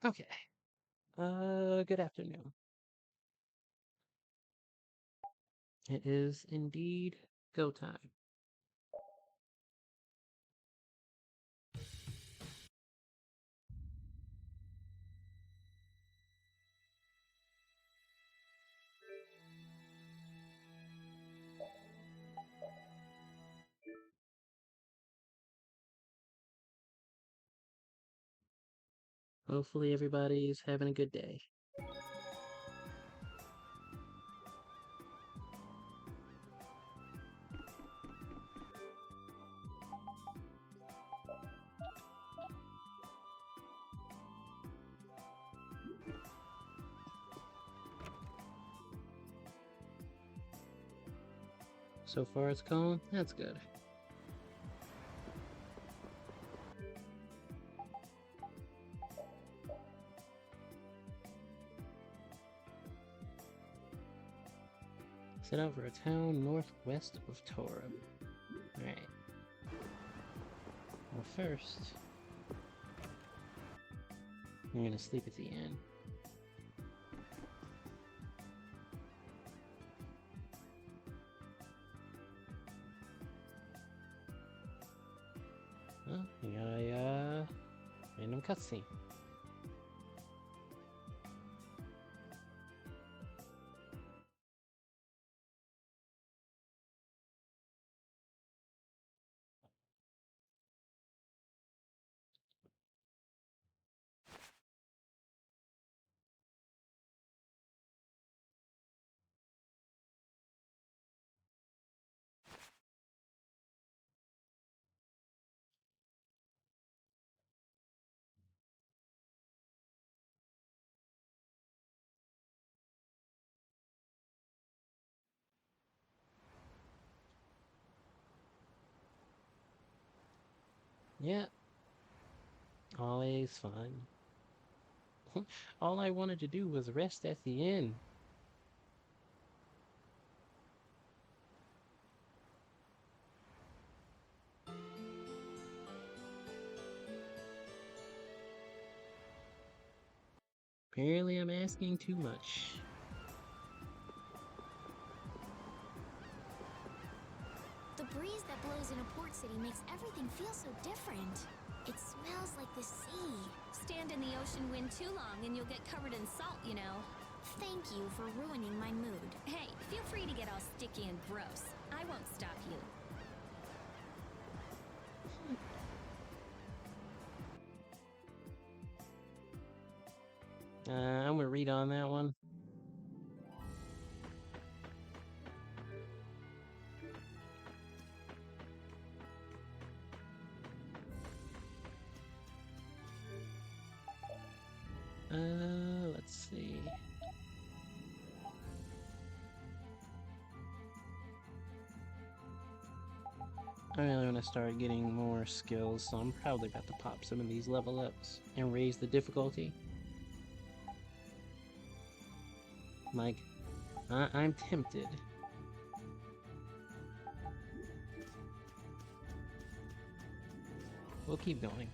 Okay. Good afternoon. It is indeed go time. Hopefully everybody's having a good day. So far it's calm. That's good. Set out for a town northwest of Torum. Alright. Well, first, I'm gonna sleep at the inn. Well, we got a random cutscene. Yeah, always fun. All I wanted to do was rest at the inn. Apparently I'm asking too much. The breeze that blows in a port city makes everything feel so different. It smells like the sea. Stand in the ocean wind too long and you'll get covered in salt, you know. Thank you for ruining my mood. Hey, feel free to get all sticky and gross. I won't stop you. I'm gonna read on that one. Let's see. I really want to start getting more skills, so I'm probably about to pop some of these level ups and raise the difficulty. Like, I'm tempted. We'll keep going.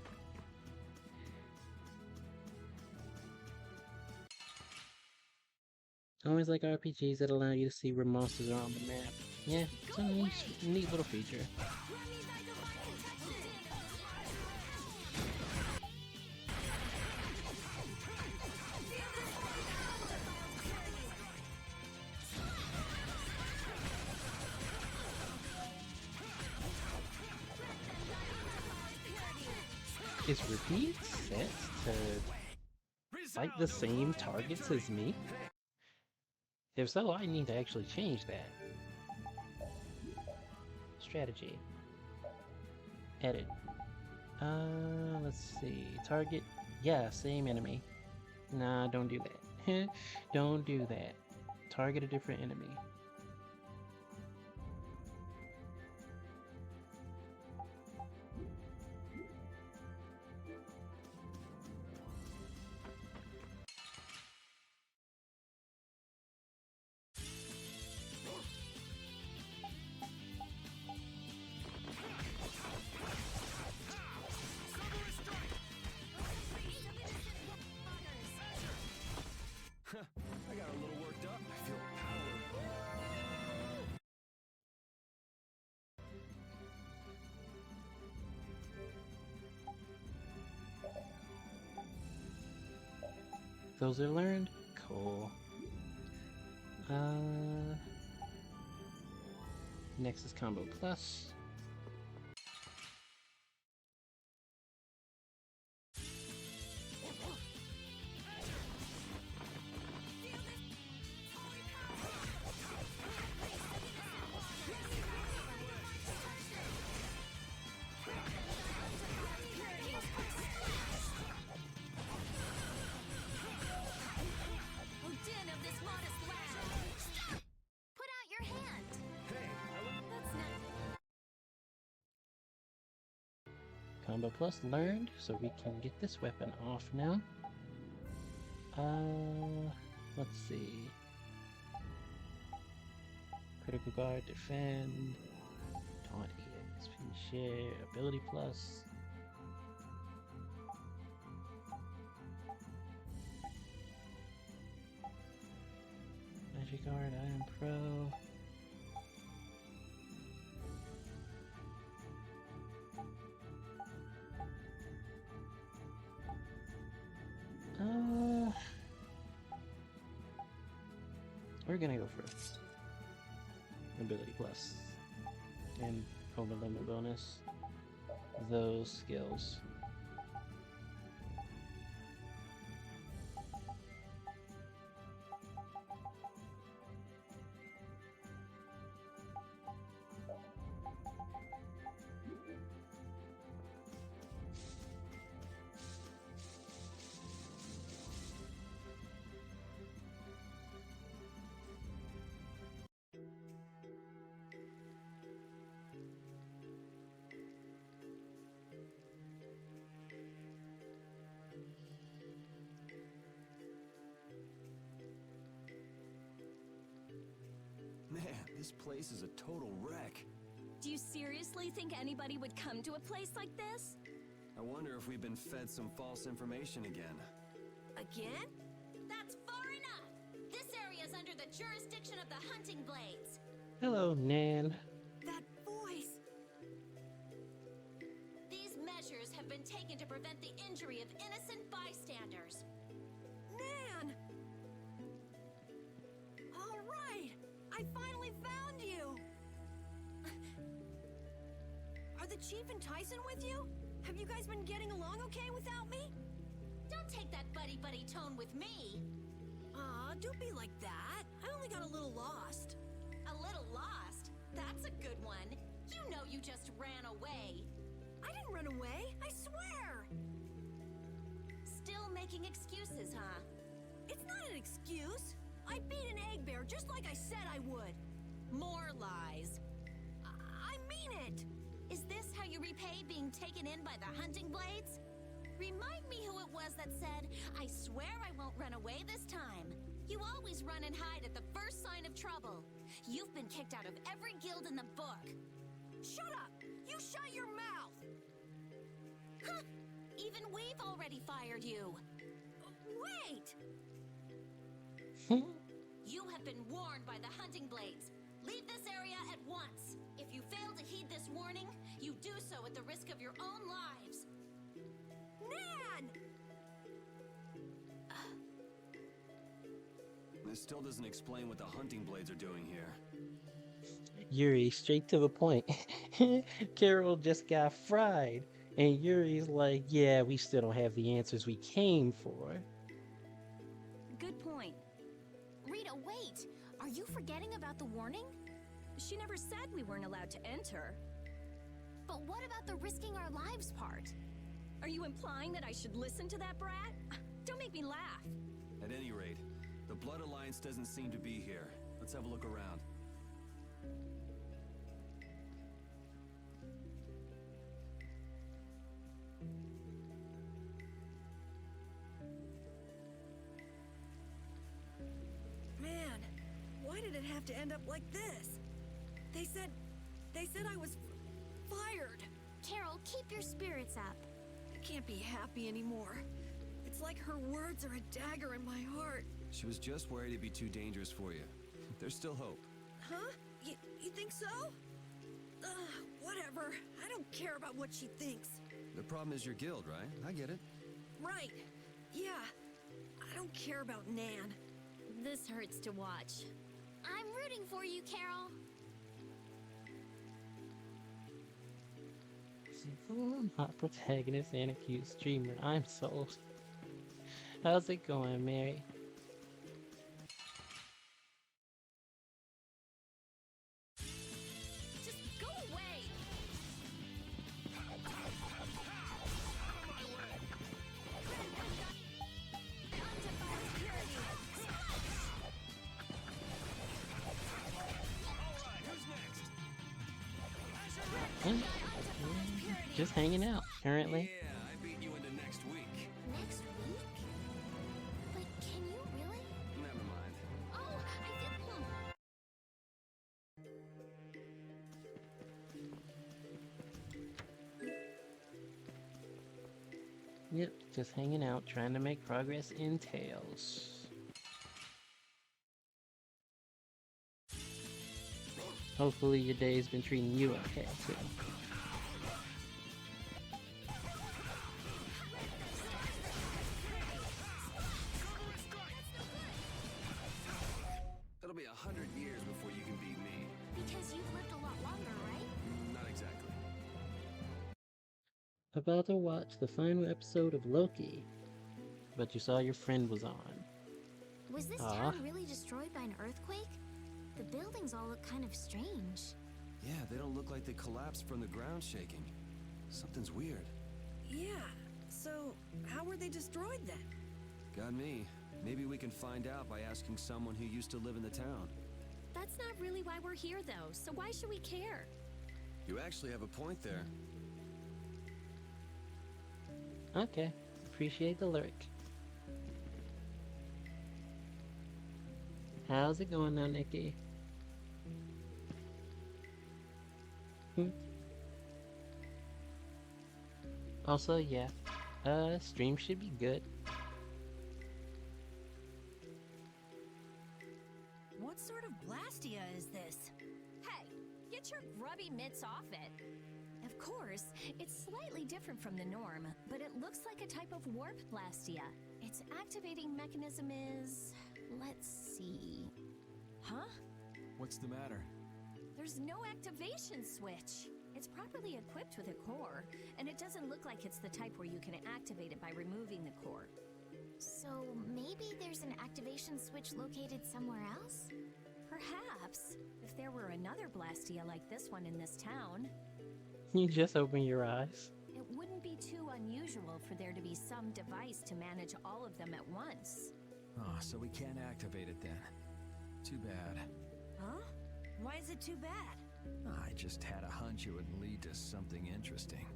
I always like RPGs that allow you to see where monsters are on the map. Yeah, it's a neat little feature. Is repeat set to fight the same targets as me? If so, I need to actually change that. Strategy. Edit. Let's see. Target. Yeah, same enemy. Nah, don't do that. Don't do that. Target a different enemy. Those are learned? Cool. Next is Combo Plus. Combo Plus learned, so we can get this weapon off now. Let's see. Critical Guard, Defend, Taunt EXP Share, Ability Plus. Magic Guard, Iron Pro. We're gonna go for Ability Plus and over limit bonus. Those skills. This place is a total wreck. Do you seriously think anybody would come to a place like this? I wonder if we've been fed some false information again. Again? That's far enough! This area is under the jurisdiction of the Hunting Blades. Hello, Nan. That voice! These measures have been taken to prevent the injury of innocent bystanders. Nan! All right! I finally found you! Are the Chief and Tyson with you? Have you guys been getting along okay without me? Don't take that buddy-buddy tone with me. Aw, don't be like that. I only got a little lost. A little lost? That's a good one. You know you just ran away. I didn't run away, I swear! Still making excuses, huh? It's not an excuse. I beat an egg bear just like I said I would. More lies. I mean it! Is this how you repay being taken in by the Hunting Blades? Remind me who it was that said, "I swear I won't run away this time." You always run and hide at the first sign of trouble. You've been kicked out of every guild in the book. Shut up! You shut your mouth! Huh! Even we've already fired you. Wait! You have been warned by the Hunting Blades. Leave this area at once. If you fail to heed this warning, you do so at the risk of your own lives. Nan! This still doesn't explain what the Hunting Blades are doing here. Yuri, straight to the point. Carol just got fried. And Yuri's like, yeah, we still don't have the answers we came for. Good point. Rita, wait! Are you forgetting about the warning? She never said we weren't allowed to enter. But what about the risking our lives part? Are you implying that I should listen to that brat? Don't make me laugh. At any rate, the Blood Alliance doesn't seem to be here. Let's have a look around. Man, why did it have to end up like this? They said I was fired. Carol, keep your spirits up. I can't be happy anymore. It's like her words are a dagger in my heart. She was just worried it'd be too dangerous for you. There's still hope. Huh? You think so? Whatever. I don't care about what she thinks. The problem is your guild, right? I get it. Right. Yeah. I don't care about Nan. This hurts to watch. I'm rooting for you, Carol. Hot protagonist and a cute streamer. I'm sold. How's it going, Mary? Just go away. Just hanging out, currently. Yeah, I beat you into next week. Next week? But can you really? Never mind. Oh, I feel... Yep, just hanging out, trying to make progress in Tales. Hopefully your day's been treating you okay, too. It'll be 100 years before you can beat me. Because you've lived a lot longer, right? Not exactly. About to watch the final episode of Loki, but you saw your friend was on. Was this town really destroyed by an earthquake? The buildings all look kind of strange. Yeah, they don't look like they collapsed from the ground shaking. Something's weird. Yeah, so how were they destroyed then? Got me. Maybe we can find out by asking someone who used to live in the town. That's not really why we're here, though, so why should we care? You actually have a point there. Okay, appreciate the lyric. How's it going now, Nikki? Also, yeah, stream should be good. What sort of Blastia is this? Hey, get your grubby mitts off it. Of course, it's slightly different from the norm, but it looks like a type of warp blastia. Its activating mechanism is... let's see... Huh? What's the matter? There's no activation switch. It's properly equipped with a core, and it doesn't look like it's the type where you can activate it by removing the core. So maybe there's an activation switch located somewhere else? Perhaps, if there were another Blastia like this one in this town. You just open your eyes. It wouldn't be too unusual for there to be some device to manage all of them at once. Oh, so we can't activate it then. Too bad. Huh? Why is it too bad? I just had a hunch it would lead to something interesting.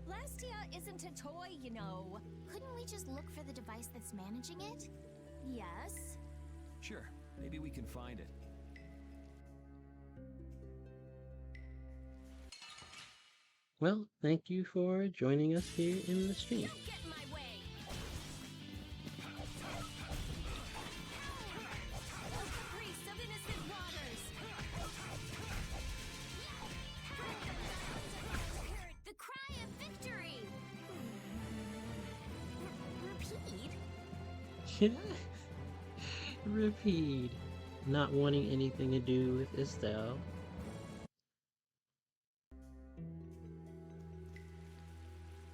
Blastia isn't a toy, you know. Couldn't we just look for the device that's managing it? Yes. Sure, maybe we can find it. Well, thank you for joining us here in the stream. Don't get in my way. A caprice of innocent waters. The cry of victory. Repeat. Repeat. Not wanting anything to do with Estelle.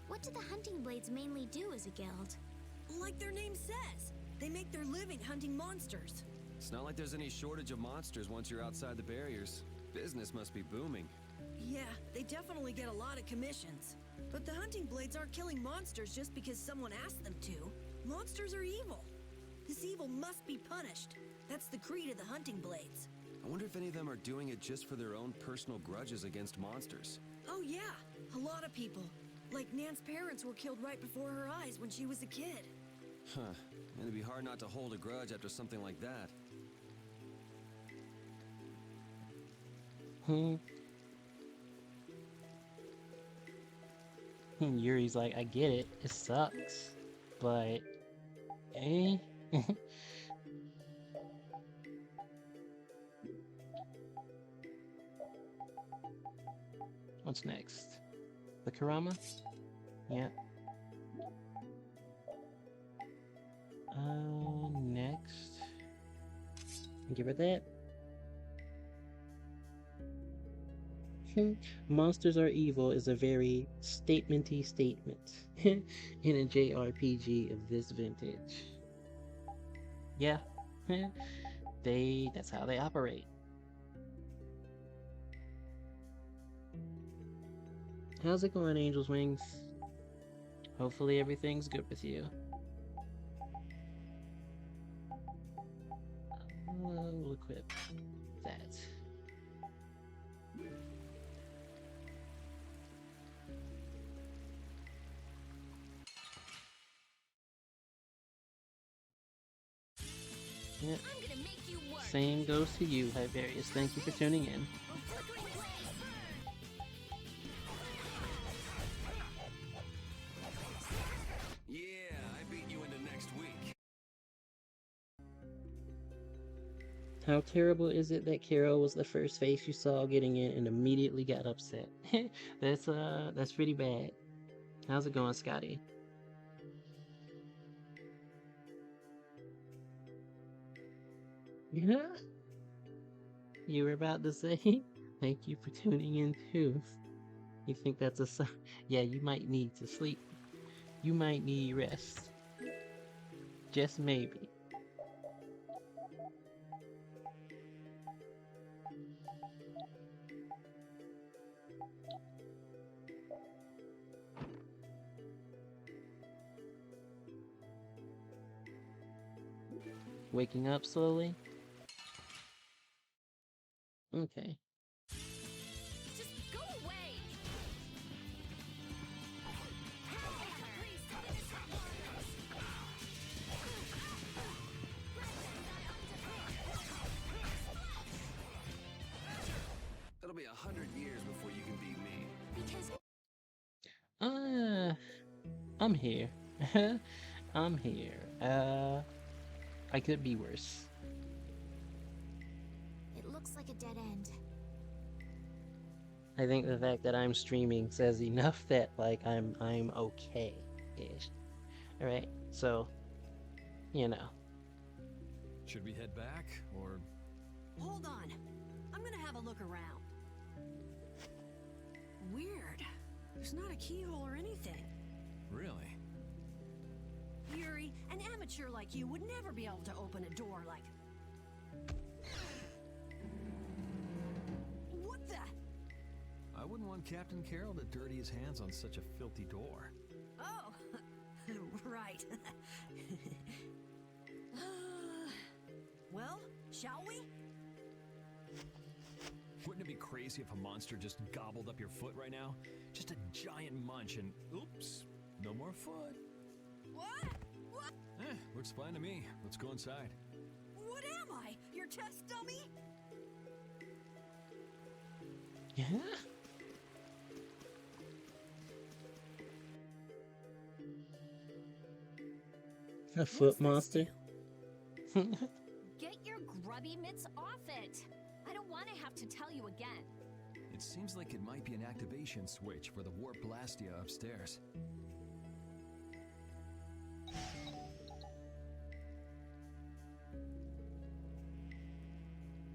What do the hunting blades mainly do as a guild? Like their name says, they make their living hunting monsters. It's not like there's any shortage of monsters once you're outside the barriers. Business must be booming. Yeah, they definitely get a lot of commissions. But the hunting blades aren't killing monsters just because someone asked them to. Monsters are evil. This evil must be punished. That's the creed of the hunting blades. I wonder if any of them are doing it just for their own personal grudges against monsters. Oh yeah, a lot of people. Like Nan's parents were killed right before her eyes when she was a kid. Huh. And it'd be hard not to hold a grudge after something like that. Yuri's like, I get it, it sucks, but eh? What's next? The Karama? Yeah. Give her that. Monsters are evil is a very statementy statement in a JRPG of this vintage. Yeah, that's how they operate. How's it going, Angel's Wings? Hopefully everything's good with you. We'll equip that. Yep. I'm gonna make you work. Same goes to you, Hiberius. Thank you for tuning in. Yeah, I beat you into next week. How terrible is it that Carol was the first face you saw getting in and immediately got upset? That's pretty bad. How's it going, Scotty? Yeah? You were about to say, thank you for tuning in too. You think that's a sign? Yeah, you might need to sleep. You might need rest. Just maybe. Waking up slowly? Okay. Just go away. It'll be 100 years before you can beat me. Because I'm here. I'm here. I could be worse. it looks like a dead end. I think the fact that I'm streaming says enough that like I'm okay-ish. Alright, so you know. Should we head back, or... Hold on. I'm gonna have a look around. Weird. There's not a keyhole or anything. Really? Yuri, an amateur like you would never be able to open a door like... What the... I wouldn't want Captain Carroll to dirty his hands on such a filthy door. Oh, right. Well, shall we? Wouldn't it be crazy if a monster just gobbled up your foot right now? Just a giant munch and... Oops, no more foot. What? What? Looks fine to me. Let's go inside. What am I? Your test dummy? Yeah? A foot What's this monster? do? Get your grubby mitts off it. I don't want to have to tell you again. It seems like it might be an activation switch for the warp blastia upstairs.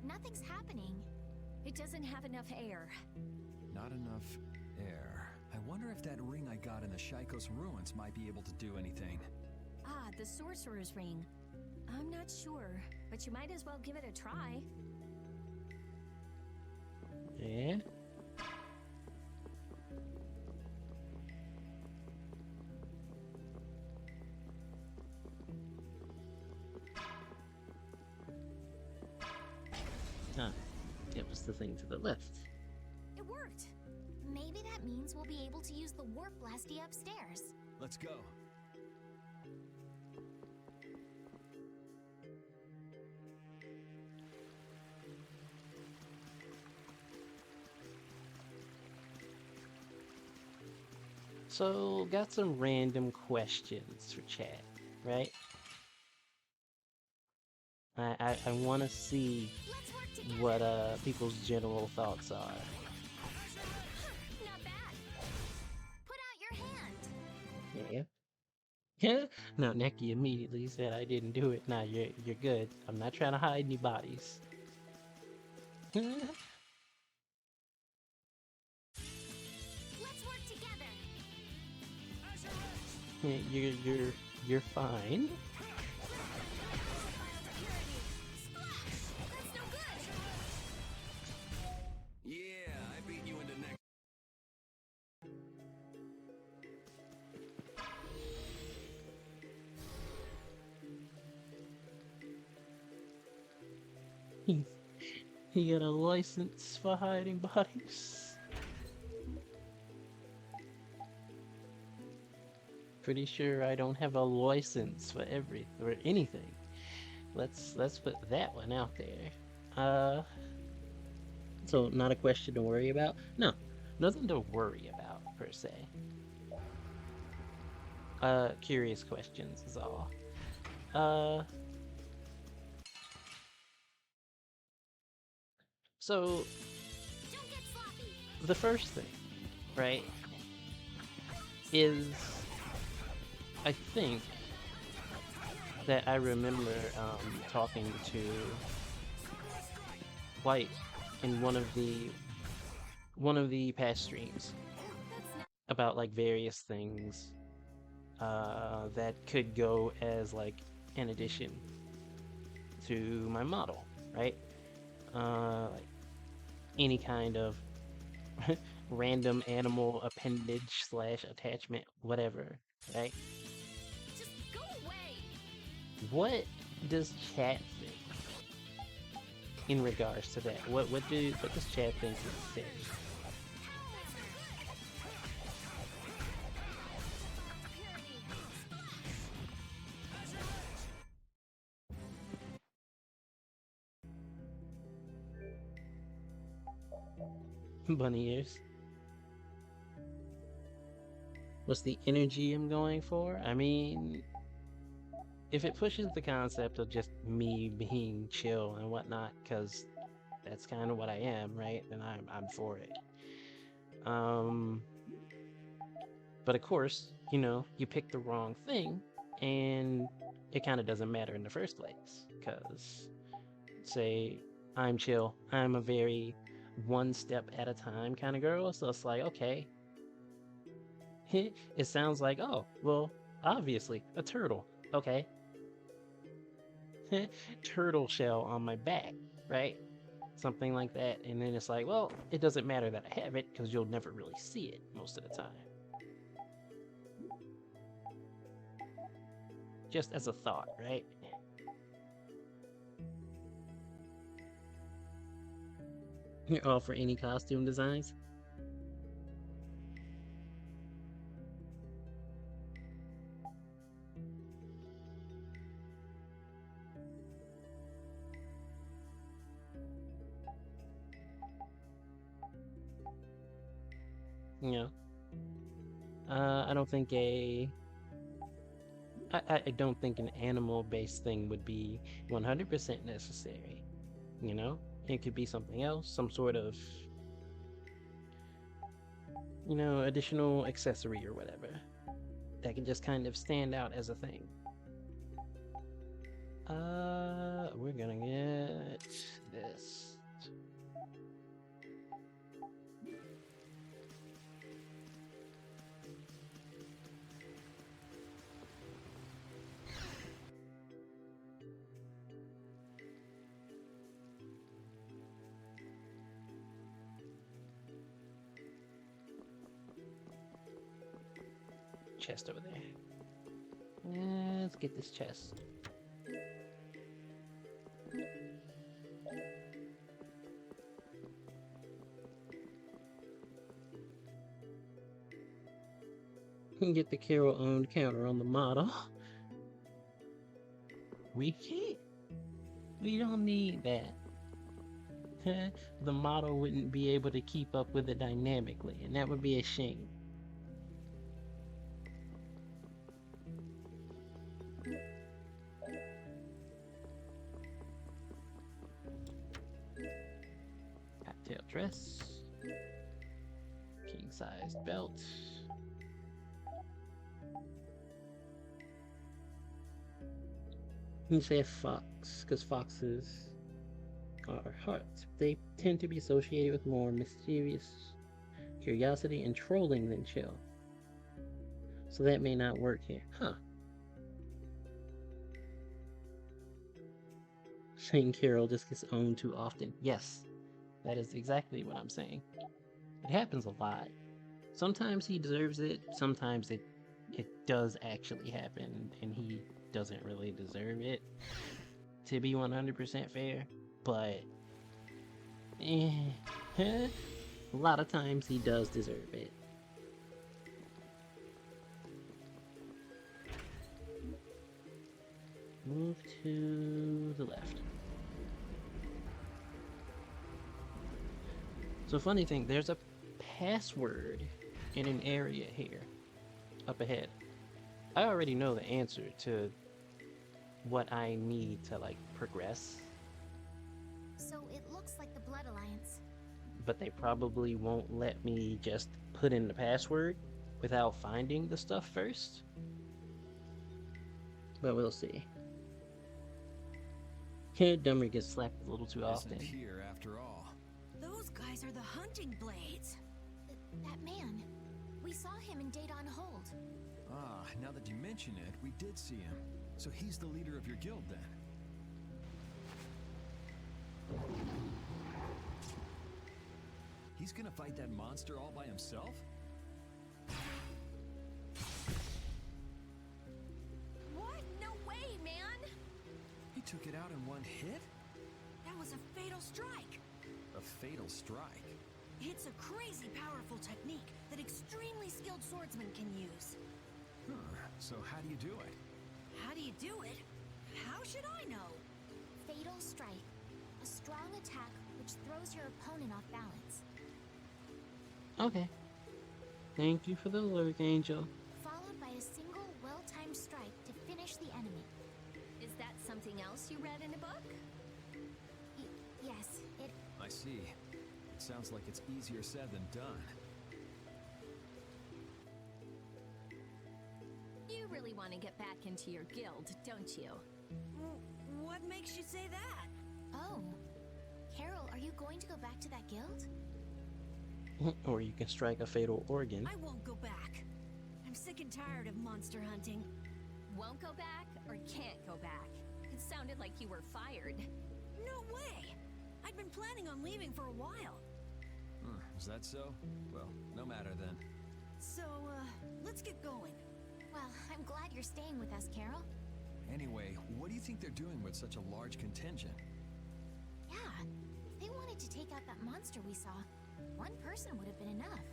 Nothing's happening. It doesn't have enough air. Not enough air. I wonder if that ring I got in the Shaikos ruins might be able to do anything. Ah, the sorcerer's ring. I'm not sure, but you might as well give it a try. Yeah? Huh. It was the thing to the left. It worked. Maybe that means we'll be able to use the warp blasty upstairs. Let's go. So, got some random questions for chat, right? I want to see Let's work together. what people's general thoughts are. Not bad. Put out your hand. Yeah. No, Neki immediately said I didn't do it. Nah, you're good. I'm not trying to hide any bodies. Let's work together. You're fine. That's no good. Yeah, I beat you into next. He, he got a license for hiding bodies. Pretty sure I don't have a license for anything. Let's put that one out there. So not a question to worry about? No, nothing to worry about per se. Curious questions is all. So Don't get sloppy. the first thing, right, is I think that I remember talking to White in one of the past streams about like various things that could go as like an addition to my model, right? Like any kind of random animal appendage slash attachment, whatever, right? Just go away. What does chat think in regards to that? What does chat think is said? Bunny ears. What's the energy I'm going for? I mean, if it pushes the concept of just me being chill and whatnot, because that's kind of what I am, right? Then I'm for it. But of course, you know, you pick the wrong thing, and it kind of doesn't matter in the first place. Because, say, I'm chill, I'm a very one step at a time kind of girl, so it's like, okay, it sounds like, oh, well, obviously, a turtle. Okay. Turtle shell on my back, right? Something like that. And then it's like, well, it doesn't matter that I have it because you'll never really see it most of the time. Just as a thought, right? You're all for any costume designs? You know, I don't think I don't think an animal-based thing would be 100% necessary. You know, it could be something else, some sort of, you know, additional accessory or whatever that can just kind of stand out as a thing. We're gonna get this. Chest over there. Let's get this chest. Get the Carol owned counter on the model. We can't. We don't need that. The model wouldn't be able to keep up with it dynamically, and that would be a shame. Cocktail dress. King size belt. You say fox, because foxes are hearts. They tend to be associated with more mischievous curiosity and trolling than chill. So that may not work here. Huh. Saying Carol just gets owned too often. Yes, that is exactly what I'm saying. It happens a lot. Sometimes he deserves it, sometimes it does actually happen and he doesn't really deserve it, to be 100% fair, but a lot of times he does deserve it. Move to the left. So funny thing, there's a password in an area here, up ahead. I already know the answer to what I need to, like, progress, So it looks like the Blood Alliance. but they probably won't let me just put in the password without finding the stuff first. But we'll see. Kid Dummer gets slapped a little too often. Isn't here after all. Those guys are the hunting blades. That man. We saw him in Data on Hold. Ah, now that you mention it, we did see him. So he's the leader of your guild then. He's gonna fight that monster all by himself? What? No way, man! He took it out in one hit? That was a fatal strike. A fatal strike. It's a crazy powerful technique that extremely skilled swordsmen can use. Huh. So how do you do it? How do you do it? How should I know? Fatal Strike. A strong attack which throws your opponent off balance. Okay. Thank you for the alert, Angel. Followed by a single well-timed strike to finish the enemy. Is that something else you read in a book? Yes, it... I see. It sounds like it's easier said than done. You really want to get back into your guild, don't you? What makes you say that? Oh. Carol, are you going to go back to that guild? Or you can strike a fatal organ. I won't go back. I'm sick and tired of monster hunting. Won't go back or can't go back? It sounded like you were fired. No way! I'd been planning on leaving for a while. Is that so? Well, no matter then. So, let's get going. Well, I'm glad you're staying with us, Carol. Anyway, what do you think they're doing with such a large contingent? Yeah, they wanted to take out that monster we saw. One person would have been enough.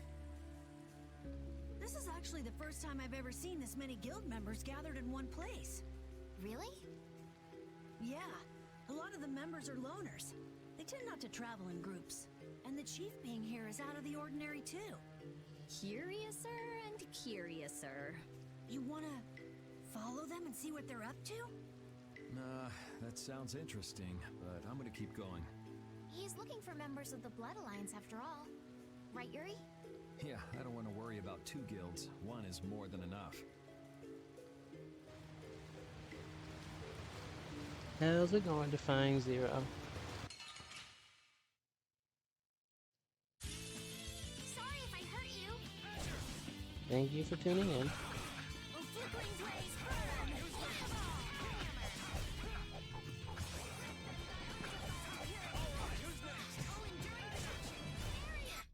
This is actually the first time I've ever seen this many guild members gathered in one place. Really? Yeah, a lot of the members are loners. They tend not to travel in groups. And the chief being here is out of the ordinary too. Curiouser and curiouser. You wanna follow them and see what they're up to? Nah, that sounds interesting, but I'm gonna keep going. He's looking for members of the Blood Alliance after all. Right, Yuri? Yeah, I don't want to worry about two guilds. One is more than enough. How's it going, Defying Zero? Sorry if I hurt you. Thank you for tuning in.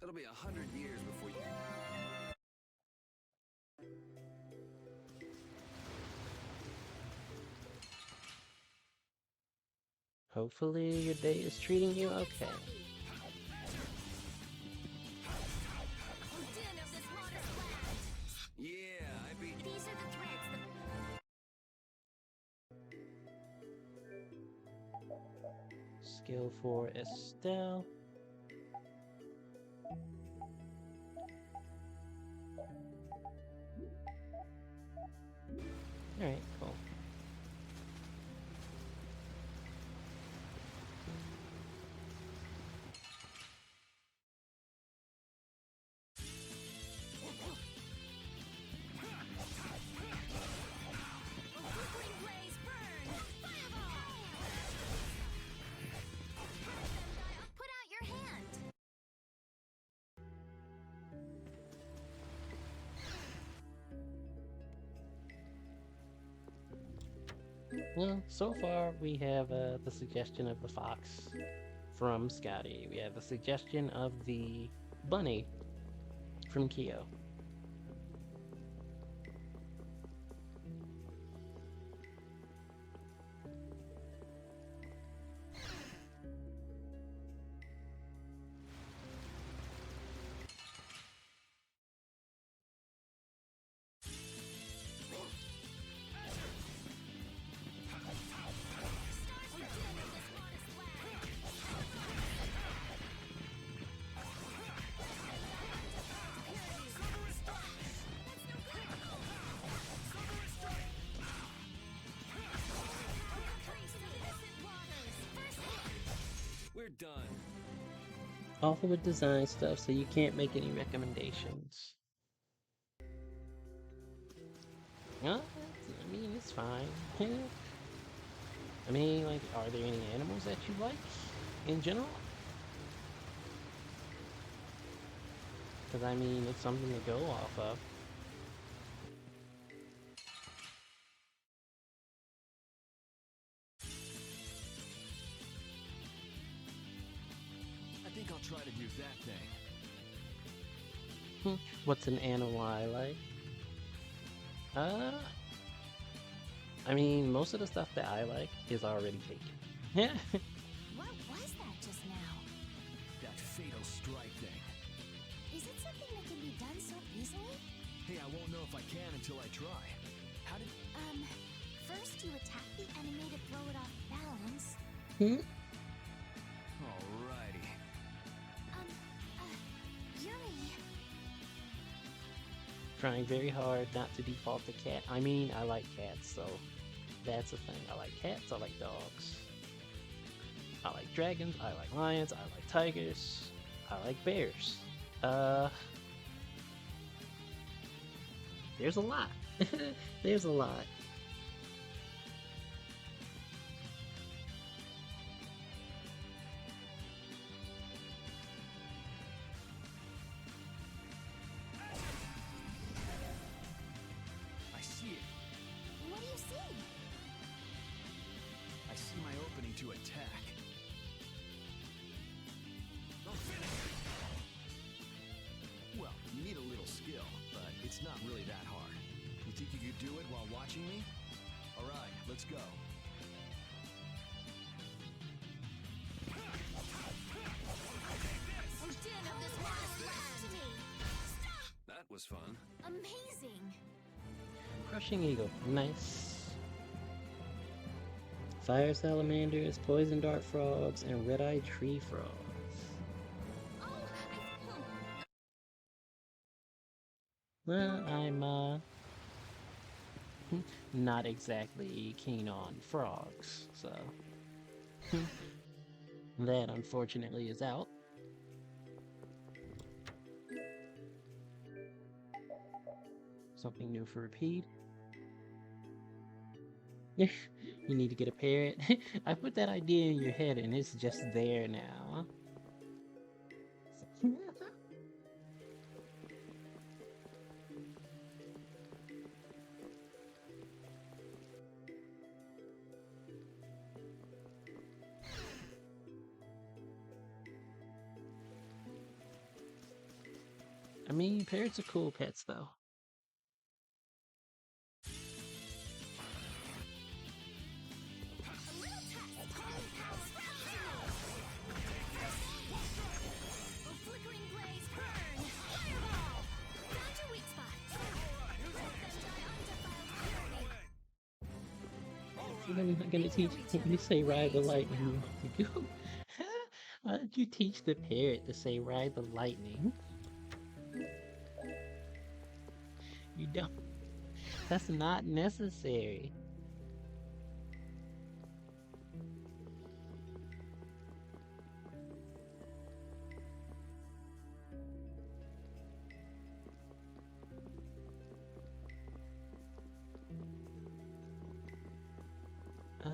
It'll be 100 years before you... Hopefully your day is treating you okay. Yeah, I beat... These are the threads that... Skill for Estelle. Alright, cool. Well, so far we have the suggestion of the fox from Scotty. We have the suggestion of the bunny from Kyo. We're done. Awful with design stuff, so you can't make any recommendations. I mean, it's fine. I mean, like, are there any animals that you like in general? Because, I mean, it's something to go off of. I think I'll try to do that thing. What's an animal I like? I mean, most of the stuff that I like is already taken. What was that just now? That fatal strike thing. Is it something that can be done so easily? Hey, I won't know if I can until I try. How did... First you attack the enemy to throw it off balance. Alrighty. Yuri. Trying very hard not to default to cat. I mean, I like cats, so that's a thing. I like cats, I like dogs. I like dragons, I like lions, I like tigers, I like bears. There's a lot. There's a lot. I see it. What do you see? I see my opening to attack. Well, you need a little skill, but it's not really that hard. You think you could do it while watching me? Alright, let's go. Oh, din of this modest land. To me. That was fun. Amazing. Crushing Eagle. Nice. Fire salamanders, poison dart frogs, and red-eyed tree frogs. Oh, Well, I'm not exactly keen on frogs, so that unfortunately is out. Something new for Repeat. You need to get a parrot. I put that idea in your head and it's just there now. I mean, parrots are cool pets, though. oh, flickering blaze, burn! Fireball! Found your weak spot. I'm not gonna teach you to say ride the lightning. Why did you teach the parrot to say ride the lightning? You don't. That's not necessary. Huh.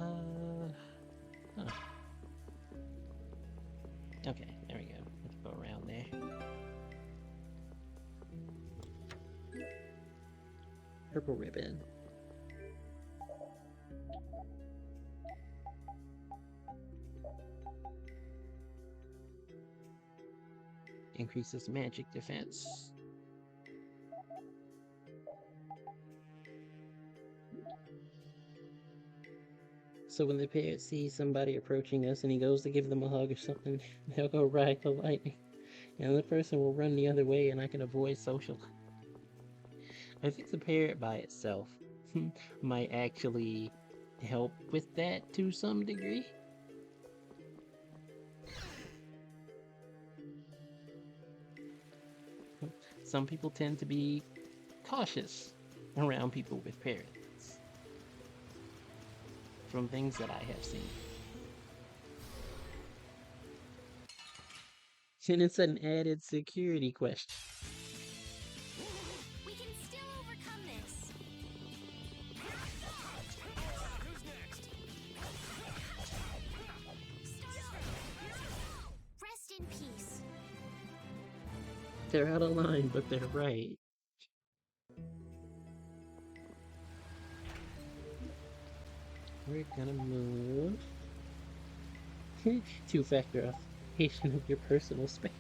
Okay, there we go. Let's go around there. Purple ribbon. Increases magic defense. So when the parrot sees somebody approaching us and he goes to give them a hug or something, they'll go ride the lightning. And the person will run the other way and I can avoid social. I think the parrot by itself might actually help with that to some degree. Some people tend to be cautious around people with parrots, from things that I have seen. And it's an added security question. We can still overcome this. Rest in peace. They're out of line, but they're right. We're gonna move. Two-factor authentication of your personal space.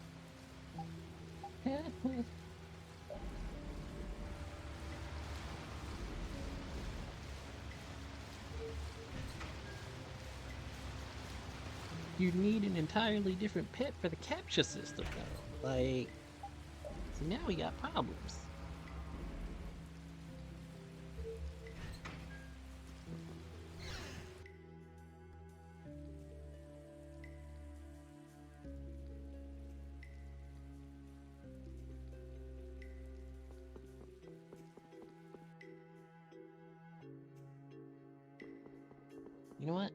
You need an entirely different pet for the capture system, though. Like, so now we got problems. You know what?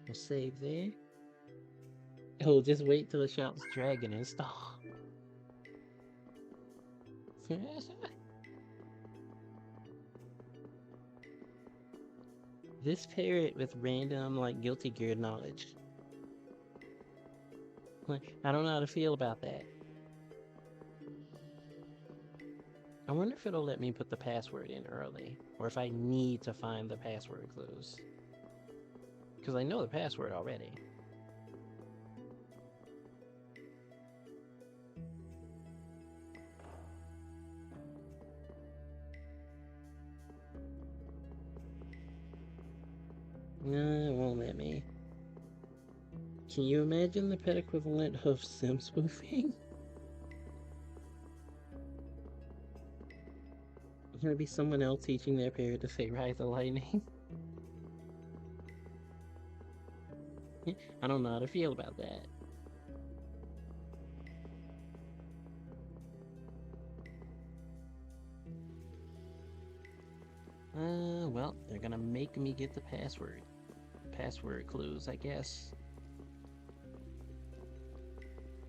We'll save there. Oh, just wait till it shouts dragon install. This parrot with random, like, guilty gear knowledge. Like, I don't know how to feel about that. I wonder if it'll let me put the password in early, or if I need to find the password clues. Because I know the password already. No, it won't let me. Can you imagine the pet equivalent of sim spoofing? Gonna be someone else teaching their parrot to say ride the lightning. I don't know how to feel about that. Well, they're gonna make me get the password. Password clues, I guess.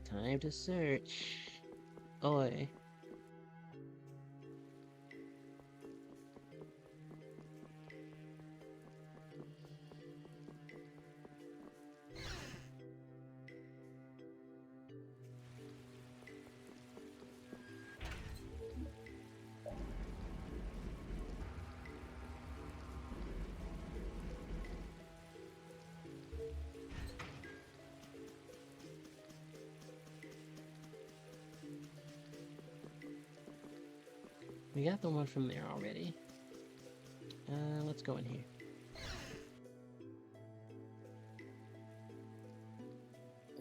Time to search. Oi. We got the one from there already. Let's go in here.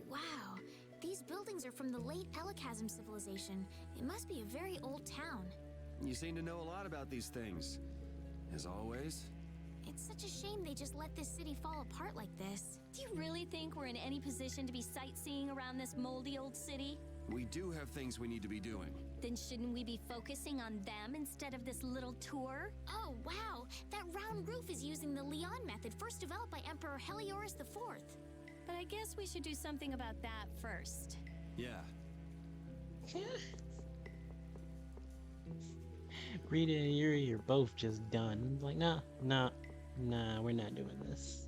Wow, these buildings are from the late Elachasm civilization. It must be a very old town. You seem to know a lot about these things. As always. It's such a shame they just let this city fall apart like this. Do you really think we're in any position to be sightseeing around this moldy old city? We do have things we need to be doing. Then shouldn't we be focusing on them instead of this little tour? Oh, wow! That round roof is using the Leon method, first developed by Emperor Heliodorus IV. But I guess we should do something about that first. Yeah. Rita and Yuri are both just done. Like, nah, we're not doing this.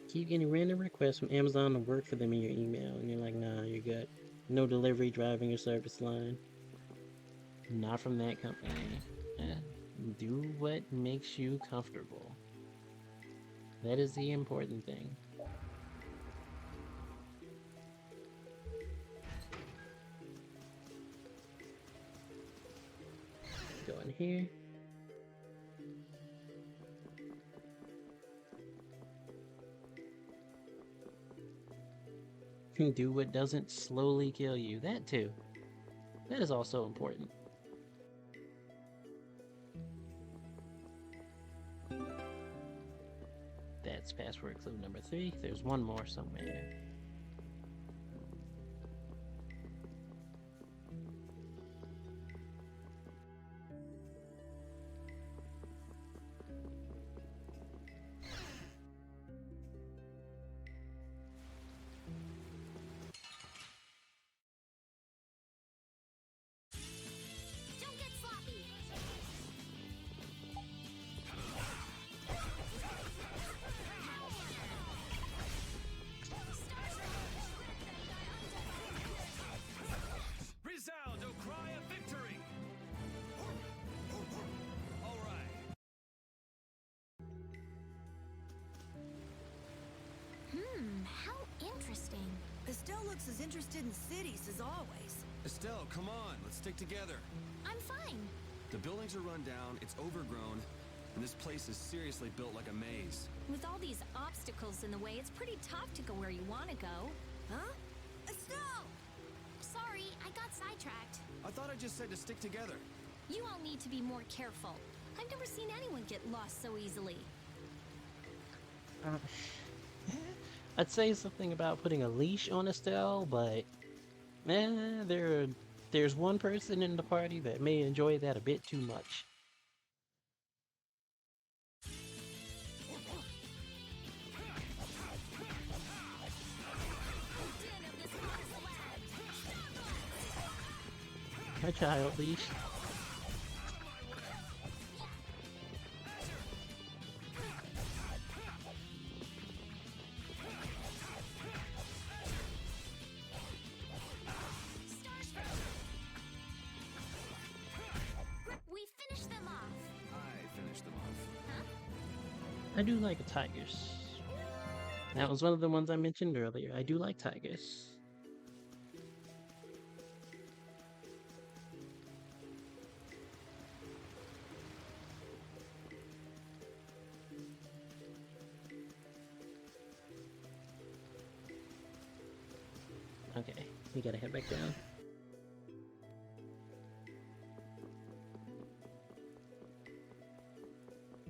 Keep getting random requests from Amazon to work for them in your email, and you're like, nah, you're good. No delivery, driving, or service line. Not from that company. Do what makes you comfortable. That is the important thing. Go in here. Do what doesn't slowly kill you. That too. That is also important. That's password clue number 3. There's one more somewhere. Don't get sloppy. Resound, O cry of victory! All right. How interesting. Estelle looks as interested in cities as always. Estelle, come on, let's stick together. I'm fine. The buildings are run down, it's overgrown, and this place is seriously built like a maze. With all these obstacles in the way, it's pretty tough to go where you want to go. Huh? Estelle! Sorry, I got sidetracked. I thought I just said to stick together. You all need to be more careful. I've never seen anyone get lost so easily. I'd say something about putting a leash on Estelle, but there's one person in the party that may enjoy that a bit too much. Her child leash. We finished them off. I finished them off. I do like tigers. That was one of the ones I mentioned earlier. I do like tigers. Okay, we gotta head back down.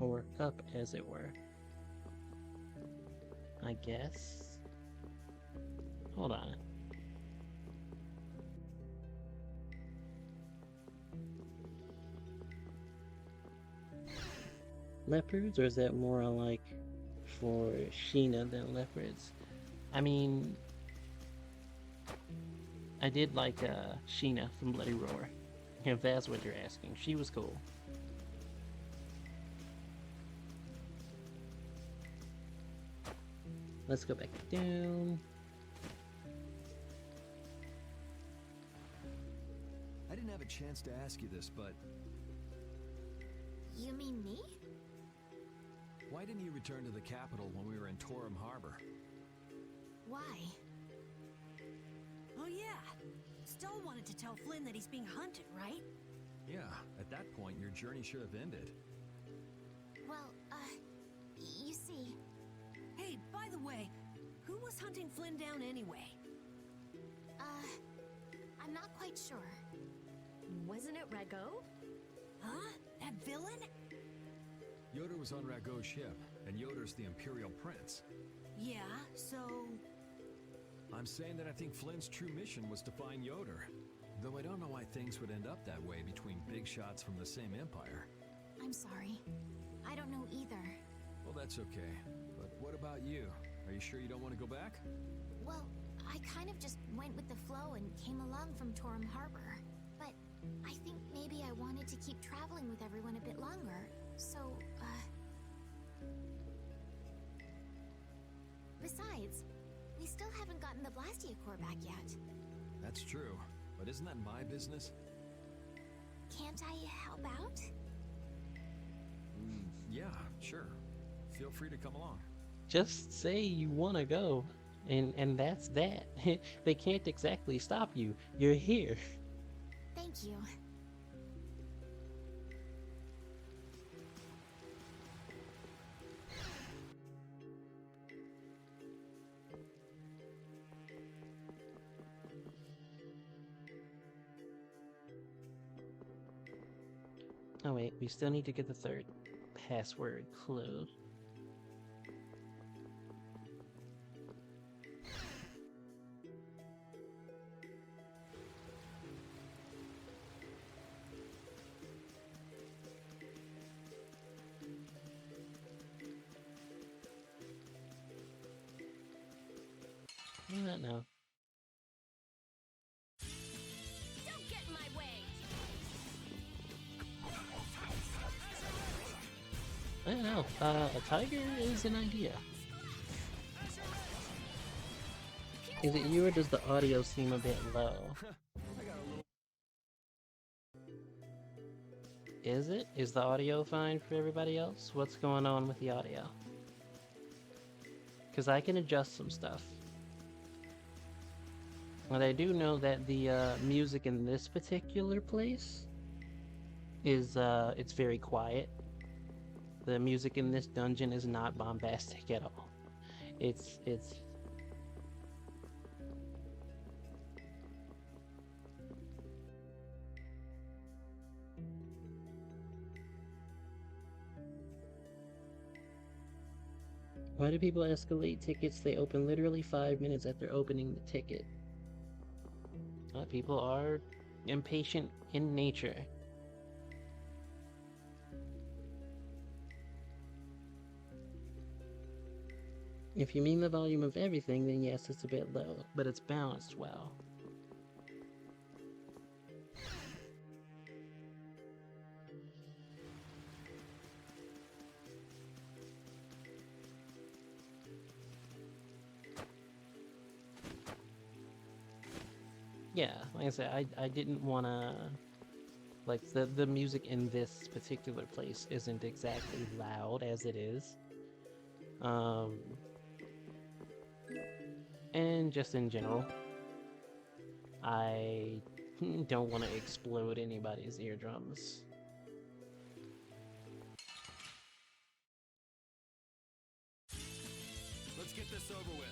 Or up, as it were. I guess. Hold on. Leopards, or is that more like for Sheena than leopards? I mean, I did like Sheena from Bloody Roar, if that's what you're asking. She was cool. Let's go back down. I didn't have a chance to ask you this, but You mean me? why didn't you return to the capital when we were in Torum Harbor? Why? Oh yeah. Estelle wanted to tell Flynn that he's being hunted, right? Yeah, at that point, your journey should have ended. Well, you see, Hey, by the way, who was hunting Flynn down anyway? I'm not quite sure. Wasn't it Rago? Huh? That villain? Yoder was on Rago's ship, and Yoder's the Imperial Prince. Yeah, so... I'm saying that I think Flynn's true mission was to find Yoder. Though I don't know why things would end up that way between big shots from the same empire. I'm sorry. I don't know either. Well, that's okay. But what about you? Are you sure you don't want to go back? Well, I kind of just went with the flow and came along from Torum Harbor. But I think maybe I wanted to keep traveling with everyone a bit longer. So, Besides, we still haven't gotten the Blastia core back yet. That's true. But isn't that my business? Can't I help out? Yeah, sure. Feel free to come along. Just say you want to go, and that's that. They can't exactly stop you. You're here. Thank you. Oh wait, we still need to get the third password clue. No. Don't get in my way! I don't know. A tiger is an idea. Is it you or does the audio seem a bit low? Is it? Is the audio fine for everybody else? What's going on with the audio? Because I can adjust some stuff. But I do know that the music in this particular place is it's very quiet. The music in this dungeon is not bombastic at all. It's Why do people escalate tickets? They open literally 5 minutes after opening the ticket. People are impatient in nature. If you mean the volume of everything, then yes, it's a bit low, but it's balanced well. Yeah, like I said, I didn't want to... Like, the music in this particular place isn't exactly loud as it is. And just in general, I don't want to explode anybody's eardrums. Let's get this over with.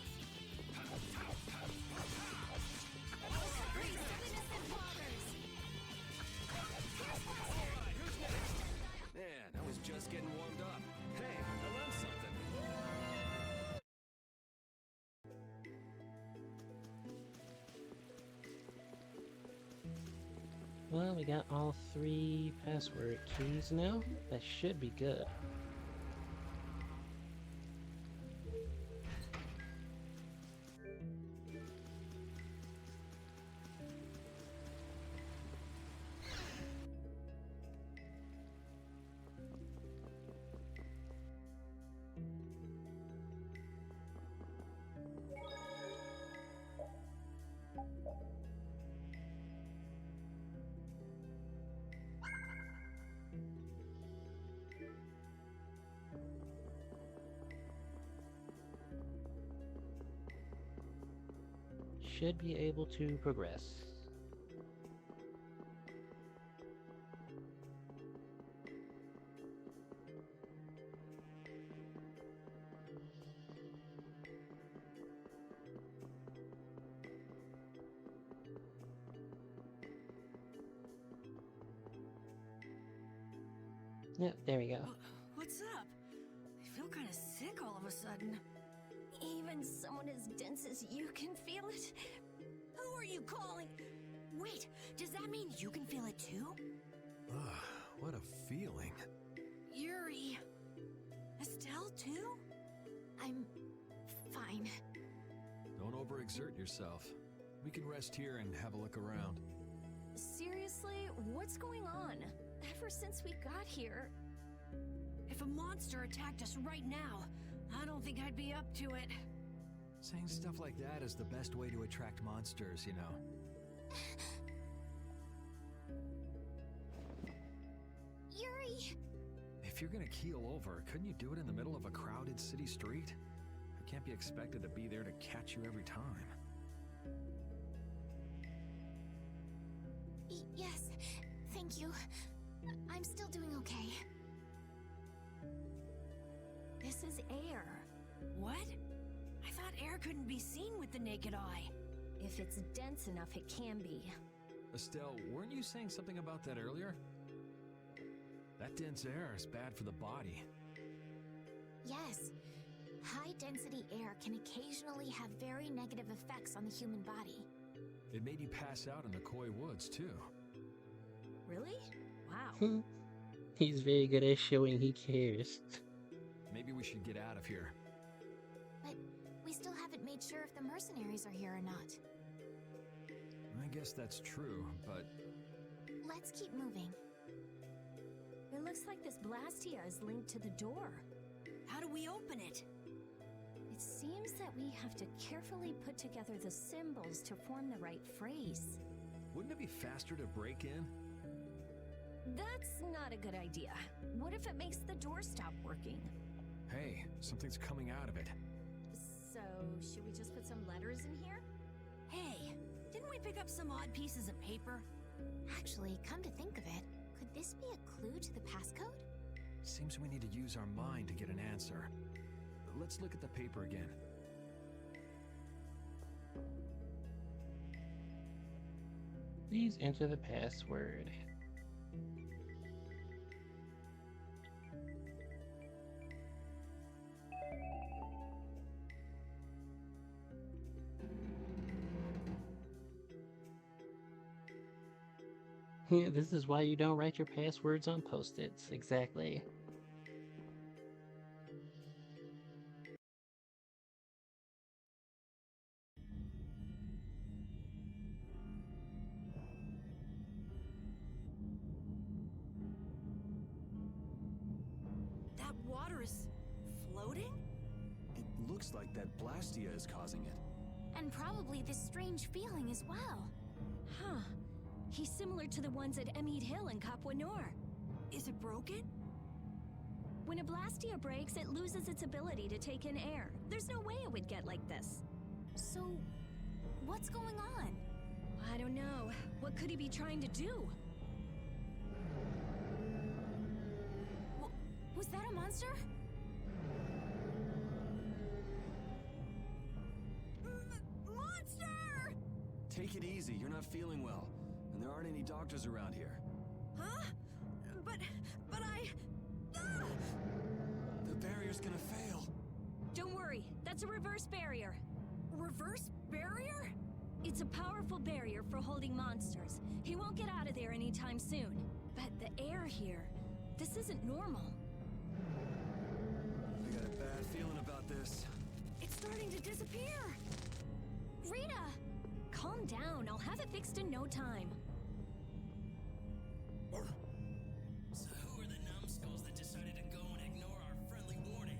Man, I was just getting warmed up. Hey, I learned something. Well, we got all 3 password keys now. That should be good. Should be able to progress. Yep, there we go. What's up? I feel kind of sick all of a sudden. Even someone as dense as you can feel it? Who are you calling? Wait, does that mean you can feel it too? What a feeling. Yuri. Estelle too? I'm fine. Don't overexert yourself. We can rest here and have a look around. Seriously, what's going on? Ever since we got here... If a monster attacked us right now, I don't think I'd be up to it. Saying stuff like that is the best way to attract monsters, you know. If you're gonna keel over, couldn't you do it in the middle of a crowded city street? I can't be expected to be there to catch you every time. Yes, thank you. I'm still doing okay. This is air. What? I thought air couldn't be seen with the naked eye. If it's dense enough, it can be. Estelle, weren't you saying something about that earlier? That dense air is bad for the body. Yes. High-density air can occasionally have very negative effects on the human body. It made you pass out in the Koi Woods, too. Really? Wow. He's very good at showing he cares. Maybe we should get out of here. But we still haven't made sure if the mercenaries are here or not. I guess that's true, but Let's keep moving. It looks like this Blastia is linked to the door. How do we open it? It seems that we have to carefully put together the symbols to form the right phrase. wouldn't it be faster to break in? That's not a good idea. What if it makes the door stop working? Hey, something's coming out of it. So, should we just put some letters in here? Hey, didn't we pick up some odd pieces of paper? Actually, come to think of it, could this be a clue to the passcode? Seems we need to use our mind to get an answer. Let's look at the paper again. Please enter the password. Yeah, this is why you don't write your passwords on post-its. Exactly. That water is floating? It looks like that Blastia is causing it. And probably this strange feeling as well. Huh. He's similar to the ones at Emmead Hill in Cap Nord. Is it broken? When a Blastia breaks, it loses its ability to take in air. There's no way it would get like this. So, what's going on? I don't know. What could he be trying to do? Was that a monster? Monster! Take it easy, you're not feeling well. And there aren't any doctors around here. Huh? But I... Ah! The barrier's gonna fail. Don't worry, that's a reverse barrier. Reverse barrier? It's a powerful barrier for holding monsters. He won't get out of there anytime soon. But the air here, this isn't normal. I got a bad feeling about this. It's starting to disappear. Rita! Calm down, I'll have it fixed in no time. So who are the numbskulls that decided to go and ignore our friendly warning?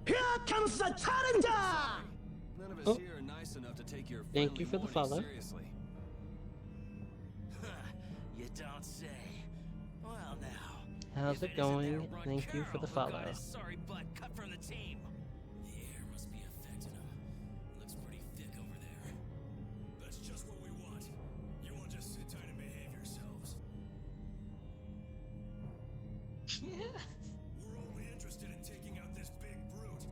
Here comes the challenger! None of us Oh. here are nice enough to take your Thank you friendly for the warning follow. seriously. You don't say. Well now. How's if it isn't going? that Ron Thank you for the Carroll who got follow. his sorry butt cut from the team. The air must be affecting him. Looks pretty thick over there. That's just what we want. You all just sit tight and behave yourselves. We're only interested in taking out this big brute.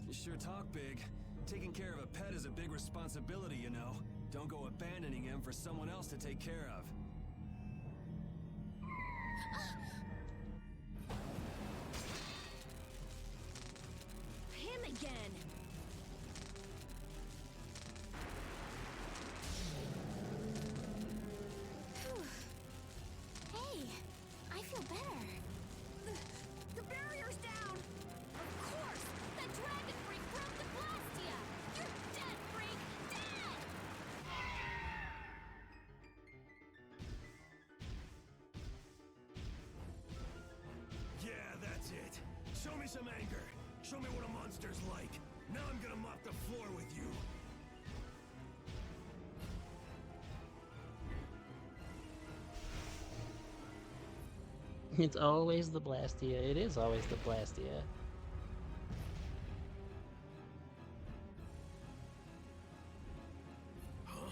You sure talk big. Taking care of a pet is a big responsibility, you know. Don't go abandoning him for someone else to take care of. Him again! Phew. Hey, I feel better. The barrier's down! Of course! The dragon freak broke the Blastia! You're dead, freak! Dead! Yeah, that's it. Show me some anger. Show me what a monster's like. Now I'm gonna mop the floor with you. It's always the Blastia. It is always the Blastia. Huh?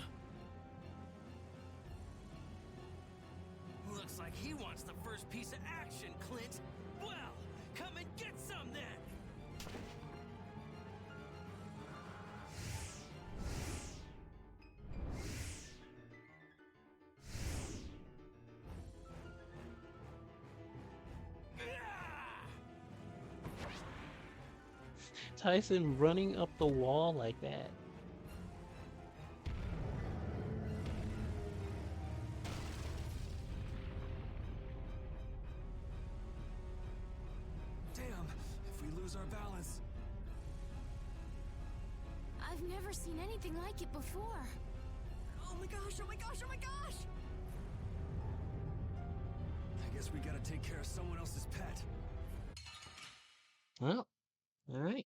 Looks like he wants the first piece of action, Clint. Well, come and get some then! Tyson running up the wall like that. Damn, if we lose our balance. I've never seen anything like it before. Oh my gosh, oh my gosh, oh my gosh! I guess we gotta take care of someone else's pet. Well, alright.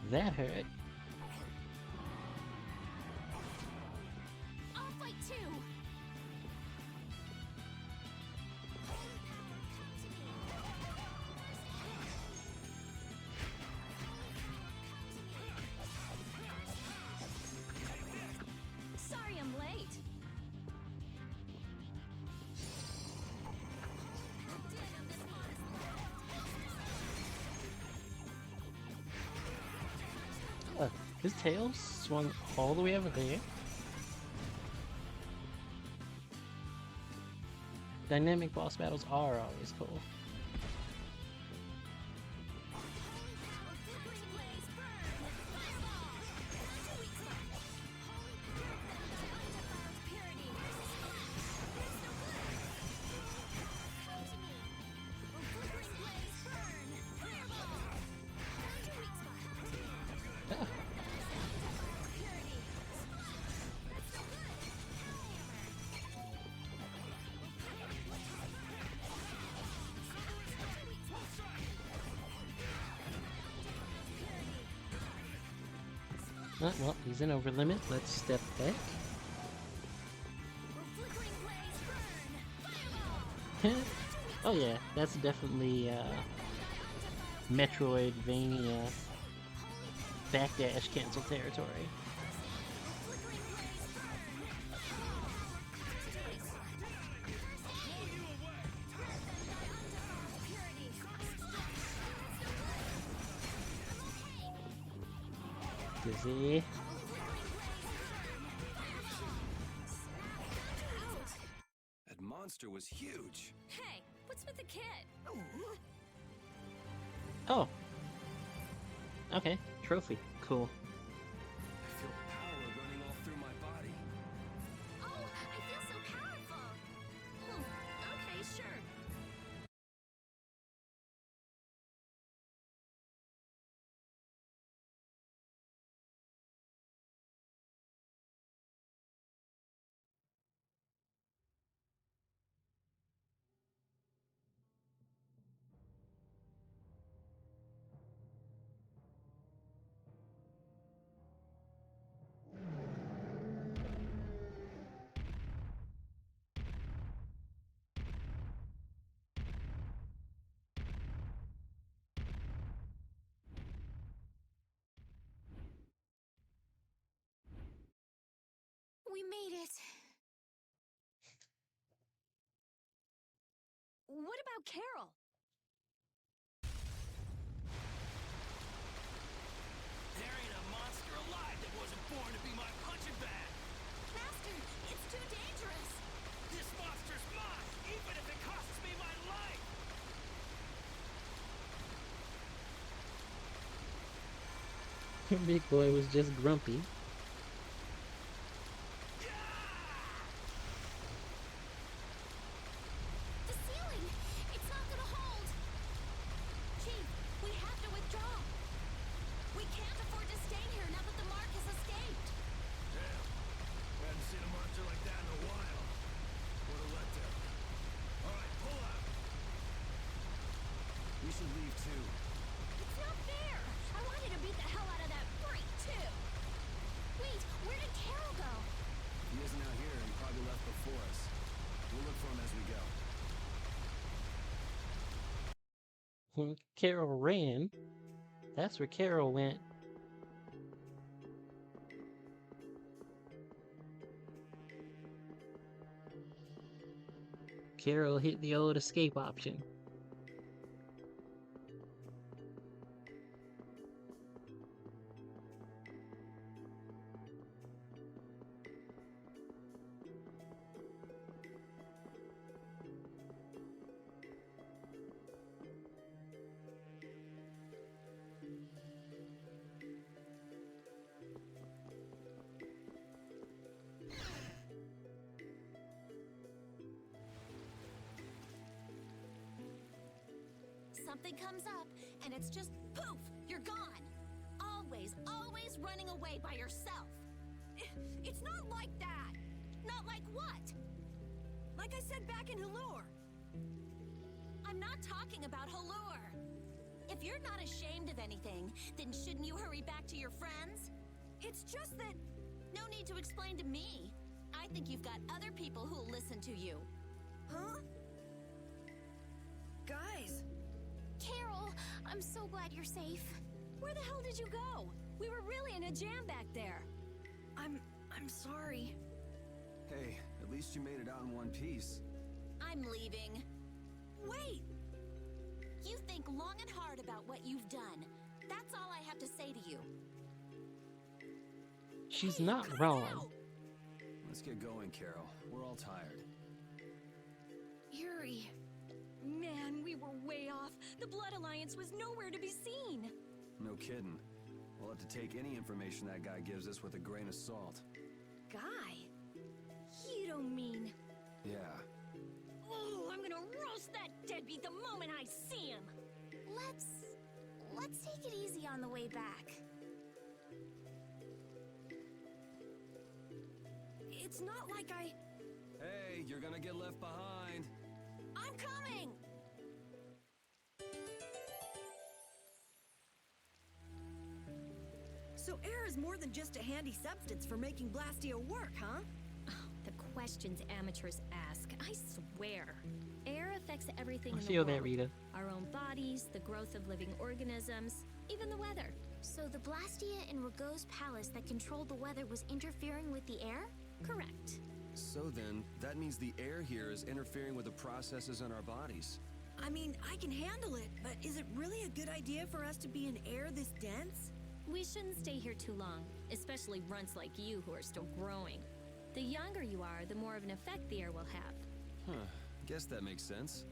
That hurt. I'll fight too. Sorry I'm late. His tail swung all the way over there. Dynamic boss battles are always cool. Well, he's in over limit. Let's step back. Oh yeah, that's definitely Metroidvania backdash cancel territory. Dizzy. That monster was huge. Hey, what's with the kid? Oh. Okay, trophy. Cool. I feel power running all through my body. Oh, I feel so powerful. Okay, sure. We made it. What about Carol? There ain't a monster alive that wasn't born to be my punching bag! Master, it's too dangerous. This monster's mine, even if it costs me my life! Big boy was just grumpy. The ceiling! It's not gonna hold! Chief, we have to withdraw! We can't afford to stay here now that the mark has escaped! Damn. we should leave too. It's not fair! I wanted to beat the hell out of that freak, too! Wait, where did Carol go? He isn't out here. He probably left before us. We'll look for him as we go. Carol ran. That's where Carol went. Carol hit the old escape option. Something comes up, and it's just poof, you're gone. Always, always running away by yourself. It's not like that. Not like what? Like I said back in Halure. I'm not talking about Halure. If you're not ashamed of anything, then shouldn't you hurry back to your friends? It's just that... No need to explain to me. I think you've got other people who'll listen to you. Huh? Guys. Carol, I'm so glad you're safe. Where the hell did you go? We were really in a jam back there. I'm sorry. Hey, at least you made it out in one piece. I'm leaving. Wait! You think long and hard about what you've done. That's all I have to say to you. She's Hey, not cut it wrong. out. Let's get going, Carol. We're all tired. Yuri. Man, we were way off. The Blood Alliance was nowhere to be seen. No kidding. We'll have to take any information that guy gives us with a grain of salt. Guy? You don't mean... Yeah. Oh, I'm gonna roast that deadbeat the moment I see him! Let's take it easy on the way back. It's not like I... Hey, you're gonna get left behind. I'm coming! So air is more than just a handy substance for making Blastio work, huh? The questions amateurs ask, I swear. Air affects everything I in the feel world. that, Rita. Our own bodies, the growth of living organisms, even the weather. So the Blastia in Rago's palace that controlled the weather was interfering with the air? Correct. So then, that means the air here is interfering with the processes in our bodies. I mean, I can handle it, but is it really a good idea for us to be in air this dense? We shouldn't stay here too long, especially runts like you who are still growing. The younger you are, the more of an effect the air will have. Huh. Guess that makes sense.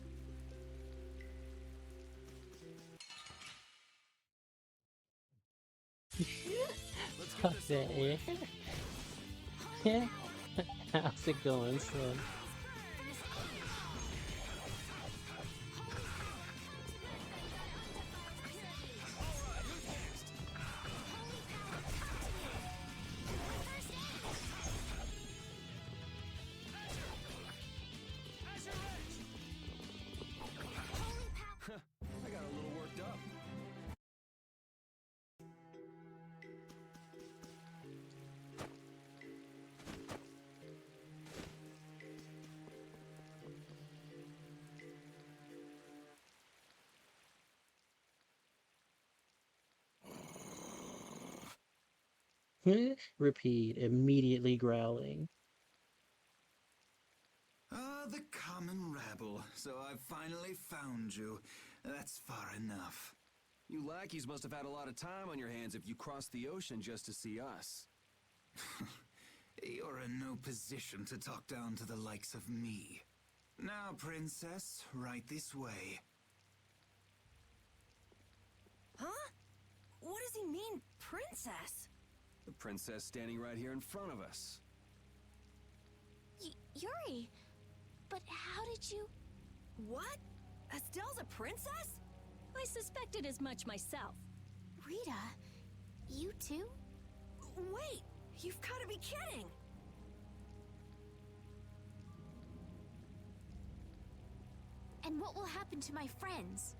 Let's get Fuck this that, over with. yeah. How's it going, son? I got a little worked up. Repeat, immediately growling. Ah, the common rabble. So I've finally found you. That's far enough. You lackeys must have had a lot of time on your hands if you crossed the ocean just to see us. You're in no position to talk down to the likes of me. Now, princess, right this way. Huh? What does he mean, princess? The princess standing right here in front of us. Yuri, but how did you... What? Estelle's a princess? I suspected as much myself. Rita, you too? Wait, you've got to be kidding! And what will happen to my friends?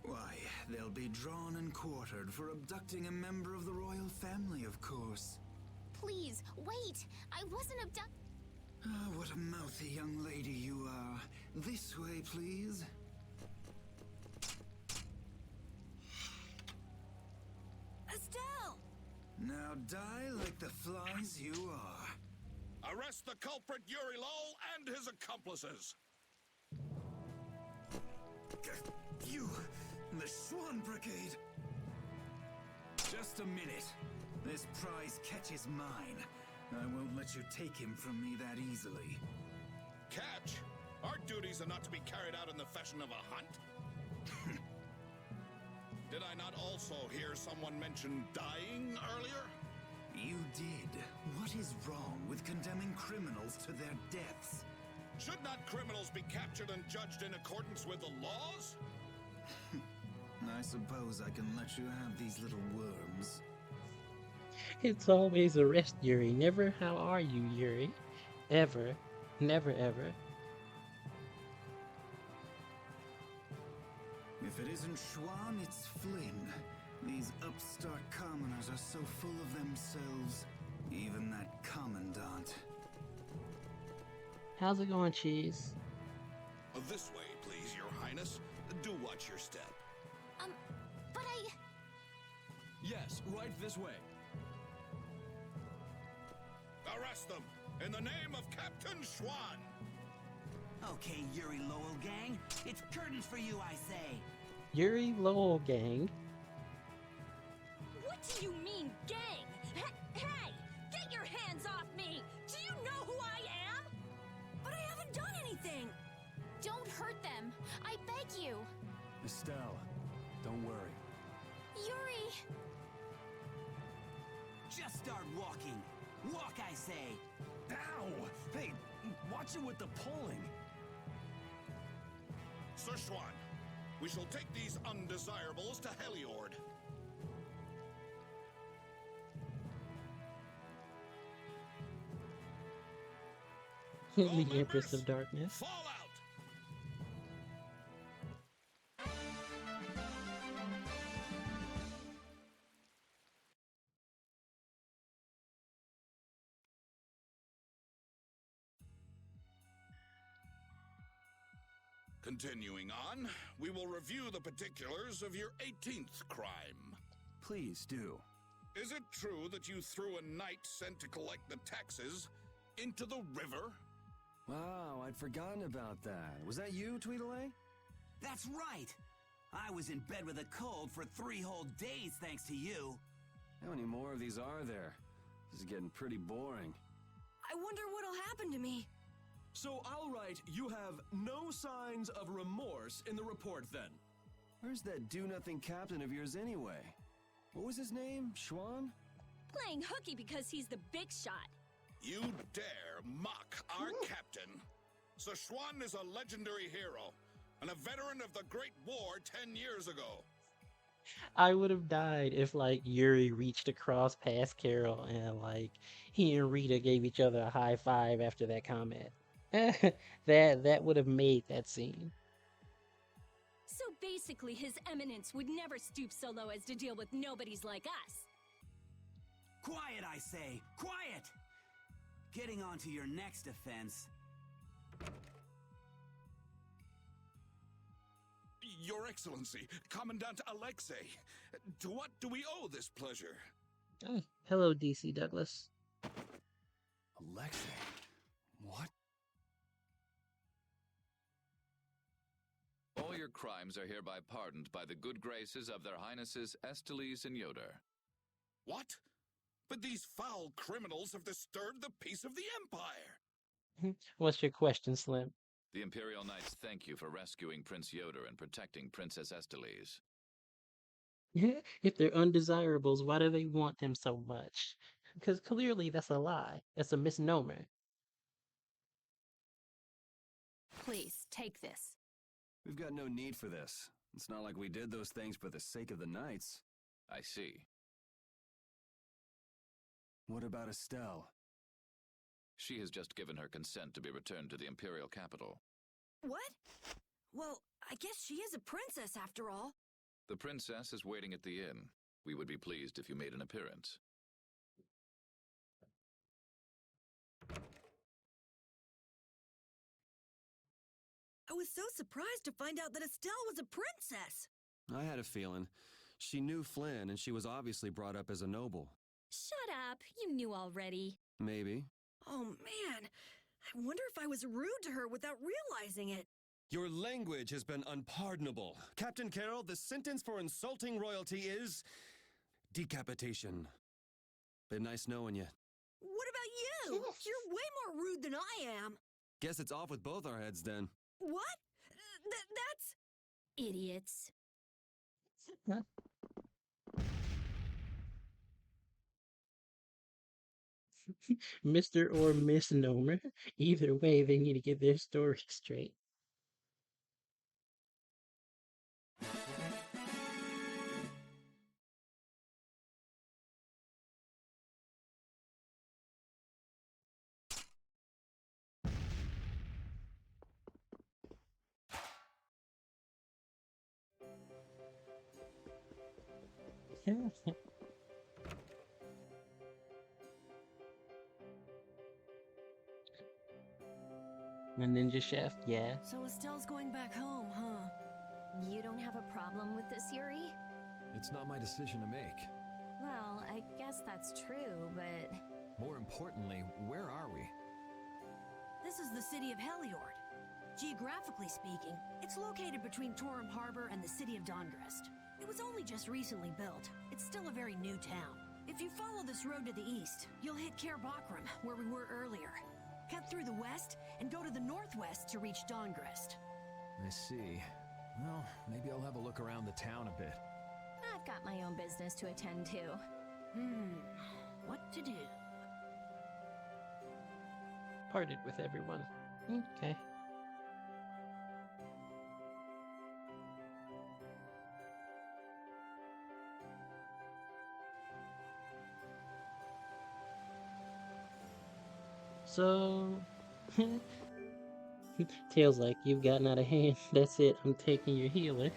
Why, they'll be drawn and quartered for abducting a member of the royal family, of course. Please, wait! I wasn't abducted. Ah, what a mouthy young lady you are. This way, please. Estelle! Now die like the flies you are. Arrest the culprit Yuri Lowell and his accomplices. You, the Swan Brigade. Just a minute. This prize catches mine. I won't let you take him from me that easily. Catch? Our duties are not to be carried out in the fashion of a hunt. Did I not also hear someone mention dying earlier? You did. What is wrong with condemning criminals to their deaths? Should not criminals be captured and judged in accordance with the laws? I suppose I can let you have these little worms. It's always arrest Yuri, never how are you, Yuri. Ever. Never ever. If it isn't Schwan, it's Flynn. These upstart commoners are so full of themselves. Even that commandant. How's it going, Cheese? This way, please, Your Highness. Do watch your step. But I... Yes, right this way. Arrest them in the name of Captain Schwan. Okay, Yuri Lowell gang, it's curtains for you, I say. Yuri Lowell gang. What do you mean, gang? Hey! Get your hands off me! Do you know who I am? But I haven't done anything! Don't hurt them! I beg you! Estelle, don't worry. Yuri! Just start walking. Walk, I say. Ow! Hey, watch it with the pulling. Sir Schwan, we shall take these undesirables to Heliord. The Empress of Darkness. Fall out! Continuing on, we will review the particulars of your 18th crime. Please do. Is it true that you threw a knight sent to collect the taxes into the river? Wow, I'd forgotten about that. Was that you, Tweedledee? That's right. I was in bed with a cold for 3 whole days thanks to you. How many more of these are there? This is getting pretty boring. I wonder what'll happen to me. So I'll write, you have no signs of remorse in the report then. Where's that do-nothing captain of yours anyway? What was his name? Schwan? Playing hooky because he's the big shot. You dare mock our captain? Sir Schwan is a legendary hero and a veteran of the Great War 10 years ago. I would have died if like Yuri reached across past Carol and like he and Rita gave each other a high five after that comment. that would have made that scene. So basically, His Eminence would never stoop so low as to deal with nobodies like us. Quiet, I say. Quiet! Getting on to your next offense. Your Excellency, Commandant Alexei, to what do we owe this pleasure? Oh, hello, DC Douglas. Alexei? What? All your crimes are hereby pardoned by the good graces of their Highnesses Esteles and Yoder. What? But these foul criminals have disturbed the peace of the Empire. What's your question, Slim? The Imperial Knights thank you for rescuing Prince Yoder and protecting Princess Esteles. If they're undesirables, why do they want them so much? Because clearly that's a lie. That's a misnomer. Please, take this. We've got no need for this. It's not like we did those things for the sake of the knights. I see. What about Estelle? She has just given her consent to be returned to the Imperial capital. What? Well, I guess she is a princess after all. The princess is waiting at the inn. We would be pleased if you made an appearance. I was so surprised to find out that Estelle was a princess. I had a feeling. She knew Flynn, and she was obviously brought up as a noble. Shut up. You knew already. Maybe. Oh, man. I wonder if I was rude to her without realizing it. Your language has been unpardonable. Captain Carroll, the sentence for insulting royalty is decapitation. Been nice knowing you. What about you? You're way more rude than I am. Guess it's off with both our heads then. What? That's... Idiots. Mr. or misnomer. Either way, they need to get their story straight. A ninja chef, yeah. So Estelle's going back home, huh? You don't have a problem with this, Yuri? It's not my decision to make. Well, I guess that's true, but... More importantly, where are we? This is the city of Heliord. Geographically speaking, it's located between Torum Harbor and the city of Dongrest. It was only just recently built. It's still a very new town. If you follow this road to the east, you'll hit Cair Bakram, where we were earlier. Cut through the west and go to the northwest to reach Dongrest. I see. Well, maybe I'll have a look around the town a bit. I've got my own business to attend to. What to do? Parted with everyone. Okay. So, Tails like, you've gotten out of hand. That's it. I'm taking your healer.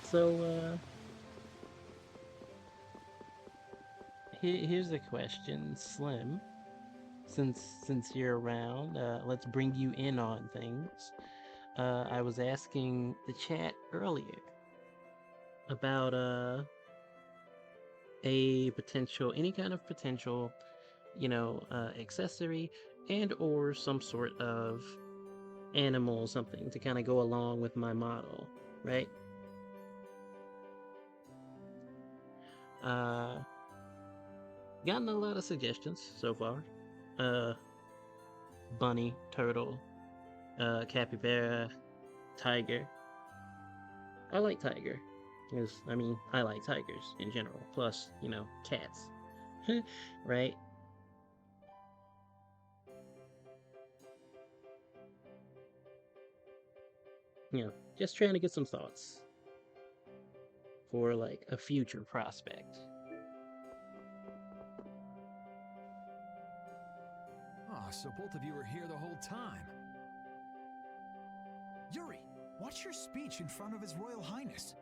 So, here's a question, Slim. Since you're around, let's bring you in on things. I was asking the chat earlier about a potential, any kind of potential, accessory and or some sort of animal, something to kind of go along with my model, right? Gotten a lot of suggestions so far. Bunny, turtle, capybara, tiger. I like tiger. Because, I like tigers in general. Plus, cats. Right? Just trying to get some thoughts for, like, a future prospect. Ah, so both of you were here the whole time. Yuri, what's your speech in front of His Royal Highness?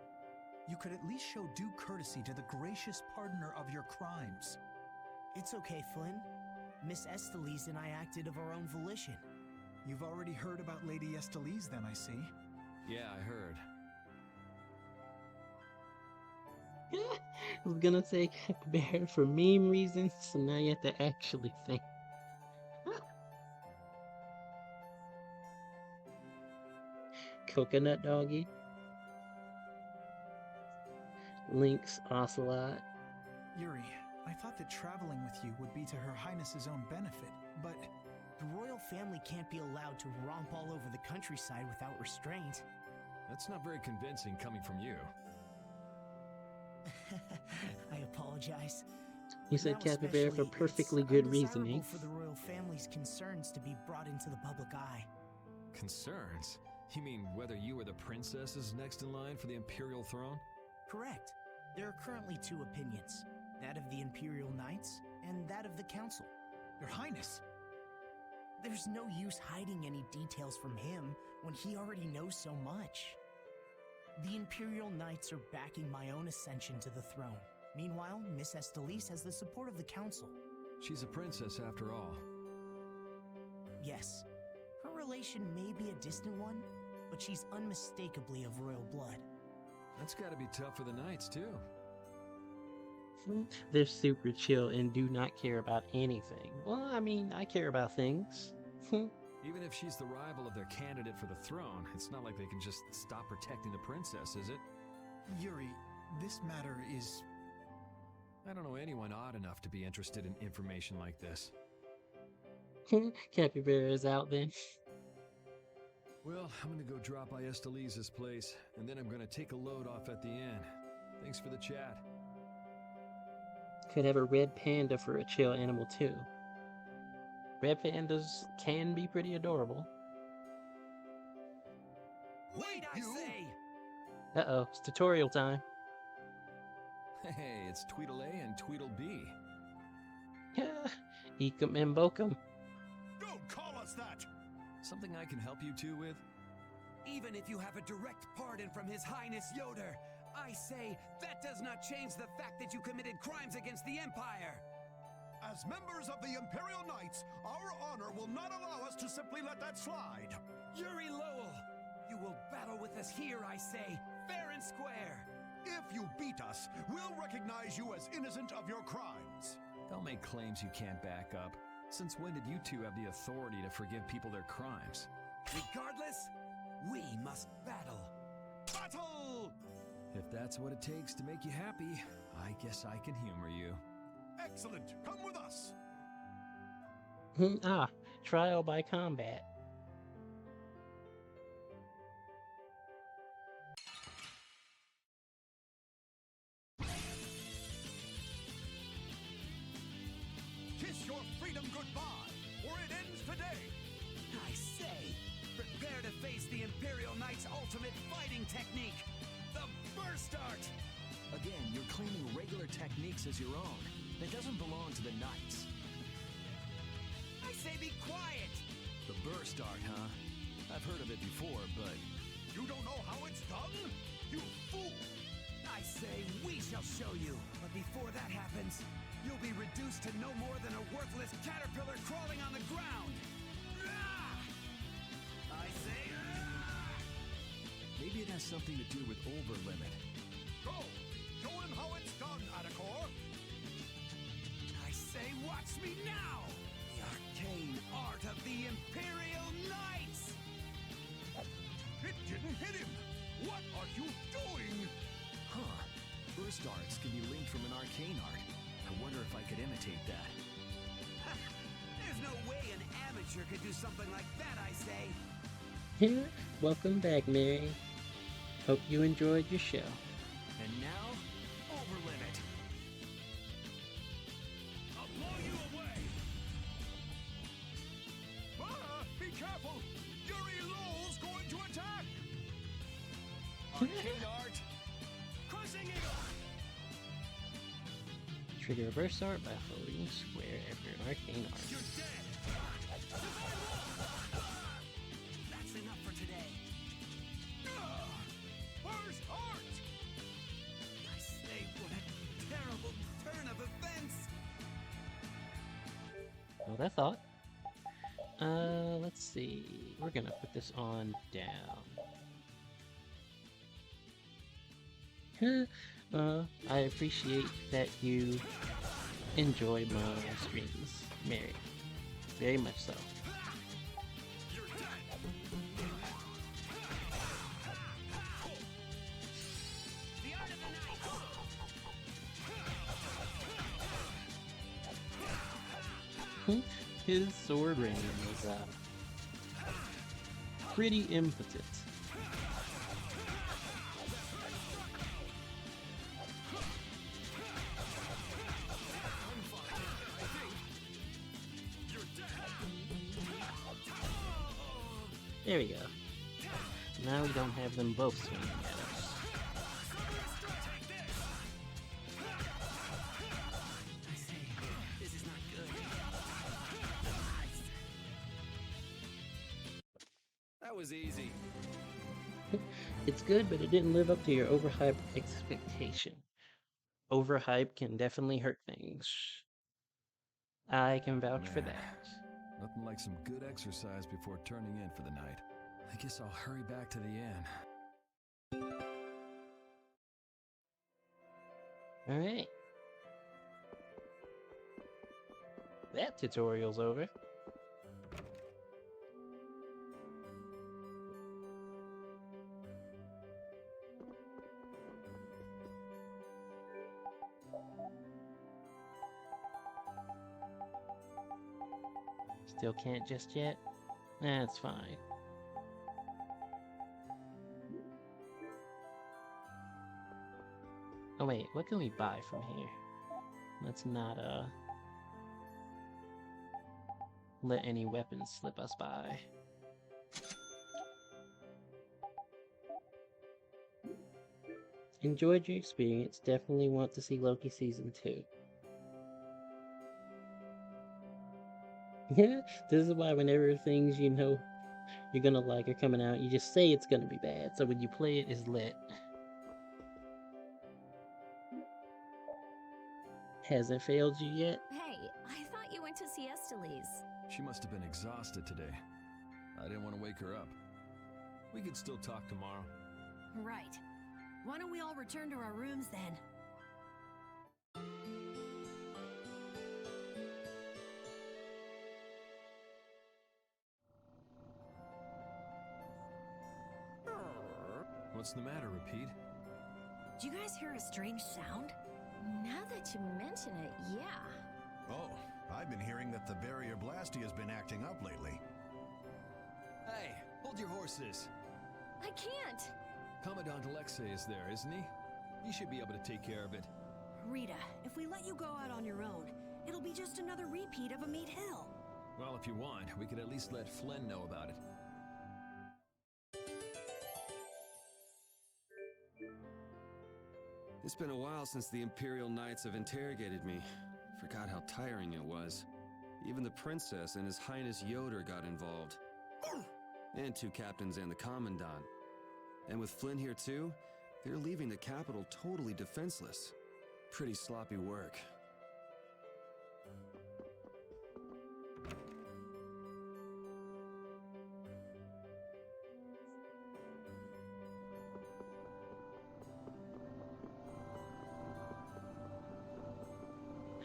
You could at least show due courtesy to the gracious pardoner of your crimes. It's okay, Flynn. Miss Estelise and I acted of our own volition. You've already heard about Lady Estelise then, I see. Yeah, I heard. I was gonna say capybara for meme reasons, so now you have to actually think. Coconut doggy. Lynx ocelot. Yuri, I thought that traveling with you would be to Her Highness's own benefit, but... The royal family can't be allowed to romp all over the countryside without restraint. That's not very convincing coming from you. I apologize. You said capybara for perfectly good reasoning. For the royal family's concerns to be brought into the public eye. Concerns? You mean whether you or the princess is next in line for the imperial throne? Correct. There are currently two opinions. That of the Imperial Knights, and that of the Council. Your Highness! There's no use hiding any details from him when he already knows so much. The Imperial Knights are backing my own ascension to the throne. Meanwhile, Miss Estelise has the support of the Council. She's a princess after all. Yes, her relation may be a distant one, but she's unmistakably of royal blood. That's gotta be tough for the Knights, too. They're super chill and do not care about anything. Well, I mean, I care about things. Even if she's the rival of their candidate for the throne, it's not like they can just stop protecting the princess, is it? Yuri, this matter is... I don't know anyone odd enough to be interested in information like this. Capybara is out then. Well, I'm gonna go drop by Estelise's place, and then I'm gonna take a load off at the inn. Thanks for the chat. Could have a red panda for a chill animal too. Red pandas can be pretty adorable. Wait, I say! Uh-oh, it's tutorial time. Hey, it's Tweedle A and Tweedle B. Ecum and Bokum. Don't call us that! Something I can help you two with? Even if you have a direct pardon from His Highness Yoder, I say that does not change the fact that you committed crimes against the Empire! As members of the Imperial Knights, our honor will not allow us to simply let that slide. Yuri Lowell, you will battle with us here, I say, fair and square! If you beat us, we'll recognize you as innocent of your crimes. Don't make claims you can't back up. Since when did you two have the authority to forgive people their crimes? Regardless, we must battle. Battle! If that's what it takes to make you happy, I guess I can humor you. Excellent! Come with us! Trial by combat. Kiss your freedom goodbye, or it ends today! I say, prepare to face the Imperial Knight's ultimate fighting technique, the Burst Art! Again, you're claiming regular techniques as your own. That doesn't belong to the Knights. I say be quiet! The Burst Art, huh? I've heard of it before, but... You don't know how it's done? You fool! I say we shall show you, but before that happens, you'll be reduced to no more than a worthless caterpillar crawling on the ground! I say... Maybe it has something to do with Overlimit. Go! Show him how it's done, Adacor! I say watch me now! The arcane art of the Imperial Knights! It didn't hit him! What are you doing? Huh. Burst arts can be linked from an arcane art. I wonder if I could imitate that. There's no way an amateur could do something like that, I say! Welcome back, Mary. Hope you enjoyed your show. And now, Overlimit! I'll blow you away! Be careful! Yuri Lowell's going to attack! Arcane art! Crushing Eagle! Trigger reverse art by holding square after an arcane art. You're dead! That's enough for today. Where's Art? I say, what a terrible turn of events! Well, that thought. Let's see. We're gonna put this on down. I appreciate that you enjoy my streams, Mary. Very much so. His sword range is pretty impotent. There we go. Now we don't have them both swinging at us. I say, this is not good. That was easy. It's good, but it didn't live up to your overhyped expectation. Overhype can definitely hurt things. I can vouch for that. Nothing like some good exercise before turning in for the night. I guess I'll hurry back to the inn. Alright. That tutorial's over. Still can't just yet? That's fine. Oh wait, what can we buy from here? Let's not, let any weapons slip us by. Enjoyed your experience. Definitely want to see Loki Season 2. Yeah, this is why whenever things you know you're gonna like are coming out, you just say it's gonna be bad, so when you play it, it's lit. Hasn't failed you yet? Hey, I thought you went to see Esteli's. She must have been exhausted today. I didn't want to wake her up. We could still talk tomorrow. Right. Why don't we all return to our rooms then? What's the matter, Repeat? Do you guys hear a strange sound? Now that you mention it, yeah. Oh, I've been hearing that the barrier blasty has been acting up lately. Hey, hold your horses. I can't. Commandant Alexei is there, isn't he? He should be able to take care of it. Rita, if we let you go out on your own, it'll be just another repeat of Meat Hill. Well, if you want, we could at least let Flynn know about it. It's been a while since the Imperial Knights have interrogated me. Forgot how tiring it was. Even the Princess and His Highness Yoder got involved. And 2 captains and the Commandant. And with Flynn here too, they're leaving the capital totally defenseless. Pretty sloppy work.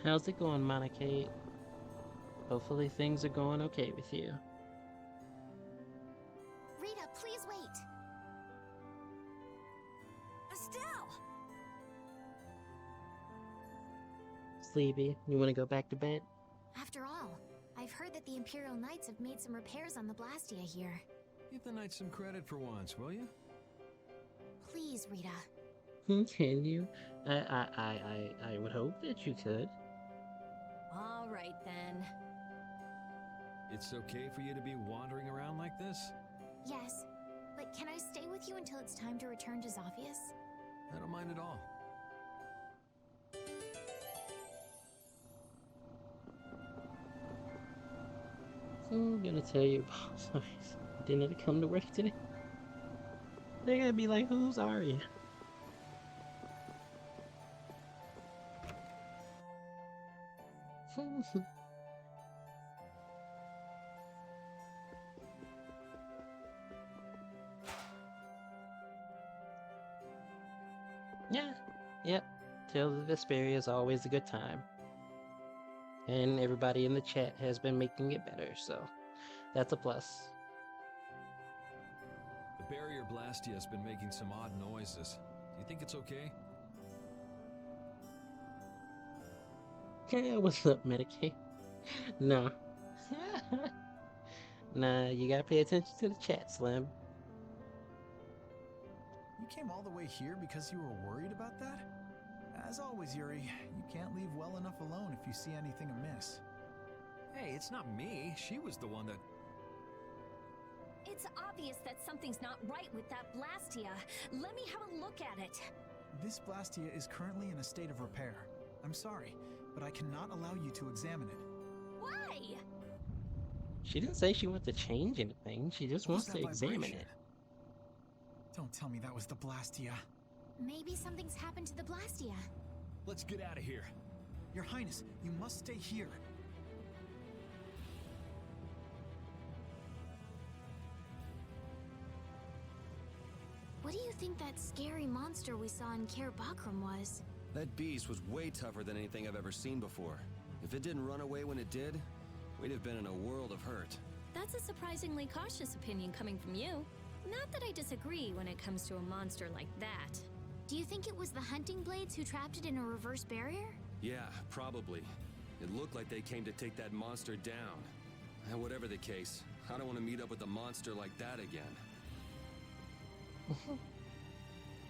How's it going, Monica? Hopefully things are going okay with you. Rita, please wait. Estelle! Sleepy, you want to go back to bed? After all, I've heard that the Imperial Knights have made some repairs on the Blastia here. Give the Knights some credit for once, will you? Please, Rita. Can you? I would hope that you could. All right, then. It's okay for you to be wandering around like this? Yes, but can I stay with you until it's time to return to Zophius? I don't mind at all. So I'm gonna tell you about didn't have to come to work today. They're gonna be like, who's Arya? Yeah, yep. Tales of Vesperia is always a good time. And everybody in the chat has been making it better, so that's a plus. The barrier blastia has been making some odd noises. Do you think it's okay? Yeah, what's up, Medicaid? Nah. Nah, you gotta pay attention to the chat, Slim. You came all the way here because you were worried about that? As always, Yuri, you can't leave well enough alone if you see anything amiss. Hey, it's not me. She was the one that... It's obvious that something's not right with that Blastia. Let me have a look at it. This Blastia is currently in a state of repair. I'm sorry, but I cannot allow you to examine it. Why? She didn't say she wants to change anything. She just What was wants to that examine vibration? it. Don't tell me that was the Blastia. Maybe something's happened to the Blastia. Let's get out of here. Your Highness, you must stay here. What do you think that scary monster we saw in Kaer Bakram was? That beast was way tougher than anything I've ever seen before. If it didn't run away when it did, we'd have been in a world of hurt. That's a surprisingly cautious opinion coming from you. Not that I disagree when it comes to a monster like that. Do you think it was the hunting blades who trapped it in a reverse barrier? Yeah, probably. It looked like they came to take that monster down. And whatever the case, I don't want to meet up with a monster like that again.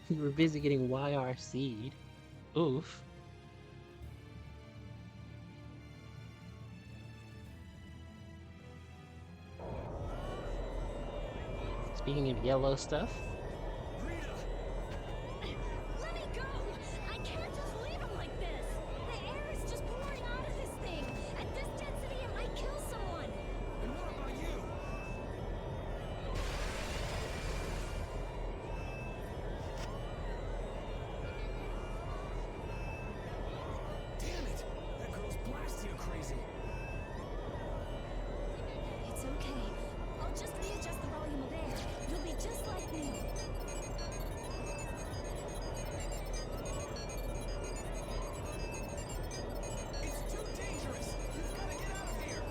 You were busy getting YR seed. Oof. Speaking of yellow stuff, Let me go! I can't just leave him like this! The air is just pouring out of this thing! At this density, it might kill someone! And what about you? Damn it! That girl's Blastia crazy. It's okay. I'll just readjust the volume of air. You'll be just like me. It's too dangerous. You've got to get out of here.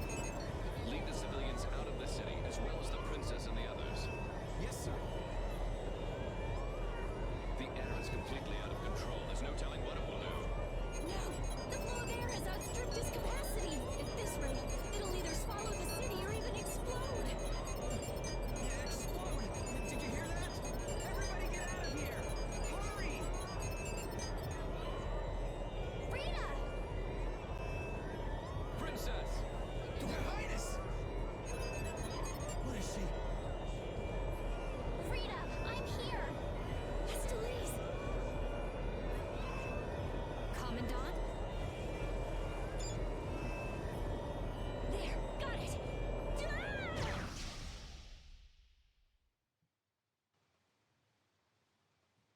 Lead the civilians out of the city, as well as the princess and the others. Yes, sir. The air is completely out of control. There's no telling what it will do. No! The flow of air has outstripped its capacity! At this rate, it'll either swallow the city or even explode! Yeah, explode. Did you hear that? Everybody get out of here. Hurry! Rita! Princess! Your Highness! What is she? Rita, I'm here! Esteliz! Commandant? There! Got it!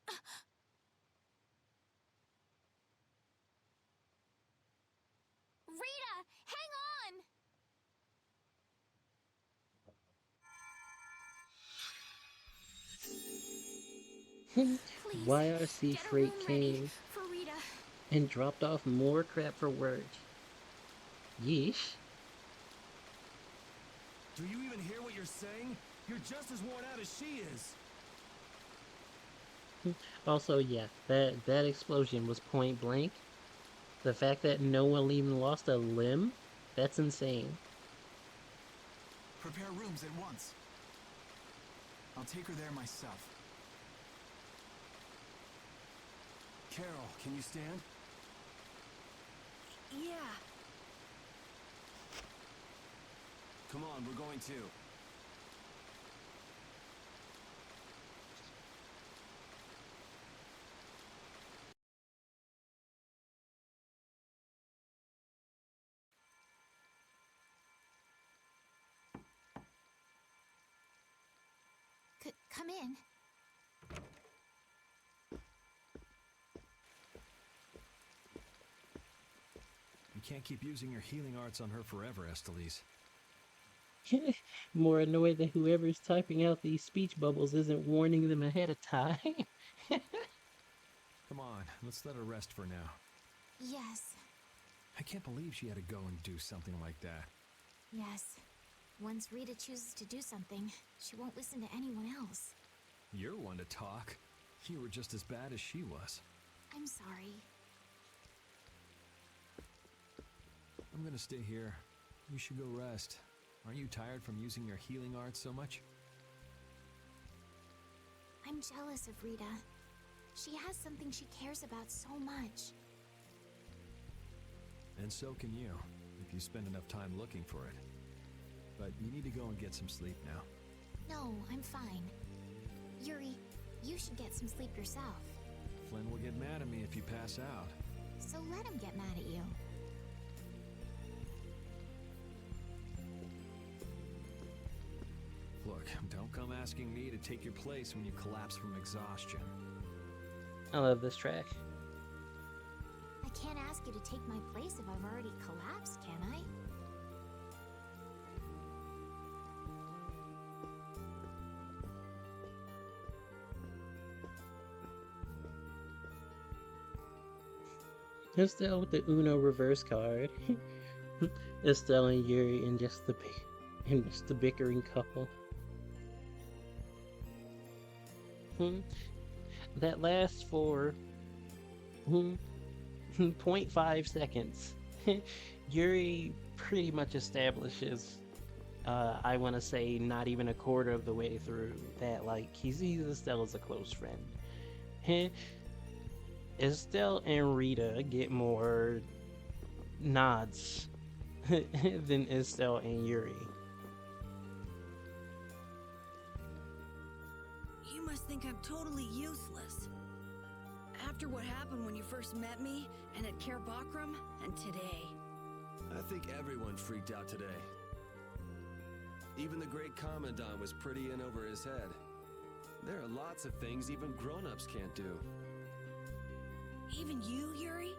Ah! Rita, hang on! Please, YRC get a Freight room ready came for Rita. and dropped off more crap for work. Yeesh. Do you even hear what you're saying? You're just as worn out as she is. Also, yeah, that explosion was point blank. The fact that no one even lost a limb, that's insane. Prepare rooms at once. I'll take her there myself. Carol, can you stand? Yeah. Come on, we're going too. Come in. You can't keep using your healing arts on her forever, Esteliz. More annoyed that whoever's typing out these speech bubbles isn't warning them ahead of time. Come on, let's let her rest for now. Yes, I can't believe she had to go and do something like that. yes. Once Rita chooses to do something, she won't listen to anyone else. You're one to talk. You were just as bad as she was. I'm sorry. I'm gonna stay here. You should go rest. Aren't you tired from using your healing arts so much? I'm jealous of Rita. She has something she cares about so much. And so can you, if you spend enough time looking for it. But you need to go and get some sleep now. No, I'm fine. Yuri, you should get some sleep yourself. Flynn will get mad at me if you pass out. So let him get mad at you. Look, don't come asking me to take your place when you collapse from exhaustion. I love this track. I can't ask you to take my place if I've already collapsed, can I? Estelle with the Uno reverse card. Estelle and Yuri and just the bickering couple. That lasts for 0.5 seconds. Yuri pretty much establishes, I want to say, not even a quarter of the way through that, like, he sees Estelle as a close friend. Estelle and Rita get more nods than Estelle and Yuri. You must think I'm totally useless. After what happened when you first met me, and at Care Bakram, and today. I think everyone freaked out today. Even the great Commandant was pretty in over his head. There are lots of things even grown-ups can't do. Even you, Yuri?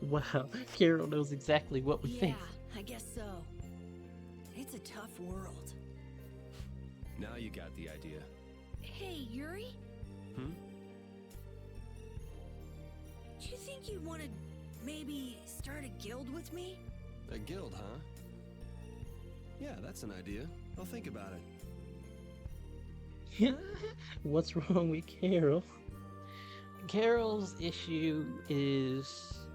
Wow, Carol knows exactly what we think. Yeah, I guess so. It's a tough world. Now you got the idea. Hey, Yuri? Hmm? Do you think you'd want to maybe start a guild with me? A guild, huh? Yeah, that's an idea. I'll think about it. What's wrong with Carol? Carol's issue is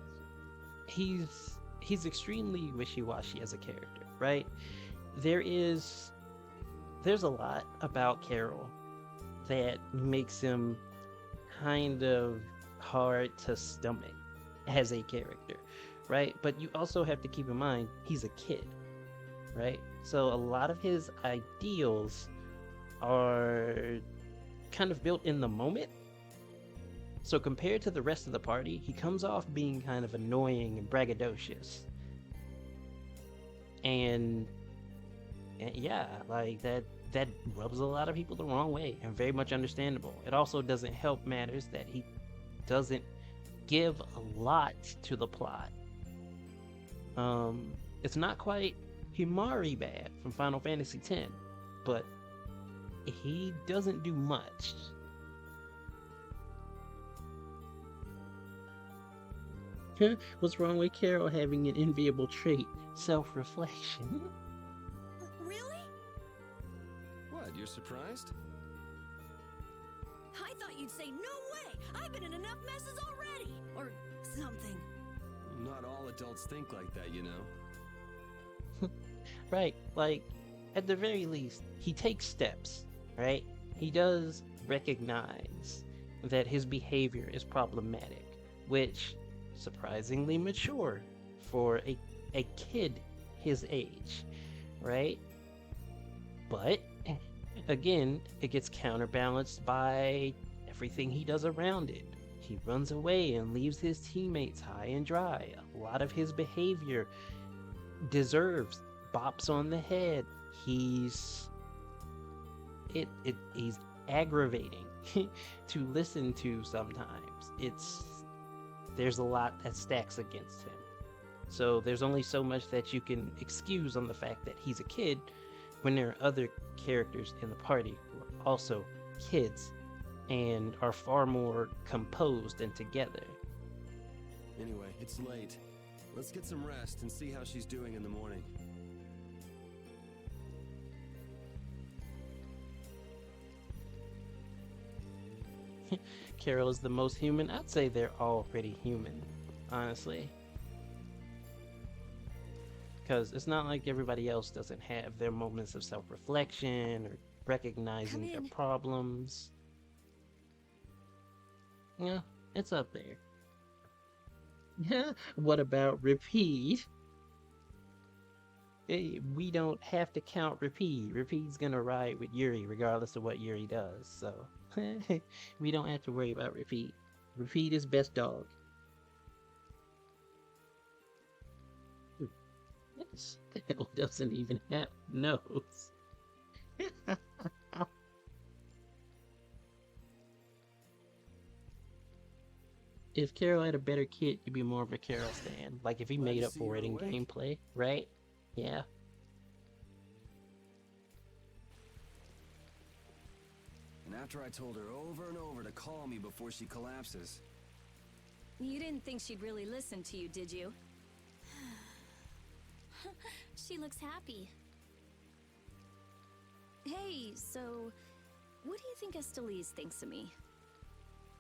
he's extremely wishy-washy as a character, right? There's a lot about Carol that makes him kind of hard to stomach as a character, right? But you also have to keep in mind he's a kid, right? So a lot of his ideals are kind of built in the moment. So compared to the rest of the party, he comes off being kind of annoying and braggadocious. And yeah, like that rubs a lot of people the wrong way, and very much understandable. It also doesn't help matters that he doesn't give a lot to the plot. It's not quite Himari bad from Final Fantasy X, but he doesn't do much. What's wrong with Carol having an enviable trait? Self-reflection. Really? What, you're surprised? I thought you'd say, no way! I've been in enough messes already! Or something. Not all adults think like that, you know. Right, like, at the very least, he takes steps, right? He does recognize that his behavior is problematic, which surprisingly mature for a kid his age, right? But again, it gets counterbalanced by everything he does around it. He runs away and leaves his teammates high and dry. A lot of his behavior deserves bops on the head. He's aggravating to listen to sometimes. There's a lot that stacks against him. So there's only so much that you can excuse on the fact that he's a kid when there are other characters in the party who are also kids and are far more composed and together. Anyway, it's late. Let's get some rest and see how she's doing in the morning. Carol is the most human. I'd say they're all pretty human, honestly. Because it's not like everybody else doesn't have their moments of self-reflection or recognizing their problems. Yeah, it's up there. Yeah, what about Repeat? Hey, we don't have to count Repeat. Repeat's gonna ride with Yuri regardless of what Yuri does, so we don't have to worry about Repeat. Repeat is best dog. nose. Hell doesn't even have a nose. If Carol had a better kit, you'd be more of a Carol stan. Like if he Glad made to up see for you're it in awake. gameplay, right? Yeah. And after I told her over and over to call me before she collapses. You didn't think she'd really listen to you, did you? She looks happy. Hey, so what do you think Estelise thinks of me?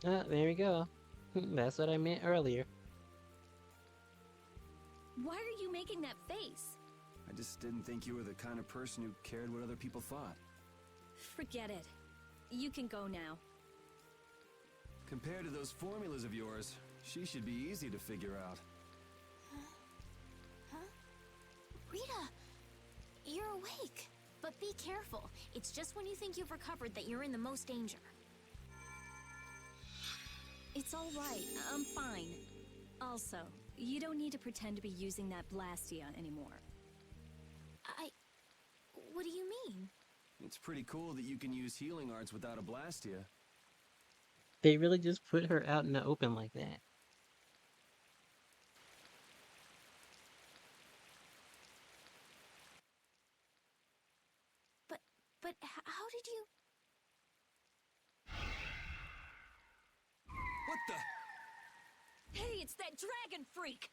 Ah, there we go. That's what I meant earlier. Why are you making that face? I just didn't think you were the kind of person who cared what other people thought. Forget it. You can go now. Compared to those formulas of yours, she should be easy to figure out. Huh? Rita, you're awake. But be careful. It's just when you think you've recovered that you're in the most danger. It's all right. I'm fine. Also, you don't need to pretend to be using that Blastia anymore. What do you mean? It's pretty cool that you can use healing arts without a Blastia. They really just put her out in the open like that. But how did you... What the? Hey, it's that dragon freak!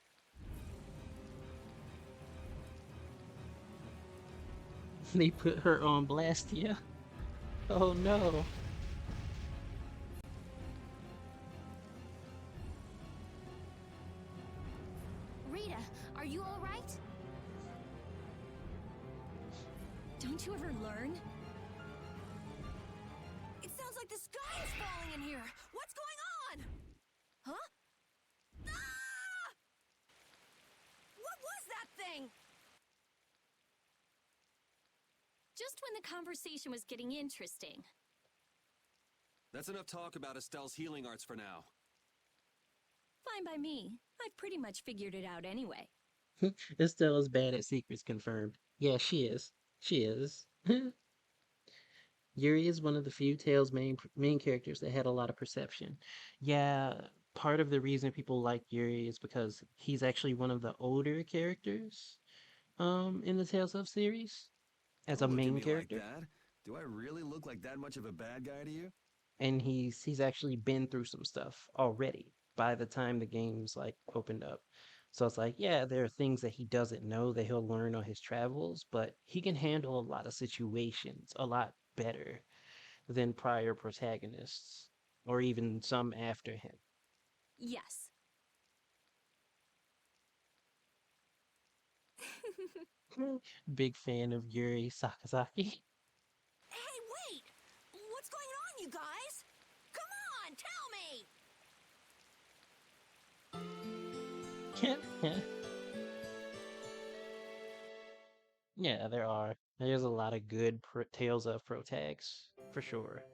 They put her on Blastia. Oh no. Rita, are you all right? Don't you ever learn? It sounds like the sky is falling in here. What's going on? Huh? Ah! What was that thing? Just when the conversation was getting interesting. That's enough talk about Estelle's healing arts for now. Fine by me. I've pretty much figured it out anyway. Estella's bad at secrets confirmed. Yeah, she is. She is. Yuri is one of the few Tales main characters that had a lot of perception. Yeah, part of the reason people like Yuri is because he's actually one of the older characters in the Tales of series as a Don't look at main me character. like that. Do I really look like that much of a bad guy to you? And he's actually been through some stuff already by the time the game's like opened up. So it's like, yeah, there are things that he doesn't know that he'll learn on his travels, but he can handle a lot of situations a lot better than prior protagonists or even some after him. Yes. Big fan of Yuri Sakazaki. Hey, wait! What's going on, you guys? Come on, tell me! Yeah, there are. There's a lot of good Tales of Pro tags, for sure.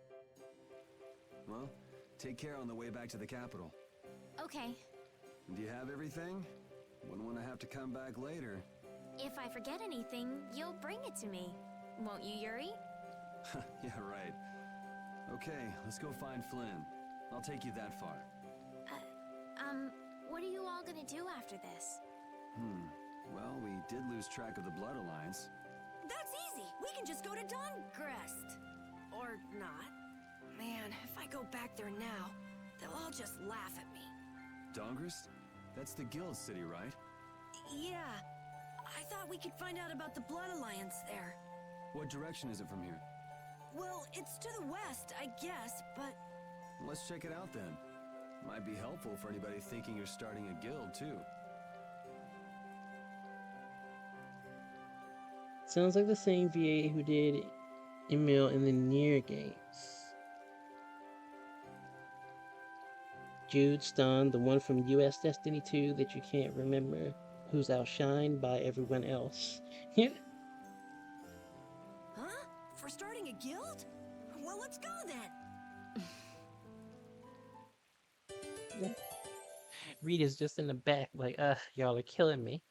Well, take care on the way back to the capital. Okay. Do you have everything? Wouldn't want to have to come back later. If I forget anything, you'll bring it to me. Won't you, Yuri? Yeah, right. Okay, let's go find Flynn. I'll take you that far. What are you all gonna do after this? Well, we did lose track of the Blood Alliance. That's easy. We can just go to Dongrest. Or not. Man, if I go back there now, they'll all just laugh at me. Dongrest? That's the guild city, right? Yeah. I thought we could find out about the Blood Alliance there. What direction is it from here? Well, it's to the west, I guess, but... Let's check it out then. Might be helpful for anybody thinking you're starting a guild, too. Sounds like the same VA who did Emil in the Nier games. Jude Stun, the one from US Destiny 2 that you can't remember, who's outshined by everyone else. Huh? For starting a guild? Well, let's go then. Rita's just in the back like, y'all are killing me.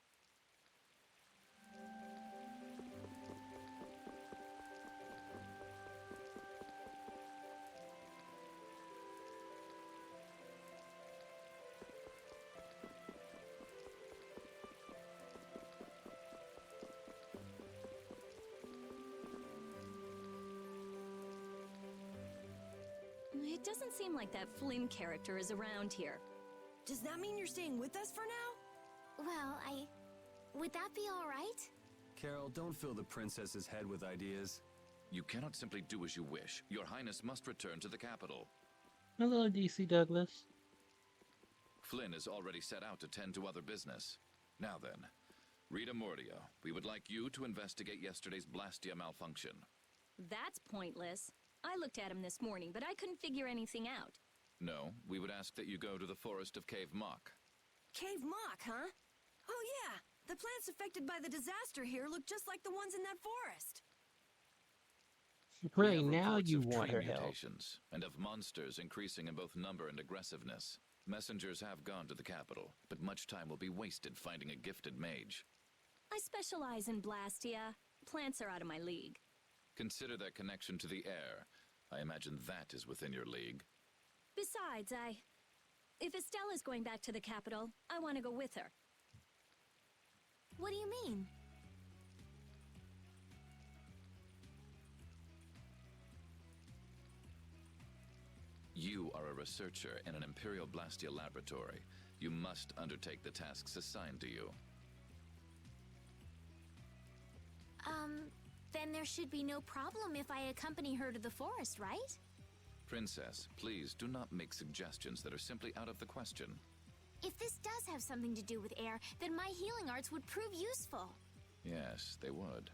It doesn't seem like that Flynn character is around here. Does that mean you're staying with us for now? Well, would that be all right? Carol, don't fill the princess's head with ideas. You cannot simply do as you wish. Your Highness must return to the capital. Hello, DC Douglas. Flynn is already set out to tend to other business. Now then, Rita Mordia, we would like you to investigate yesterday's Blastia malfunction. That's pointless. I looked at him this morning, but I couldn't figure anything out. No, we would ask that you go to the forest of Cave Mock. Cave Mock, huh? Oh yeah, the plants affected by the disaster here look just like the ones in that forest. Right, now you of want tree her help. mutations, and of monsters increasing in both number and aggressiveness. Messengers have gone to the capital, but much time will be wasted finding a gifted mage. I specialize in Blastia. Plants are out of my league. Consider their connection to the air. I imagine that is within your league. Besides, if Estella's going back to the capital, I want to go with her. What do you mean? You are a researcher in an Imperial Blastia laboratory. You must undertake the tasks assigned to you. Then there should be no problem if I accompany her to the forest, right? Princess, please do not make suggestions that are simply out of the question. If this does have something to do with air, then my healing arts would prove useful. Yes, they would.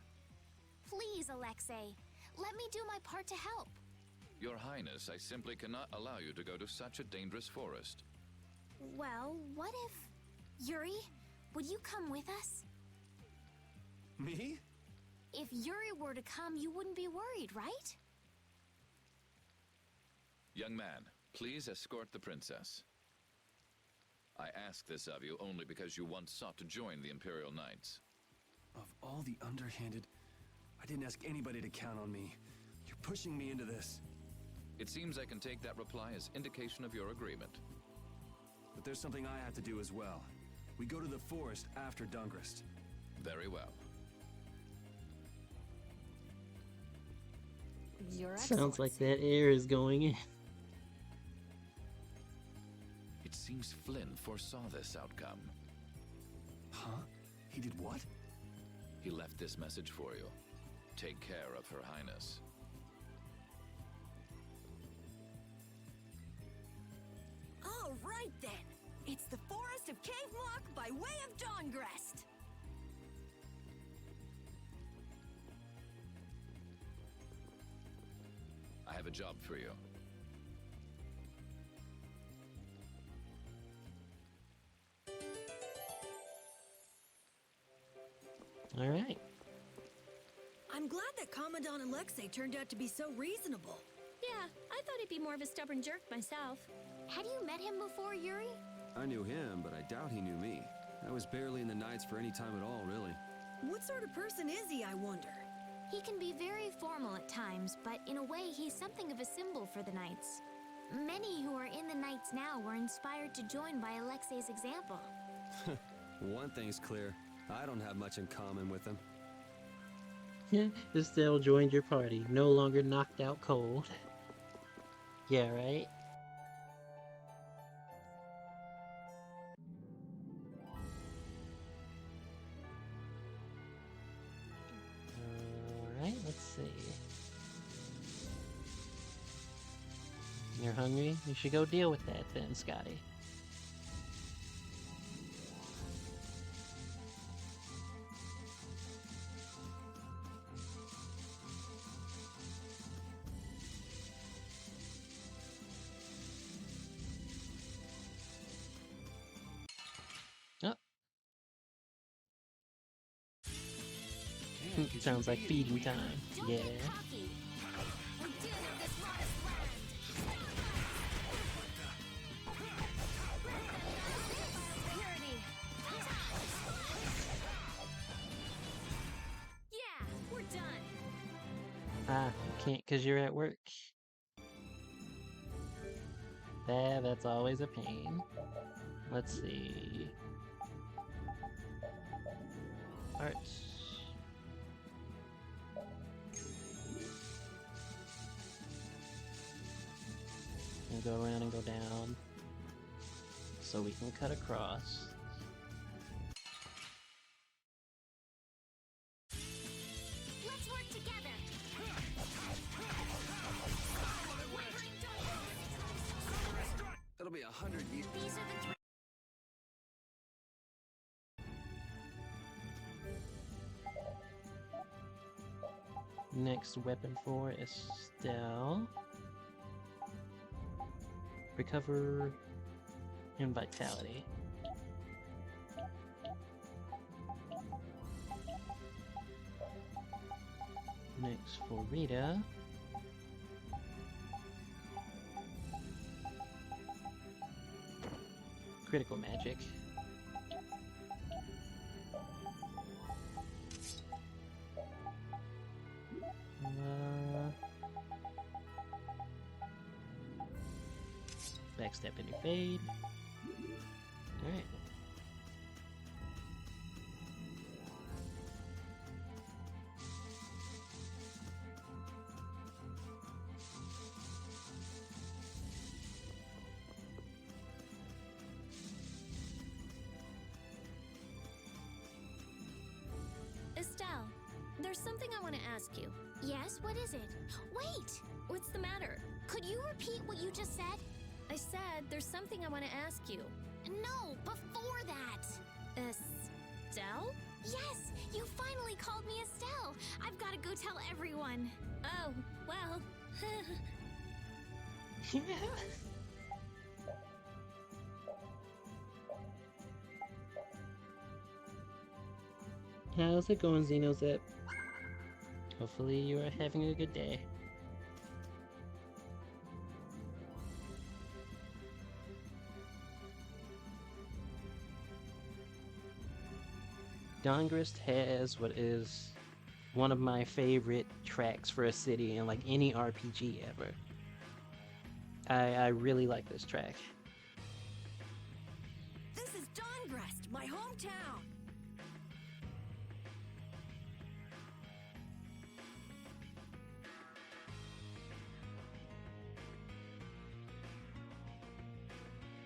Please, Alexei, let me do my part to help. Your Highness, I simply cannot allow you to go to such a dangerous forest. Well, what if... Yuri, would you come with us? Me? If Yuri were to come, you wouldn't be worried, right? Young man, please escort the princess. I ask this of you only because you once sought to join the Imperial Knights. Of all the underhanded, I didn't ask anybody to count on me. You're pushing me into this. It seems I can take that reply as indication of your agreement. But there's something I have to do as well. We go to the forest after Dungrist. Very well. Your Sounds like that air is going in. It seems Flynn foresaw this outcome. Huh? He did what? He left this message for you. Take care of Her Highness. All right then. It's the forest of Cave Mock by way of Dawngrest. I have a job for you. All right. I'm glad that Commandant Alexei turned out to be so reasonable. Yeah, I thought he'd be more of a stubborn jerk myself. Had you met him before, Yuri? I knew him, but I doubt he knew me. I was barely in the Knights for any time at all, really. What sort of person is he, I wonder? He can be very formal at times, but in a way he's something of a symbol for the Knights. Many who are in the Knights now were inspired to join by Alexei's example. One thing's clear. I don't have much in common with him. Estelle joined your party, no longer knocked out cold. Yeah, right? Alright, let's see. You're hungry? You should go deal with that then, Scotty. Sounds like feeding time. Yeah. Yeah, we're done. Ah, can't because you're at work. That's always a pain. Let's see. Arts. go around and go down. So we can cut across. Let's work together. It'll be 100 years. These are the three. Next weapon for Estelle. Recover in vitality. Next for Rita. Critical magic. Backstep into fade. Alright. Estelle, there's something I want to ask you. Yes, what is it? Wait! What's the matter? Could you repeat what you just said? I said there's something I want to ask you. No, before that! Estelle? Yes! You finally called me Estelle! I've got to go tell everyone. Oh, well. How's it going, Xenozip? Hopefully you are having a good day. Dawngrist has what is one of my favorite tracks for a city in like any RPG ever. I really like this track. This is Dawngrest, my hometown.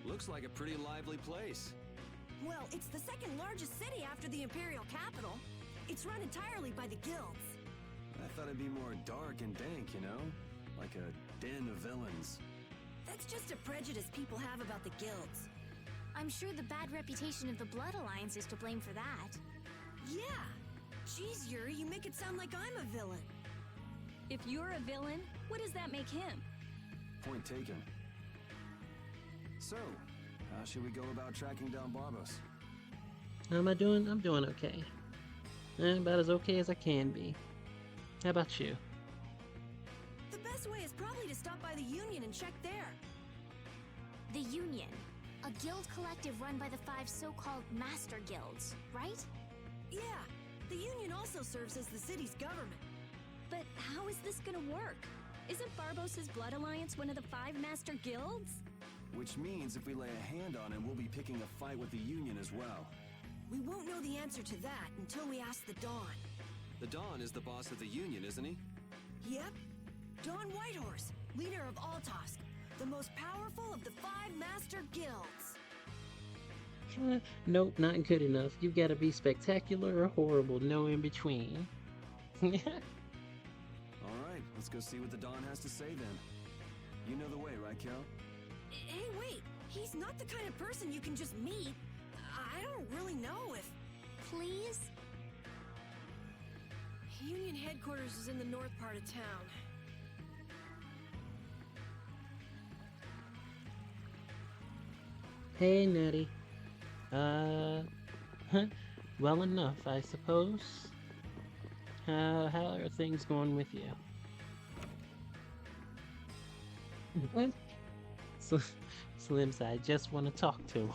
Looks like a pretty lively place. Well, it's the second largest city after the Imperial capital. It's run entirely by the guilds. I thought it'd be more dark and dank, you know? Like a den of villains. That's just a prejudice people have about the guilds. I'm sure the bad reputation of the Blood Alliance is to blame for that. Yeah! Jeez, Yuri, you make it sound like I'm a villain. If you're a villain, what does that make him? Point taken. So, how should we go about tracking down Barbos? How am I doing? I'm doing okay. About as okay as I can be. How about you? The best way is probably to stop by the Union and check there. The Union. A guild collective run by the 5 so-called Master Guilds, right? Yeah. The Union also serves as the city's government. But how is this gonna work? Isn't Barbos' Blood Alliance one of the 5 Master Guilds? Which means if we lay a hand on him, we'll be picking a fight with the Union as well. We won't know the answer to that until we ask the Dawn. The Dawn is the boss of the Union, isn't he? Yep. Dawn Whitehorse, leader of Altosk, the most powerful of the 5 Master Guilds. Nope, not good enough. You gotta be spectacular or horrible, no in between. Alright, let's go see what the Dawn has to say then. You know the way, right, Carol? Hey, wait! He's not the kind of person you can just meet. I don't really know if... Please? Union headquarters is in the north part of town. Hey, Natty. Well enough, I suppose. How are things going with you? What? Slims, I just want to talk to.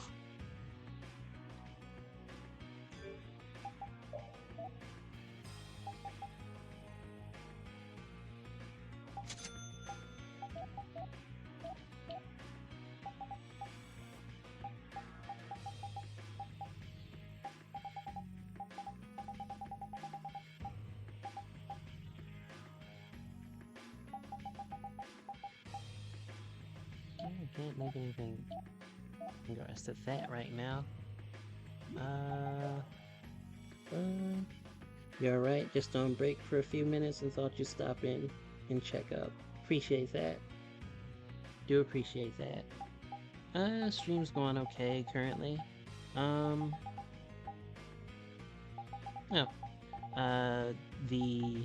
Can't make anything in regards to that right now. You're right, just on break for a few minutes and thought you'd stop in and check up. Appreciate that. Do appreciate that. Stream's going okay currently. The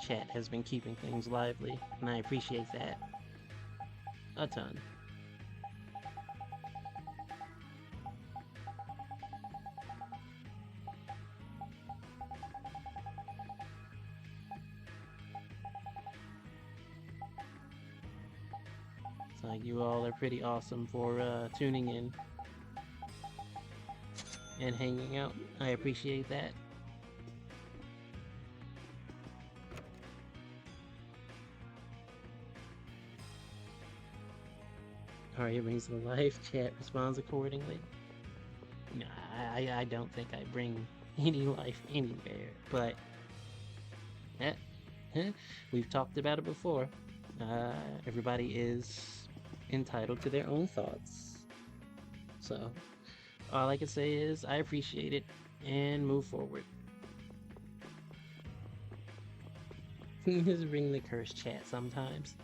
chat has been keeping things lively, and I appreciate that a ton. It's like you all are pretty awesome for tuning in and hanging out. I appreciate that. Arya brings to life, chat responds accordingly. No, I don't think I bring any life anywhere, but we've talked about it before. Everybody is entitled to their own thoughts. So, all I can say is I appreciate it and move forward. Just bring the curse chat sometimes.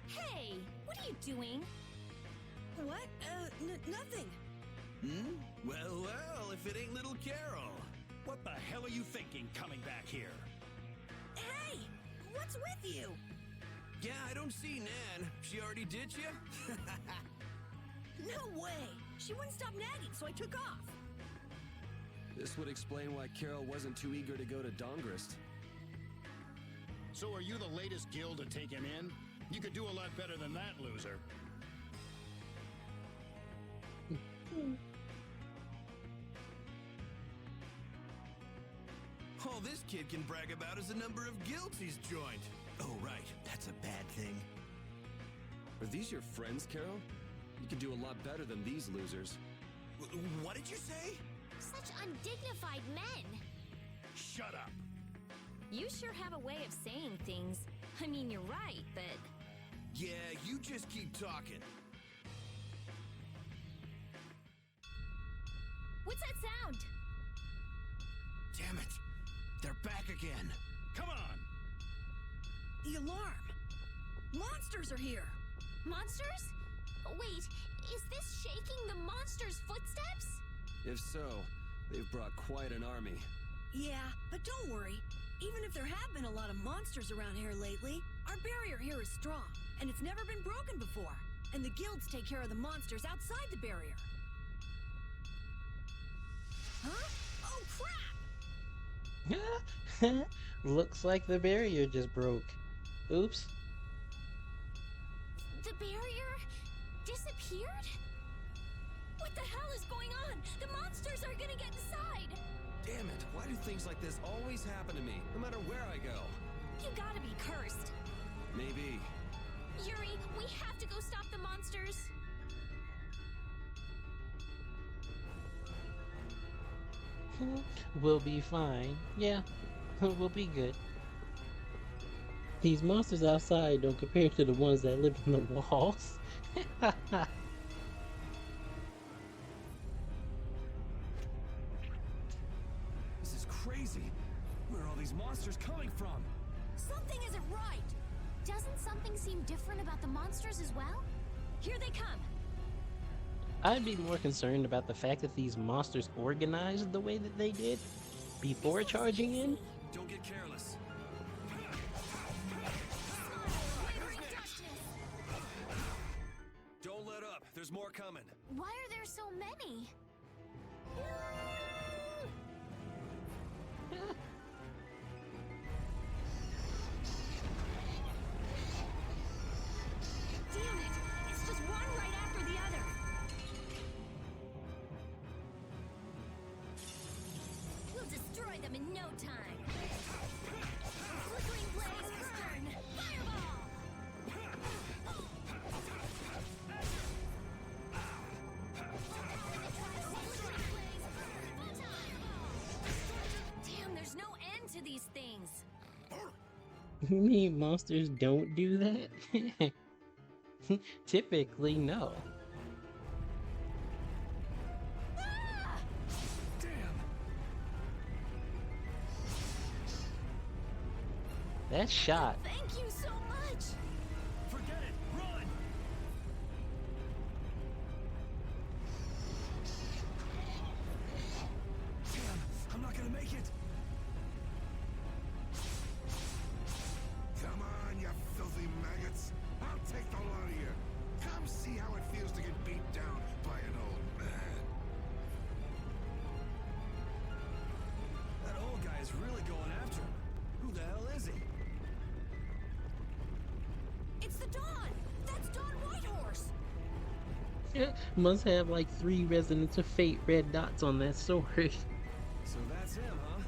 Hey, what are you doing? What? Nothing. Well, if it ain't little Carol. What the hell are you thinking coming back here? Hey, what's with you? Yeah, I don't see Nan. She already ditched you? No way. She wouldn't stop nagging, so I took off. This would explain why Carol wasn't too eager to go to Dongrist. So are you the latest guild to take him in? You could do a lot better than that, loser. All this kid can brag about is the number of guilds he's joined. Oh, right. That's a bad thing. Are these your friends, Carol? You can do a lot better than these losers. What did you say? Such undignified men. Shut up. You sure have a way of saying things. I mean, you're right, but... Yeah, you just keep talking. What's that sound? Damn it. They're back again. Come on. The alarm. Monsters are here. Monsters? Wait, is this shaking the monsters' footsteps? If so, they've brought quite an army. Yeah, but don't worry. Even if there have been a lot of monsters around here lately, our barrier here is strong, and it's never been broken before. And the guilds take care of the monsters outside the barrier. Huh? Oh, crap! Looks like the barrier just broke. Oops. The barrier disappeared? What the hell is going on? The monsters are gonna get inside! Damn it, why do things like this always happen to me, no matter where I go? You gotta be cursed. Maybe. Yuri, we have to go stop the monsters. We'll be fine. Yeah, we'll be good. These monsters outside don't compare to the ones that live in the walls. This is crazy. Where are all these monsters coming from? Something isn't right. Doesn't something seem different about the monsters as well? Here they come. I'd be more concerned about the fact that these monsters organized the way that they did before charging in. Don't get careless. Don't let up. There's more coming. Why are there so many? Damn it! It's just one right after the other. We'll destroy them in no time. Flickering blaze, burn! Fireball! Flickering blaze, burn! Fireball! You mean monsters don't do that? Typically, no. That shot. Thank you so much. Forget it. Run. Damn, I'm not gonna make it. Come on, you filthy maggots. I'll take the lot of you. Come see how it feels to get beat down by an old man. That old guy is really going after him. Who the hell is he? It's the Dawn. That's Dawn Whitehorse. Must have like 3 Resonance of Fate red dots on that sword. So that's him, huh?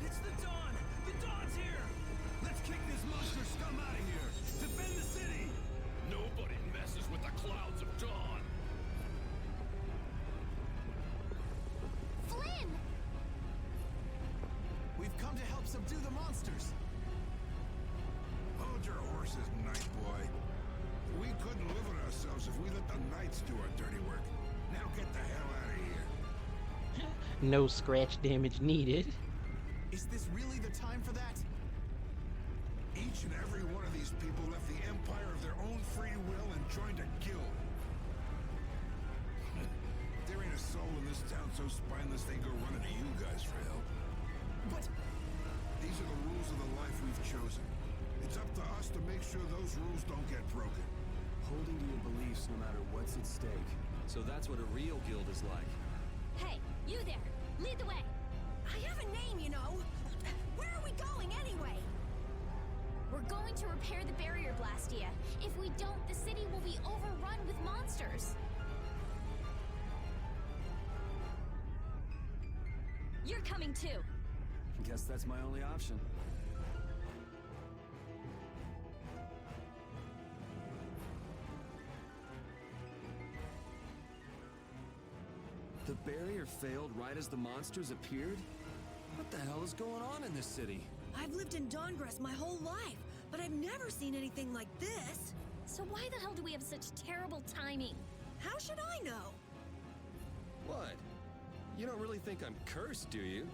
It's the Dawn. The Dawn's here. Let's kick this monster scum out of here. Defend the city. Nobody messes with the clouds of dawn. Flynn! We've come to help subdue the monsters. Hold your horses, Night Boy. We couldn't live with ourselves if we let the Knights do our dirty work. Now get the hell out of here. No scratch damage needed. Is this really the time for that? Each and every one of these people left the Empire of their own free will and joined a guild. There ain't a soul in this town so spineless they go running to you guys for help. But these are the rules of the life we've chosen. It's up to us to make sure those rules don't get broken. Holding to your beliefs no matter what's at stake. So that's what a real guild is like. Hey, you there. Lead the way. I have a name, you know. Where are we going anyway? We're going to repair the barrier Blastia. If we don't, the city will be overrun with monsters. You're coming too. Guess that's my only option. The barrier failed right as the monsters appeared? What the hell is going on in this city? I've lived in Dawngrass my whole life, but I've never seen anything like this. So why the hell do we have such terrible timing? How should I know? What? You don't really think I'm cursed, do you?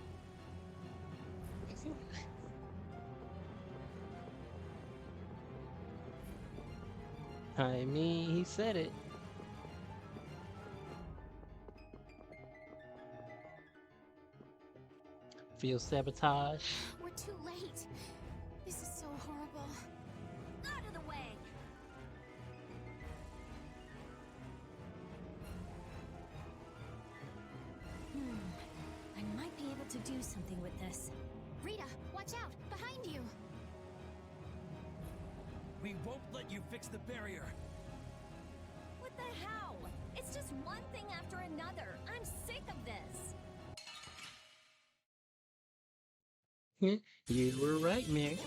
I mean, he said it. Feel sabotage. We're too late. This is so horrible. Out of the way. I might be able to do something with this. Rita, watch out! Behind you! We won't let you fix the barrier. What the hell? It's just one thing after another. I'm sick of this. You were right, Meg.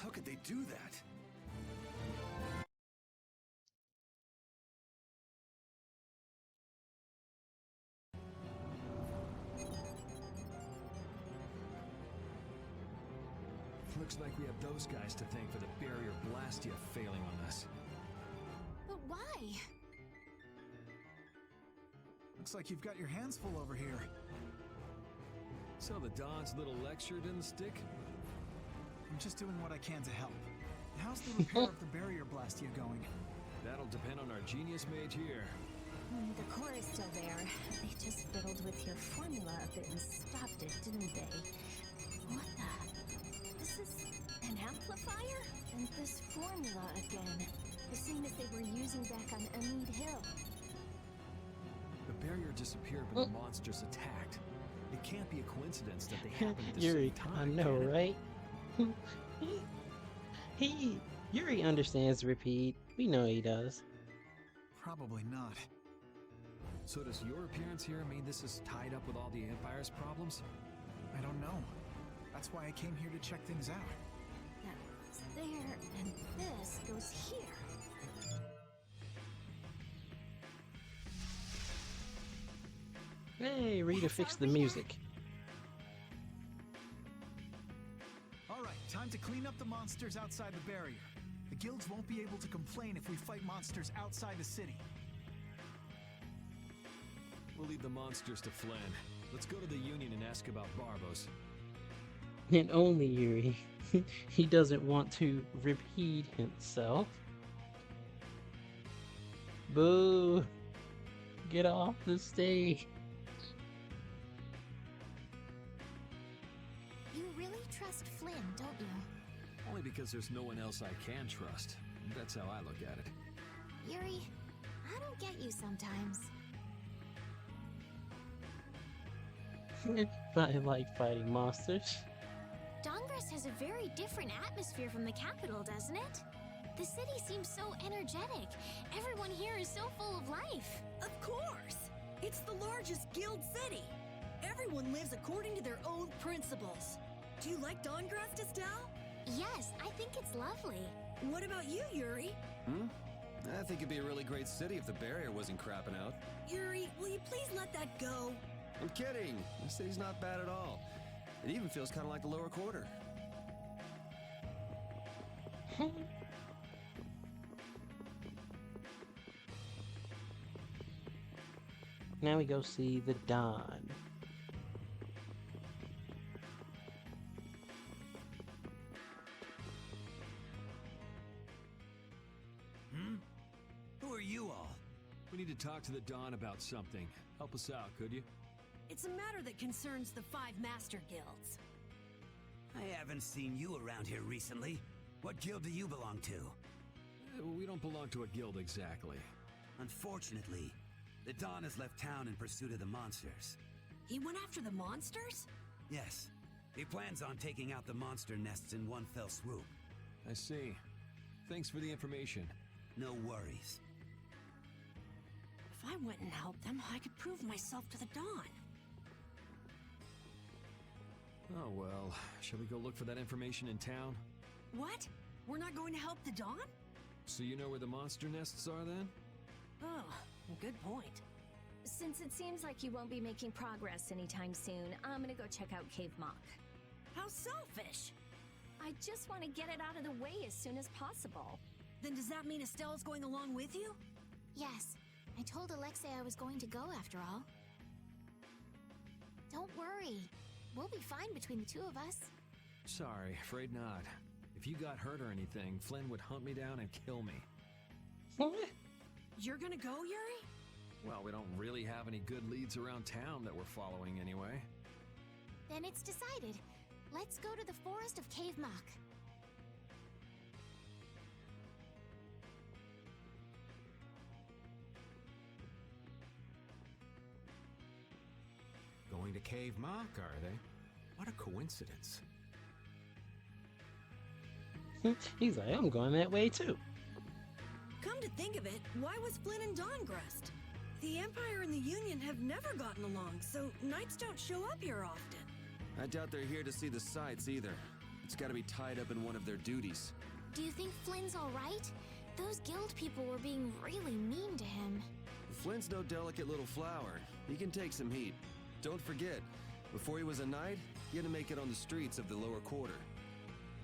How could they do that? Looks like we have those guys to thank for the barrier Blastia failing on us. But why? looks like you've got your hands full over here. So the Dawn's little lecture didn't stick? I'm just doing what I can to help. How's the repair of the barrier Blastia going? That'll depend on our genius mage here. The core is still there. They just fiddled with your formula a bit and stopped it, didn't they? What the? This is an amplifier? And this formula again. The same as they were using back on Amid Hill. The barrier disappeared when the monsters attacked. It can't be a coincidence that they happened at the Yuri, same time. I know, right? Yuri understands repeat. We know he does. Probably not. So does your appearance here mean this is tied up with all the Empire's problems? I don't know. That's why I came here to check things out. Now, there, and this goes here. Hey, Rita fixed the music. Alright, time to clean up the monsters outside the barrier. The guilds won't be able to complain if we fight monsters outside the city. We'll leave the monsters to Flynn. Let's go to the Union and ask about Barbos. And only Yuri. He doesn't want to repeat himself. Boo! Get off the stage. You really trust Flynn, don't you? Only because there's no one else I can trust. That's how I look at it. Yuri, I don't get you sometimes. I like fighting monsters. Dongress has a very different atmosphere from the capital, doesn't it? The city seems so energetic. Everyone here is so full of life. Of course! It's the largest guild city. Everyone lives according to their own principles. Do you like Dongress, Estelle? Yes, I think it's lovely. What about you, Yuri? I think it'd be a really great city if the barrier wasn't crapping out. Yuri, will you please let that go? I'm kidding. The city's not bad at all. It even feels kind of like the lower quarter. Now we go see the Don. Who are you all? We need to talk to the Don about something. Help us out, could you? It's a matter that concerns the 5 master guilds. I haven't seen you around here recently. What guild do you belong to? We don't belong to a guild exactly. Unfortunately, the Don has left town in pursuit of the monsters. He went after the monsters? Yes. He plans on taking out the monster nests in one fell swoop. I see. Thanks for the information. No worries. If I went and helped them, I could prove myself to the Don. Oh well, shall we go look for that information in town? What? We're not going to help the Don? So you know where the monster nests are then? Oh, good point. Since it seems like you won't be making progress anytime soon, I'm gonna go check out Cave Mock. How selfish! I just want to get it out of the way as soon as possible. Then does that mean Estelle's going along with you? Yes, I told Alexei I was going to go after all. Don't worry. We'll be fine between the two of us. Sorry, afraid not. If you got hurt or anything, Flynn would hunt me down and kill me. What? You're gonna go, Yuri? Well, we don't really have any good leads around town that we're following anyway. Then it's decided. Let's go to the forest of Cave Mock. Going to Cave Mock, are they? What a coincidence. He's like, I'm going that way too. Come to think of it, why was Flynn and Dongrest? The Empire and the Union have never gotten along, so knights don't show up here often. I doubt they're here to see the sights either. It's gotta be tied up in one of their duties. Do you think Flynn's alright? Those guild people were being really mean to him. Flynn's no delicate little flower. He can take some heat. Don't forget, before he was a knight, he had to make it on the streets of the lower quarter.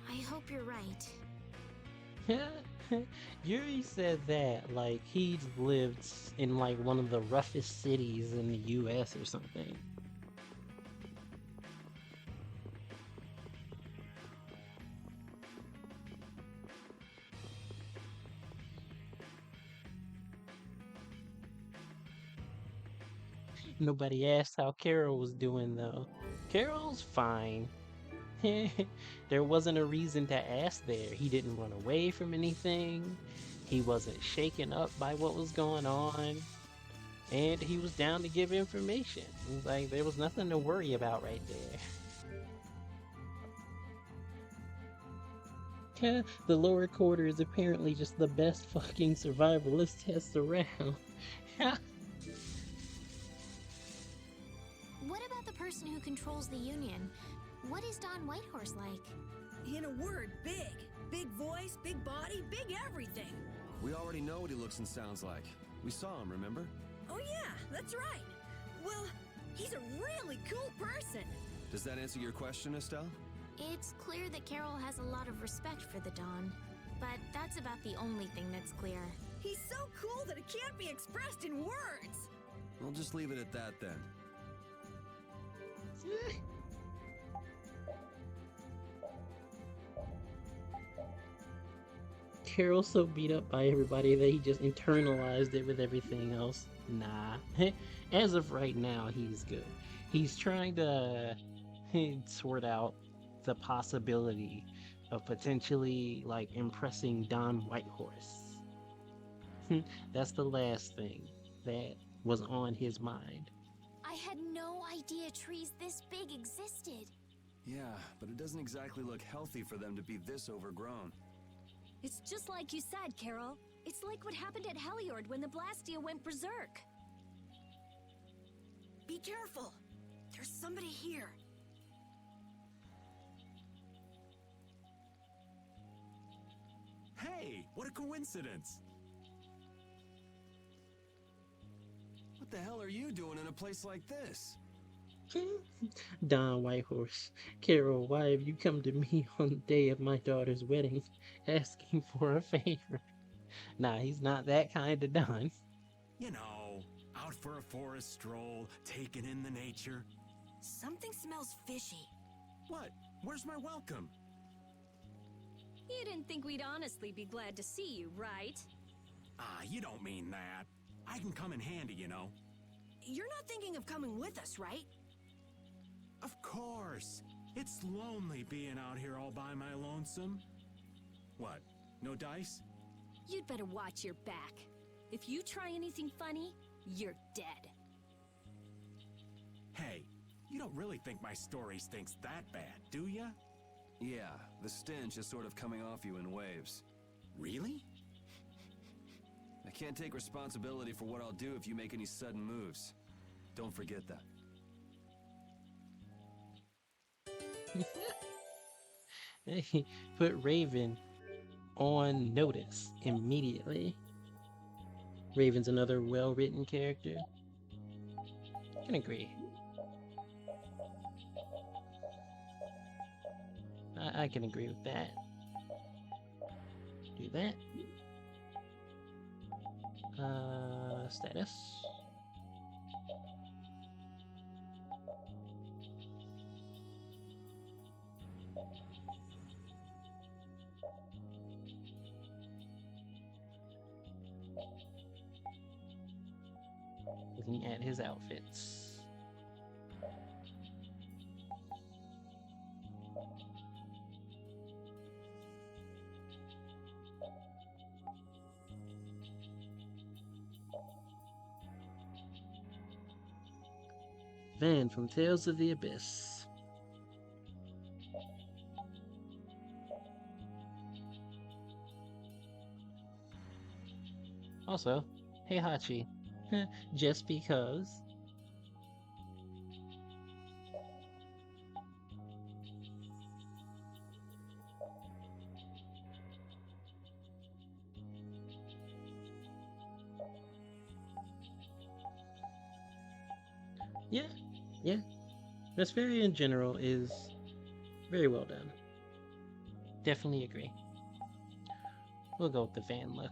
I hope you're right. Yuri said that like he'd lived in like one of the roughest cities in the US or something. Nobody asked how Carol was doing though. Carol's fine. There wasn't a reason to ask there. He didn't run away from anything. He wasn't shaken up by what was going on. And he was down to give information. Like, there was nothing to worry about right there. The lower quarter is apparently just the best fucking survivalist test around. What about the person who controls the Union? What is Don Whitehorse like? In a word, big. Big voice, big body, big everything. We already know what he looks and sounds like. We saw him, remember? Oh yeah, that's right. Well, he's a really cool person. Does that answer your question, Estelle? It's clear that Carol has a lot of respect for the Dawn, but that's about the only thing that's clear. He's so cool that it can't be expressed in words. We'll just leave it at that then. Carol's so beat up by everybody that he just internalized it with everything else. Nah. As of right now, he's good. He's trying to sort out the possibility of potentially, like, impressing Don Whitehorse. That's the last thing that was on his mind. I had no idea trees this big existed. Yeah, but it doesn't exactly look healthy for them to be this overgrown. It's just like you said, Carol. It's like what happened at Heliord when the Blastia went berserk. Be careful. There's somebody here. Hey, what a coincidence! What the hell are you doing in a place like this? Don Whitehorse, Carol, why have you come to me on the day of my daughter's wedding asking for a favor? Nah, he's not that kind of Don. You know, out for a forest stroll, taking in the nature. Something smells fishy. What? Where's my welcome? You didn't think we'd honestly be glad to see you, right? Ah, you don't mean that. I can come in handy, you know. You're not thinking of coming with us, right? Of course. It's lonely being out here all by my lonesome. What? No dice? You'd better watch your back. If you try anything funny, you're dead. Hey, you don't really think my story stinks that bad, do ya? Yeah, the stench is sort of coming off you in waves. Really? I can't take responsibility for what I'll do if you make any sudden moves. Don't forget that. He put Raven on notice immediately. Raven's another well-written character. I can agree. I can agree with that. Do that. Status. Looking at his outfits. Van from Tales of the Abyss. Also, hey Hachi, just because. Yeah. Vesperia in general is very well done. Definitely agree. We'll go with the van look.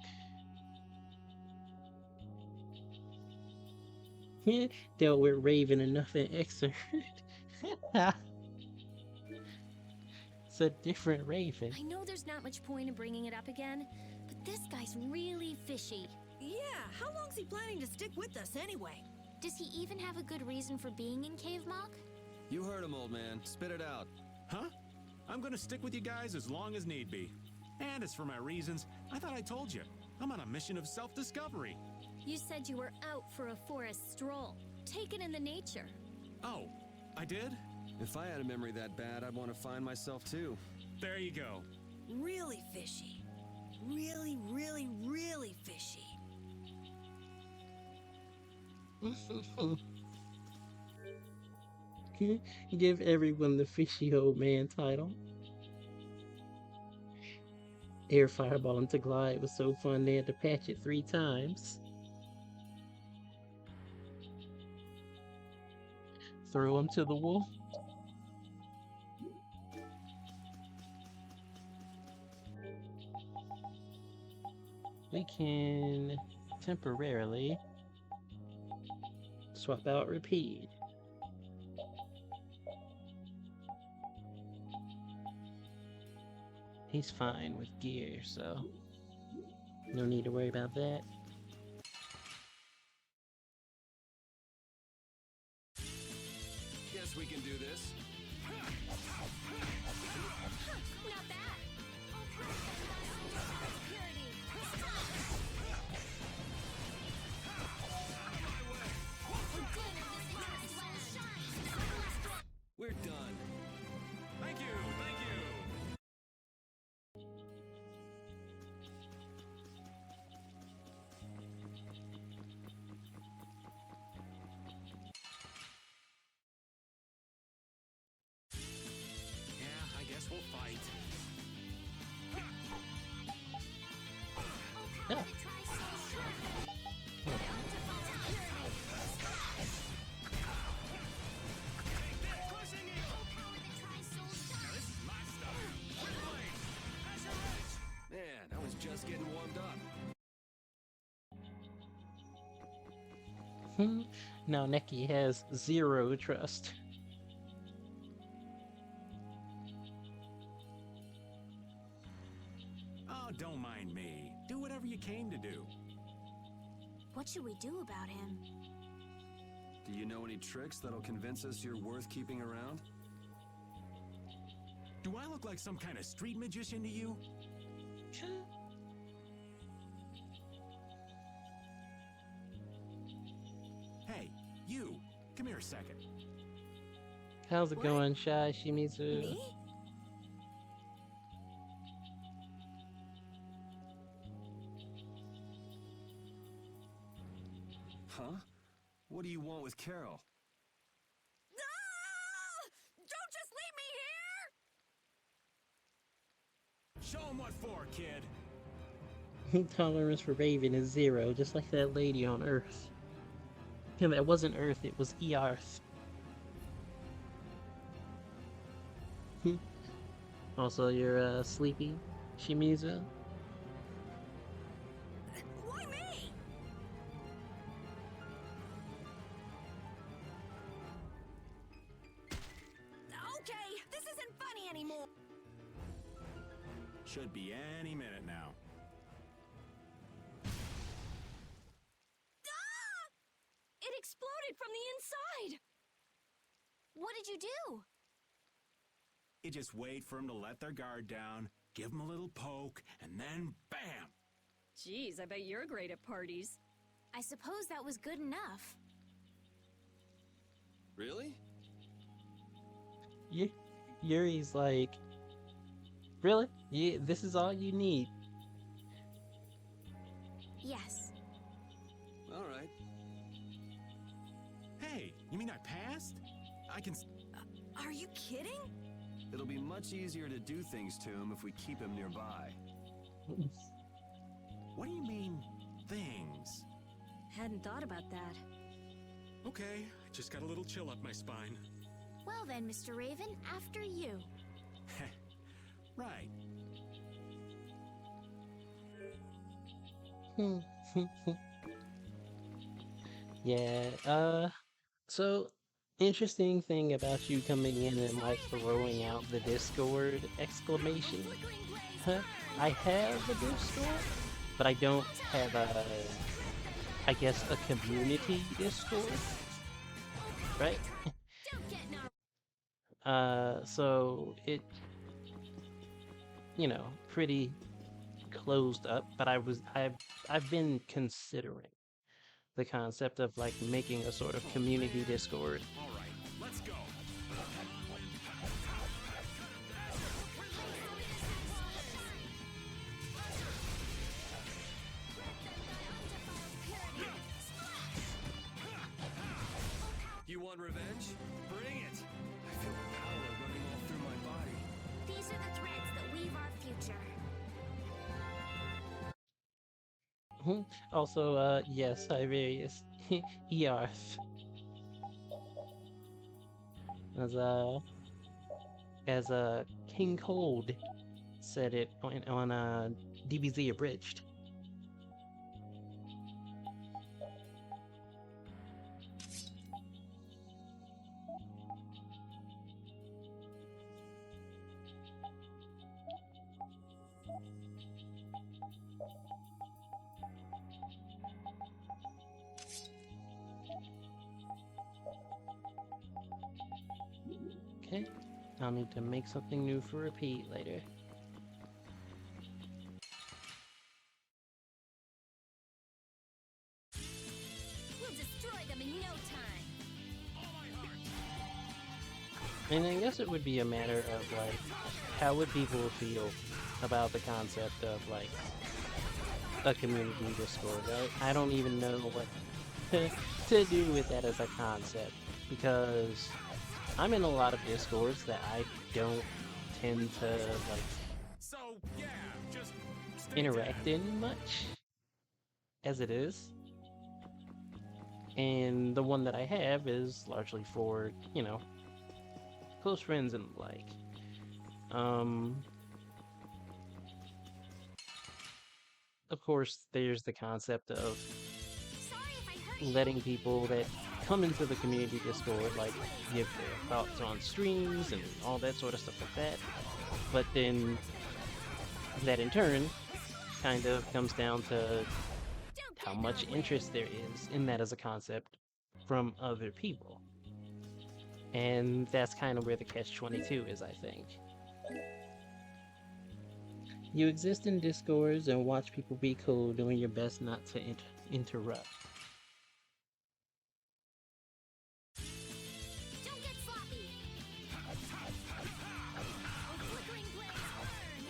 Dealt with Raven enough in Excerpt. It's a different Raven. I know there's not much point in bringing it up again, but this guy's really fishy. Yeah, how long's he planning to stick with us anyway? Does he even have a good reason for being in Cave Mock? You heard him, old man. Spit it out. Huh? I'm gonna stick with you guys as long as need be. And as for my reasons, I thought I told you. I'm on a mission of self-discovery. You said you were out for a forest stroll, taken in the nature. Oh, I did? If I had a memory that bad, I'd want to find myself too. There you go. Really fishy. Really, really, really fishy. Give everyone the fishy old man title. Air fireball into glide was so fun they had to patch it 3 times. Throw him to the wolf. We can temporarily swap out repeat. He's fine with gear, so no need to worry about that. Guess we can do this. Not bad. We're done. Thank you, thank you. Yeah, I guess we'll fight. Yeah. Man, I was just getting warmed up. Now Neki has 0 trust. Oh, don't mind me. Do whatever you came to do. What should we do about him? Do you know any tricks that'll convince us you're worth keeping around? Do I look like some kind of street magician to you? Hey, you! Come here a second. How's it going, Shy Shimizu? Me? Huh? What do you want with Carol? Ah! Don't just leave me here! Show him what for, kid! Tolerance for Raven is 0, just like that lady on Earth. Yeah, that wasn't Earth, it was Earth. Also, you're sleepy, Shimizu? Why me? Okay, this isn't funny anymore. Should be any minute now. Ah! It exploded from the inside! What did you do? You just wait for them to let their guard down, give them a little poke, and then BAM! Geez, I bet you're great at parties. I suppose that was good enough. Really? Yuri's like, really? Yeah, this is all you need? Yes. Alright. Hey, you mean I passed? I can... Are you kidding? It'll be much easier to do things to him if we keep him nearby. What do you mean, things? Hadn't thought about that. Okay, I just got a little chill up my spine. Well then, Mr. Raven, after you. Right. Yeah, so interesting thing about you coming in and like throwing out the Discord exclamation. Huh? I have a Discord, but I don't have I guess a community Discord, right? So it, you know, pretty closed up, but I've been considering the concept of like making a sort of community Discord. All right, let's go. You want revenge? Bring it! I feel power running all through my body. These are the threads that weave our future. Also, yes, Siberius. Earth. As King Cold said it on DBZ Abridged. Okay, I'll need to make something new for repeat later. We'll destroy them in no time. And I guess it would be a matter of, like, how would people feel about the concept of, like, a community Discord, right? I don't even know what to do with that as a concept, because I'm in a lot of Discords that I don't tend to, like, So, yeah, just interact in much, as it is. And the one that I have is largely for, you know, close friends and the like. Of course, there's the concept of letting people that come into the community Discord, like, give their thoughts on streams and all that sort of stuff like that. But then that in turn kind of comes down to how much interest there is in that as a concept from other people. And that's kind of where the catch-22 is, I think. You exist in Discords and watch people be cool, doing your best not to interrupt. Don't get sloppy. Flickering blades burn.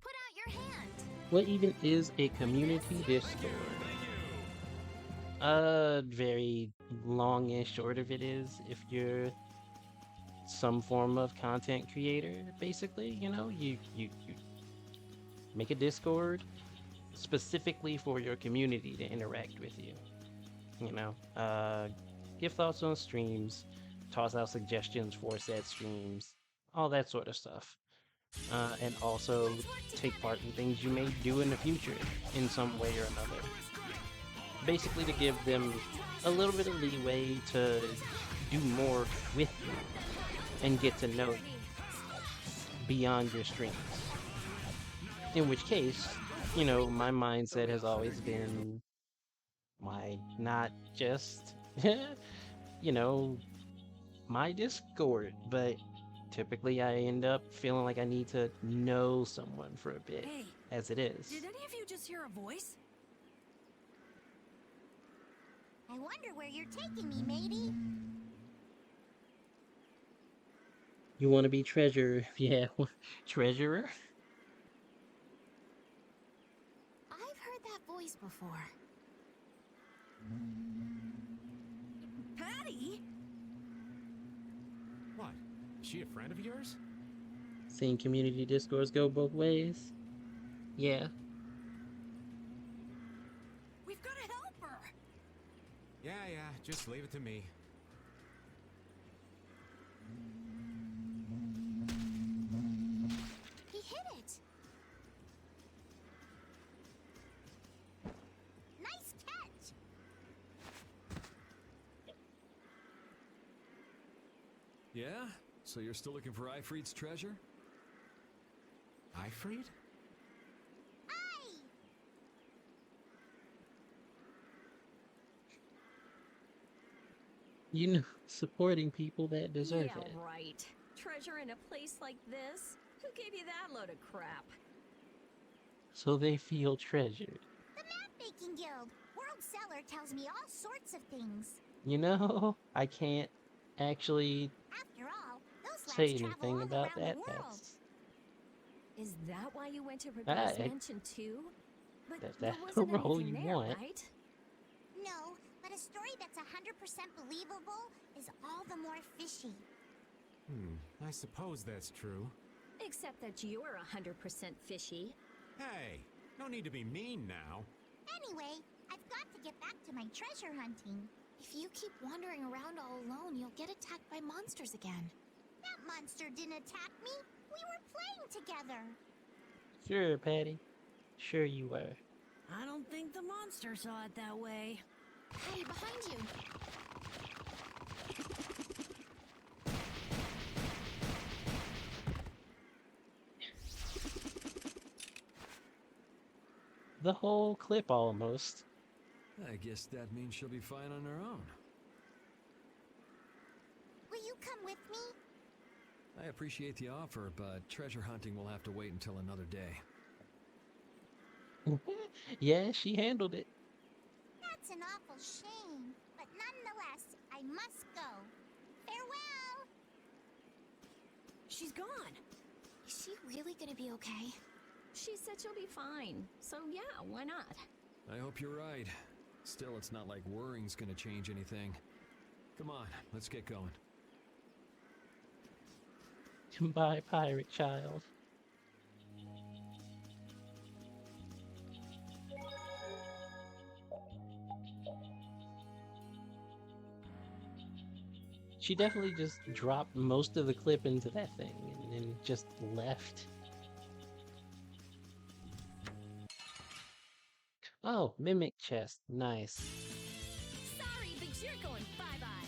Put out your hand. What even is a community Discord? Very long and short of it is, if you're some form of content creator, basically, you know, you make a Discord specifically for your community to interact with you. You know, give thoughts on streams, toss out suggestions for said streams, all that sort of stuff. And also take part in things you may do in the future in some way or another. Basically to give them a little bit of leeway to do more with you and get to know you beyond your streams. In which case, you know, my mindset has always been, why not just, you know, my Discord? But typically I end up feeling like I need to know someone for a bit, Hey, as it is. Did any of you just hear a voice? I wonder where you're taking me, matey. You want to be treasurer? Yeah, treasurer? I've heard that voice before. Patty? What? Is she a friend of yours? Seeing community Discords go both ways? Yeah. We've got to help her. Yeah, just leave it to me. He hit it. Nice catch. Yeah? So you're still looking for Ifried's treasure? Ifried? You know, supporting people that deserve Yeah, it. right. Treasure in a place like this? Who gave you that load of crap? So they feel treasured. The Map Making Guild. World Seller tells me all sorts of things. You know, I can't actually After all, those say labs travel anything all about around that. the world. That's Is that why you went to Reverse I- Mansion too? But that's there the wasn't role anything you there, want. right? No, but a story that's 100% believable is all the more fishy. I suppose that's true. Except that you're 100% fishy. Hey, no need to be mean now. Anyway, I've got to get back to my treasure hunting. If you keep wandering around all alone, you'll get attacked by monsters again. That monster didn't attack me. We were playing together. Sure, Patty. Sure you were. I don't think the monster saw it that way. Patty, behind you. The whole clip almost. I guess that means she'll be fine on her own. Will you come with me? I appreciate the offer, but treasure hunting will have to wait until another day. Yeah, she handled it. That's an awful shame. But nonetheless, I must go. Farewell! She's gone. Is she really gonna be okay? She said she'll be fine. So yeah, why not? I hope you're right. Still, it's not like worrying's gonna change anything. Come on, let's get going. Bye, pirate child. She definitely just dropped most of the clip into that thing and then just left. Oh, mimic chest. Nice. Sorry, but you're going bye-bye.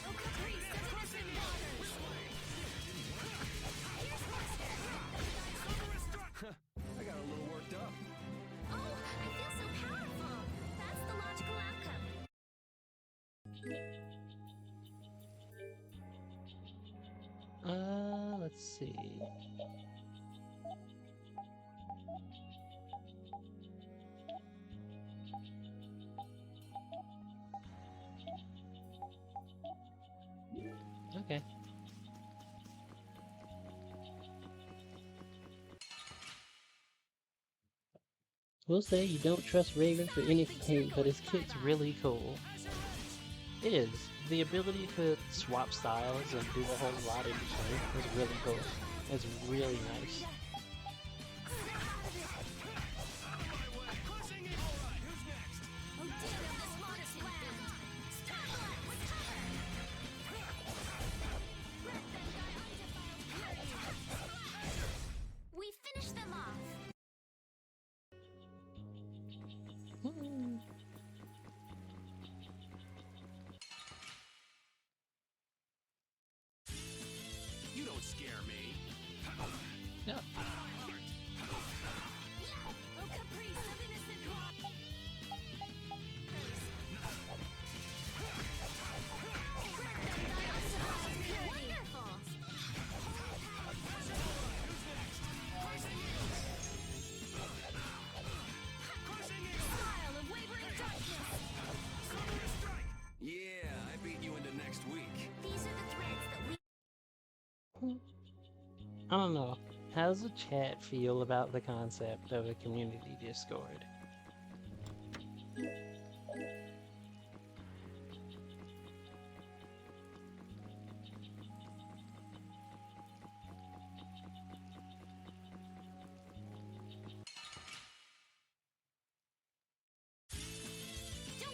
Oh, Caprice, innocent waters. I got a little worked up. Oh, I feel so powerful. That's the logical outcome. Let's see. Okay. We'll say you don't trust Raven for anything, but his kit's really cool. It is. The ability to swap styles and do a whole lot in between is really cool. It's really nice. We finished them off. You don't scare me. No. Oh, Caprice, of innocent waters. Wonderful. Smile of wavering darkness. Yeah, I beat you into next week. These are the threads that we... I don't know. How does the chat feel about the concept of a community Discord? Don't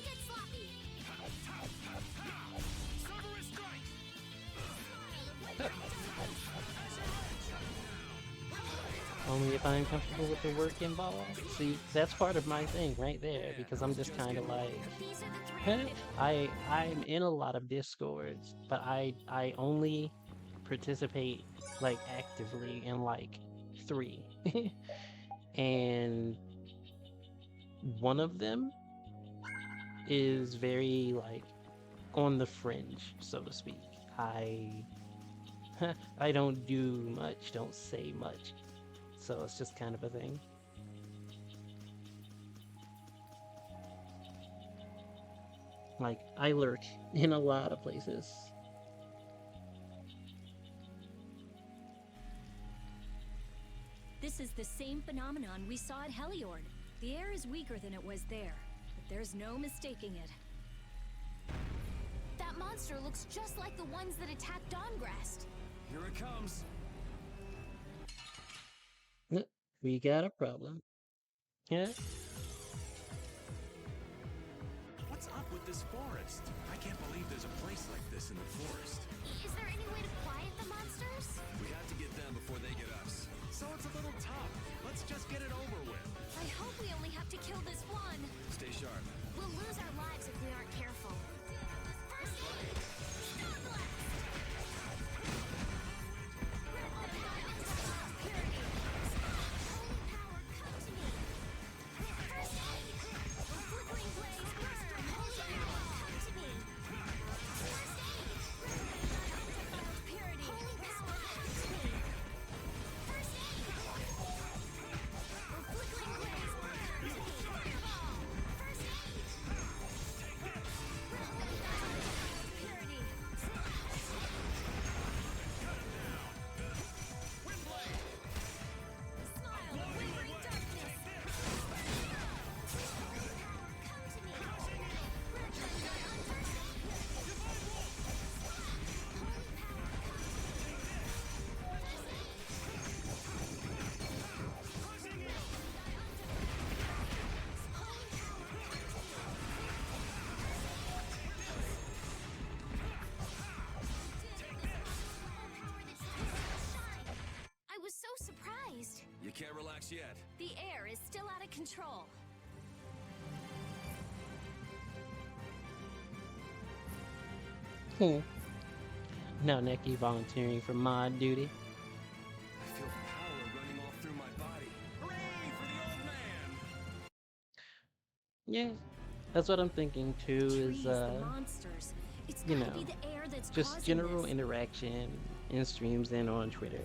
get sloppy. Cerberus strike! Only if I'm comfortable with the work involved. See, that's part of my thing right there, because I'm just kind of like, I'm in a lot of Discords, but I only participate like actively in like 3, and one of them is very like on the fringe, so to speak. I don't do much, don't say much. So it's just kind of a thing. Like, I lurk in a lot of places. This is the same phenomenon we saw at Heliord. The air is weaker than it was there, but there's no mistaking it. That monster looks just like the ones that attacked Dawngrest. Here it comes. We got a problem. Yeah. What's up with this forest? I can't believe there's a place like this in the forest. Is there any way to quiet the monsters? We have to get them before they get us. So it's a little tough. Let's just get it over with. I hope we only have to kill this one. Stay sharp. We'll lose our lives if we aren't careful. First aid! Star Blast! Purity! Holy power, come to me! First aid! Flickering blaze, burst! Holy power, come to me! First aid! Purity! Holy power, come to me! First aid! Flickering blaze, come to me! Fireball! First aid! Purity! Smile, wavering darkness! Come to me! Red thunder, first aid! Holy power, come to me! First aid! Holy power, come to me! I was so surprised. You can't relax yet. The air is still out of control. Now Neki volunteering for mod duty. I feel power running all through my body. Hooray for the old man! Yeah, that's what I'm thinking too. Is The monsters. It's you gotta know, be the air that's just causing general this. interaction in streams and on Twitter,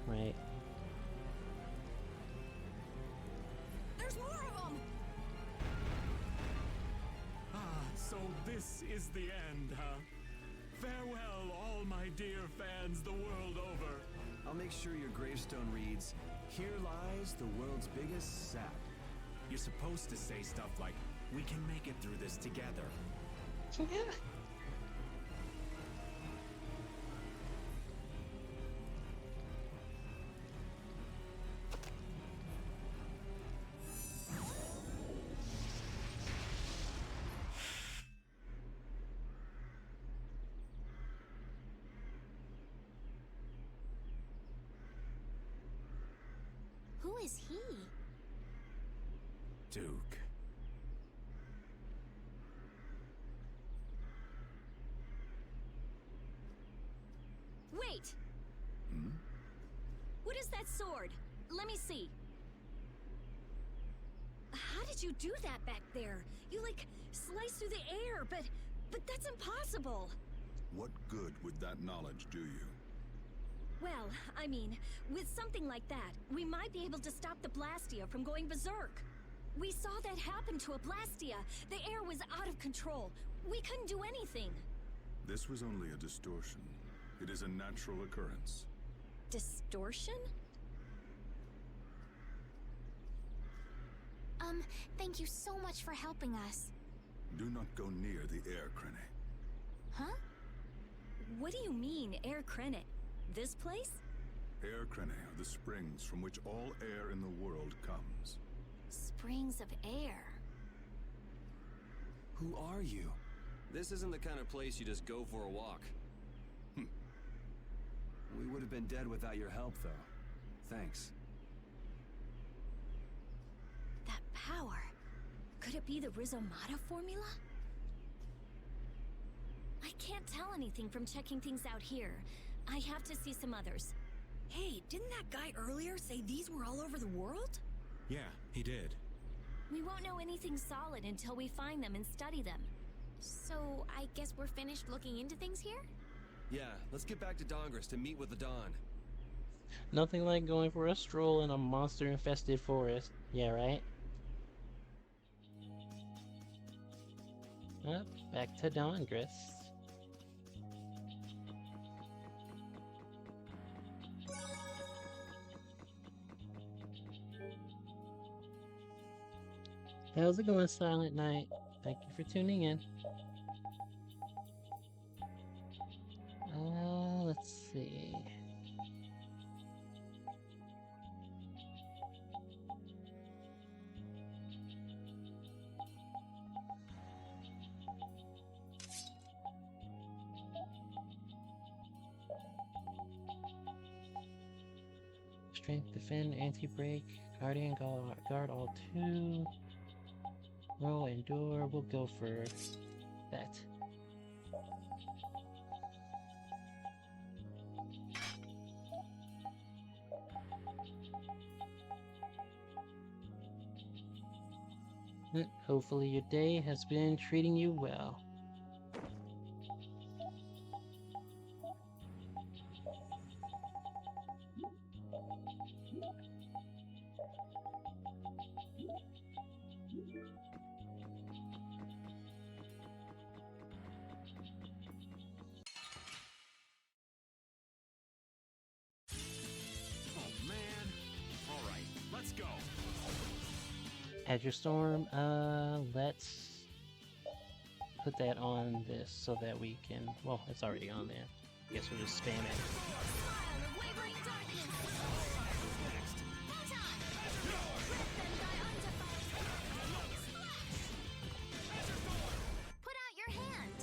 right? There's more of them! Ah, so this is the end, huh? Farewell, all my dear fans the world over. I'll make sure your gravestone reads, "Here lies the world's biggest sap." You're supposed to say stuff like, "We can make it through this together." Yeah. Who is he? Duke. Wait! What is that sword? Let me see. How did you do that back there? You, like, sliced through the air, but that's impossible. What good would that knowledge do you? Well, I mean, with something like that, we might be able to stop the Blastia from going berserk. We saw that happen to a Blastia. The air was out of control. We couldn't do anything. This was only a distortion. It is a natural occurrence. Distortion? Thank you so much for helping us. Do not go near the air, Krene. Huh? What do you mean, Air Krenet? This place? Air Krene are the springs from which all air in the world comes. Springs of air. Who are you? This isn't the kind of place you just go for a walk. We would have been dead without your help, though. Thanks. That power. Could it be the Rizomata formula? I can't tell anything from checking things out here. I have to see some others. Hey, didn't that guy earlier say these were all over the world? Yeah, he did. We won't know anything solid until we find them and study them. So, I guess we're finished looking into things here? Yeah, let's get back to Dawngrest to meet with the Dawn. Nothing like going for a stroll in a monster-infested forest. Yeah, right? Up, back to Dawngrest. How's it going, Silent Night? Thank you for tuning in. strength, defend, anti-break, guardian, guard all 2. Roll, endure. We'll go for that. Hopefully your day has been treating you well. Oh man. Alright, let's go. Add your storm. Let's put that on this so that we can. Well, it's already on there. I guess we'll just spam it. Put out your hand.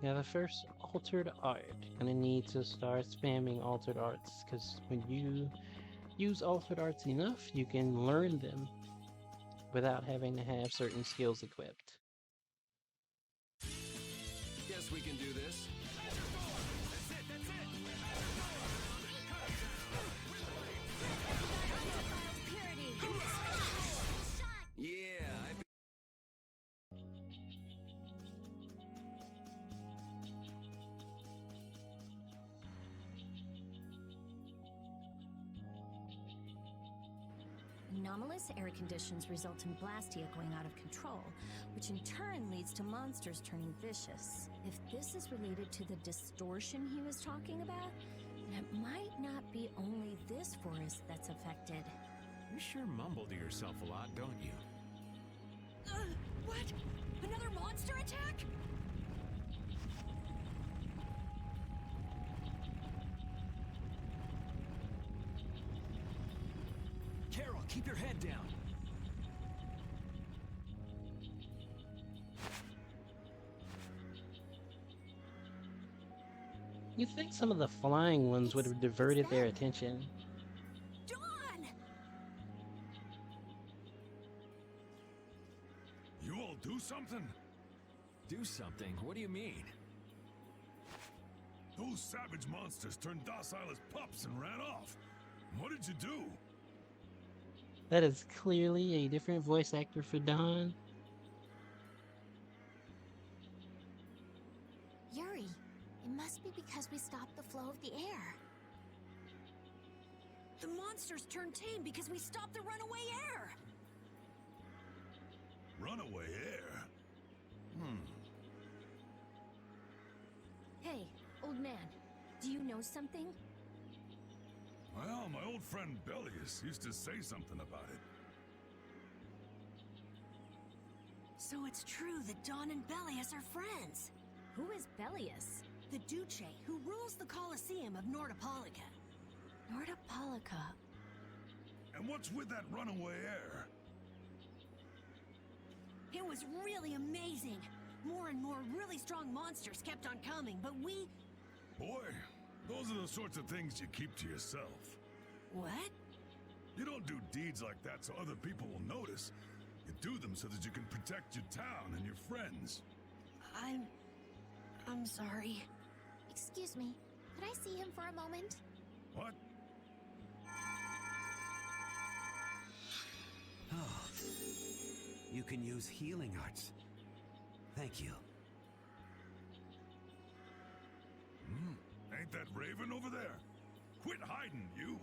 Now the first altered art. Gonna need to start spamming altered arts, because when you use altered arts enough, you can learn them without having to have certain skills equipped. Guess we can do this. Yeah, Anomalous air conditions result in Blastia going out of control, which in turn leads to monsters turning vicious. If this is related to the distortion he was talking about, then it might not be only this forest that's affected. You sure mumble to yourself a lot, don't you? What? Another monster attack? Carol, keep your head down. You'd think some of the flying ones would have diverted their attention. Dawn! You all do something? Do something? What do you mean? Those savage monsters turned docile as pups and ran off. What did you do? That is clearly a different voice actor for Dawn. Yuri, it must be because we stopped the flow of the air. The monsters turned tame because we stopped the runaway air. Runaway air? Hey, old man, do you know something? Well, my old friend Bellius used to say something about it. So it's true that Dawn and Bellius are friends. Who is Bellius? The Duce who rules the Colosseum of Nordopolica. Nordopolica. And what's with that runaway air? It was really amazing. More and more really strong monsters kept on coming, but we... Boy, those are the sorts of things you keep to yourself. What? You don't do deeds like that so other people will notice. You do them so that you can protect your town and your friends. I'm sorry. Excuse me, could I see him for a moment? What? Oh. You can use healing arts. Thank you. Ain't that Raven over there? Quit hiding, you!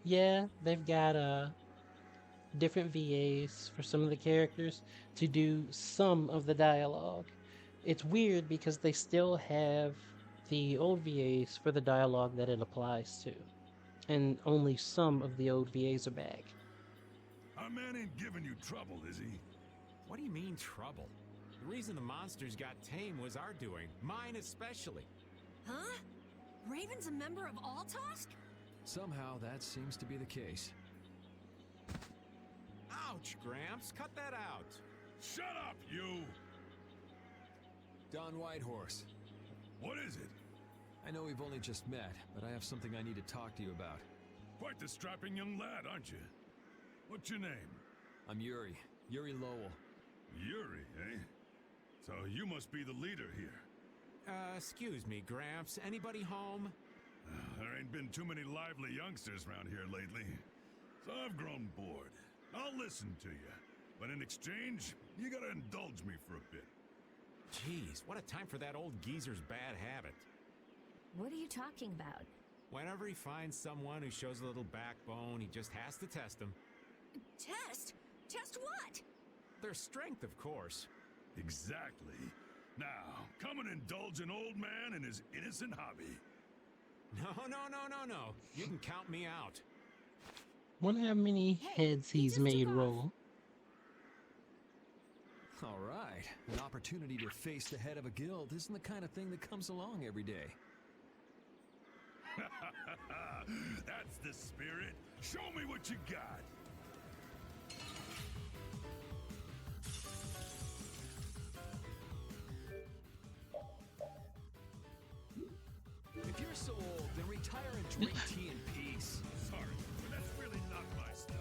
Yeah, they've got different VAs for some of the characters to do some of the dialogue. It's weird because they still have the old VAs for the dialogue that it applies to, and only some of the old VAs are back. Our man ain't giving you trouble, is he? What do you mean, trouble? The reason the monsters got tame was our doing. Mine especially. Huh? Raven's a member of Altosk? Somehow that seems to be the case. Ow! Ouch, Gramps. Cut that out. Shut up, you! Don Whitehorse. What is it? I know we've only just met, but I have something I need to talk to you about. Quite the strapping young lad, aren't you? What's your name? I'm Yuri. Yuri Lowell. Yuri, eh? So you must be the leader here. Excuse me, Gramps. Anybody home? There ain't been too many lively youngsters around here lately, so I've grown bored. I'll listen to you, but in exchange, you gotta indulge me for a bit. Jeez, what a time for that old geezer's bad habit. What are you talking about? Whenever he finds someone who shows a little backbone, he just has to test them. Test? Test what? Their strength, of course. Exactly. Now, come and indulge an old man in his innocent hobby. No. You can count me out. Wonder how many heads he's made roll. All right. An opportunity to face the head of a guild isn't the kind of thing that comes along every day. That's the spirit. Show me what you got. If you're so old, then retire and drink tea in peace. Sorry, but that's really not my style.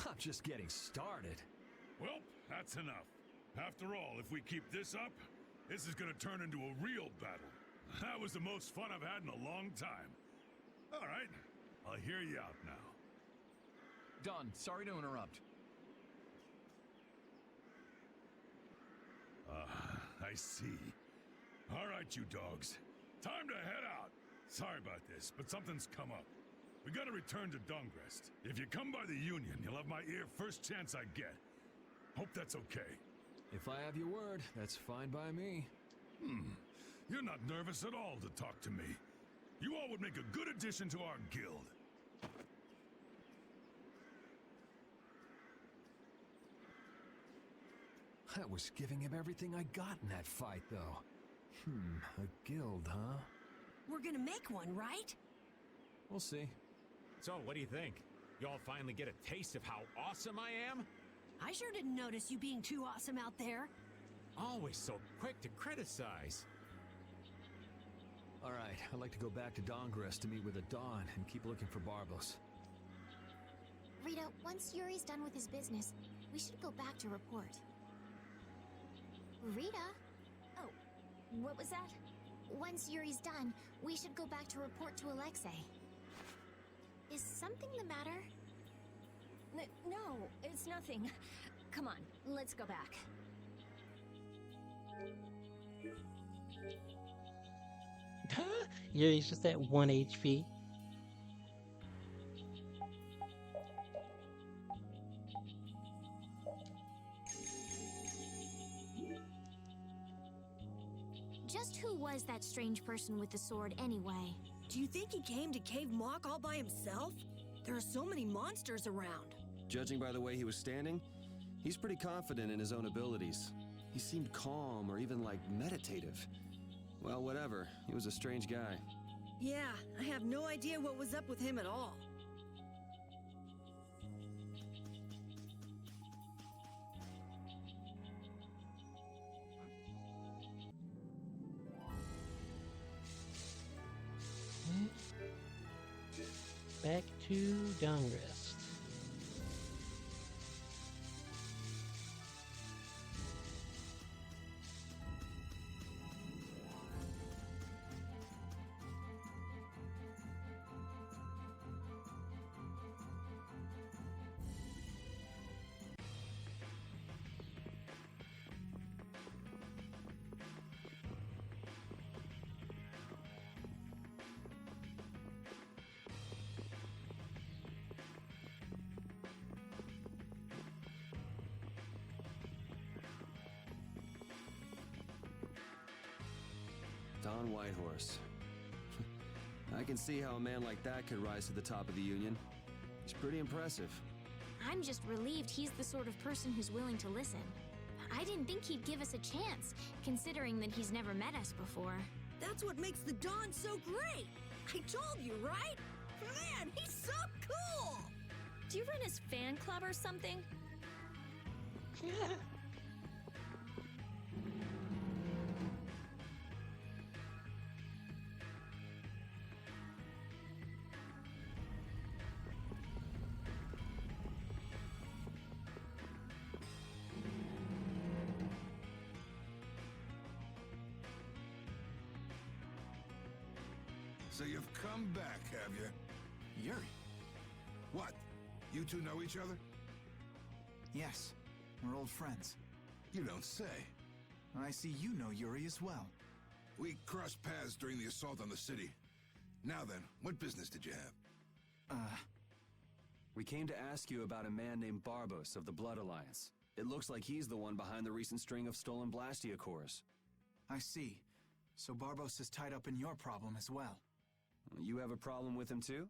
I'm just getting started. Well, that's enough. After all, if we keep this up, this is gonna turn into a real battle. That was the most fun I've had in a long time. All right, I'll hear you out now. Don, sorry to interrupt. I see. All right, you dogs. Time to head out. Sorry about this, but something's come up. We gotta return to Dongrest. If you come by the Union, you'll have my ear first chance I get. Hope that's okay. If I have your word, that's fine by me. You're not nervous at all to talk to me. You all would make a good addition to our guild. I was giving him everything I got in that fight, though. A guild, huh? We're gonna make one, right? We'll see. So, what do you think? You all finally get a taste of how awesome I am? I sure didn't notice you being too awesome out there. Always so quick to criticize. All right, I'd like to go back to Dongrest to meet with Adon and keep looking for Barbos. Rita, once Yuri's done with his business, we should go back to report. Rita? Oh, what was that? Once Yuri's done, we should go back to report to Alexei. Is something the matter? No, it's nothing. Come on, let's go back. Yuri's just at 1 HP. Just who was that strange person with the sword anyway? Do you think he came to Cave Mock all by himself? There are so many monsters around. Judging by the way he was standing, he's pretty confident in his own abilities. He seemed calm or even, like, meditative. Well, whatever. He was a strange guy. Yeah, I have no idea what was up with him at all. Back to Dongrest. Don Whitehorse. I can see how a man like that could rise to the top of the Union. He's pretty impressive. I'm just relieved he's the sort of person who's willing to listen. I didn't think he'd give us a chance, considering that he's never met us before. That's what makes the Dawn so great! I told you, right? Man, he's so cool! Do you run his fan club or something? So you've come back, have you? Yuri. What? You two know each other? Yes, we're old friends. You don't say. I see you know Yuri as well. We crossed paths during the assault on the city. Now then, what business did you have? We came to ask you about a man named Barbos of the Blood Alliance. It looks like he's the one behind the recent string of stolen Blastia cores. I see. So Barbos is tied up in your problem as well. You have a problem with him too?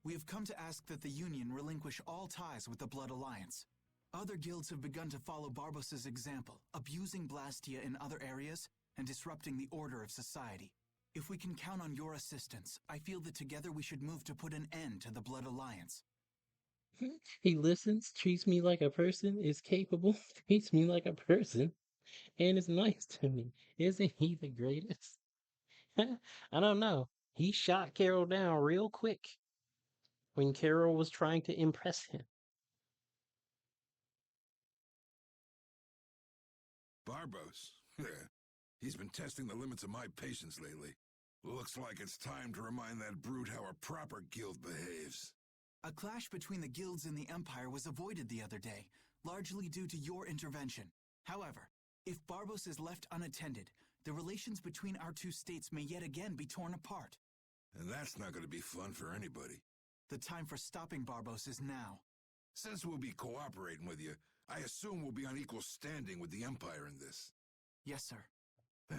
We have come to ask that the Union relinquish all ties with the Blood Alliance. Other guilds have begun to follow Barbos' example, abusing Blastia in other areas and disrupting the order of society. If we can count on your assistance, I feel that together we should move to put an end to the Blood Alliance. He listens, treats me like a person, is capable, treats me like a person, and is nice to me. Isn't he the greatest? I don't know. He shot Carol down real quick when Carol was trying to impress him. Barbos? He's been testing the limits of my patience lately. Looks like it's time to remind that brute how a proper guild behaves. A clash between the guilds and the Empire was avoided the other day, largely due to your intervention. However, if Barbos is left unattended, the relations between our two states may yet again be torn apart. And that's not going to be fun for anybody. The time for stopping Barbos is now. Since we'll be cooperating with you, I assume we'll be on equal standing with the Empire in this. Yes, sir. If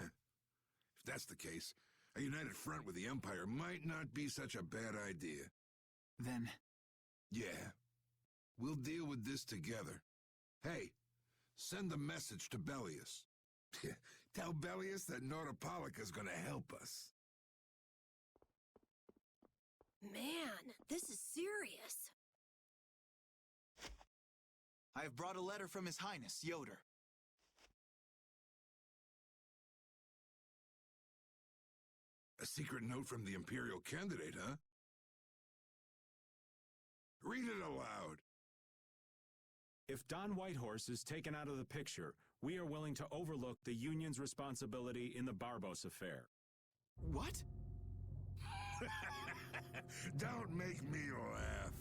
that's the case, a united front with the Empire might not be such a bad idea. Then... Yeah. We'll deal with this together. Hey, send a message to Bellius. Tell Bellius that Nordopolica's gonna help us. Man, this is serious. I have brought a letter from His Highness, Yoder. A secret note from the Imperial candidate, huh? Read it aloud. If Don Whitehorse is taken out of the picture, we are willing to overlook the Union's responsibility in the Barbos affair. What? Don't make me laugh.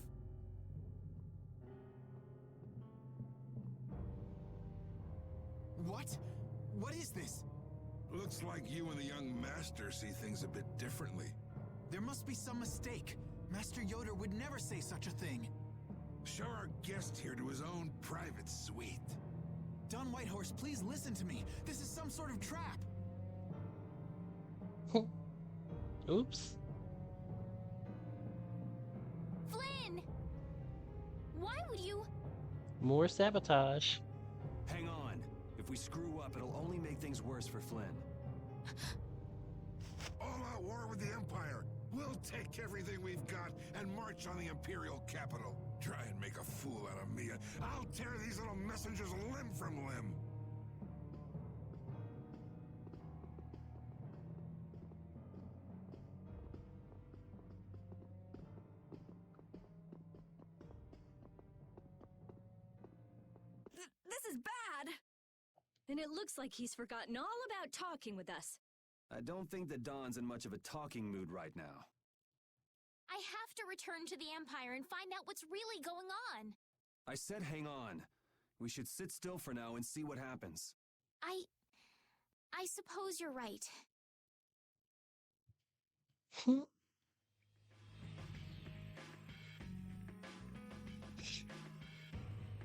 What? What is this? Looks like you and the young master see things a bit differently. There must be some mistake. Master Yoder would never say such a thing. Show our guest here to his own private suite. Don Whitehorse, please listen to me. This is some sort of trap. Oops. Flynn! Why would you... More sabotage. Hang on. If we screw up, it'll only make things worse for Flynn. All-out war with the Empire. We'll take everything we've got and march on the Imperial capital. Try and make a fool out of me, and I'll tear these little messengers limb from limb. This is bad! And it looks like he's forgotten all about talking with us. I don't think that Don's in much of a talking mood right now. I have to return to the Empire and find out what's really going on. I said hang on. We should sit still for now and see what happens. I suppose you're right.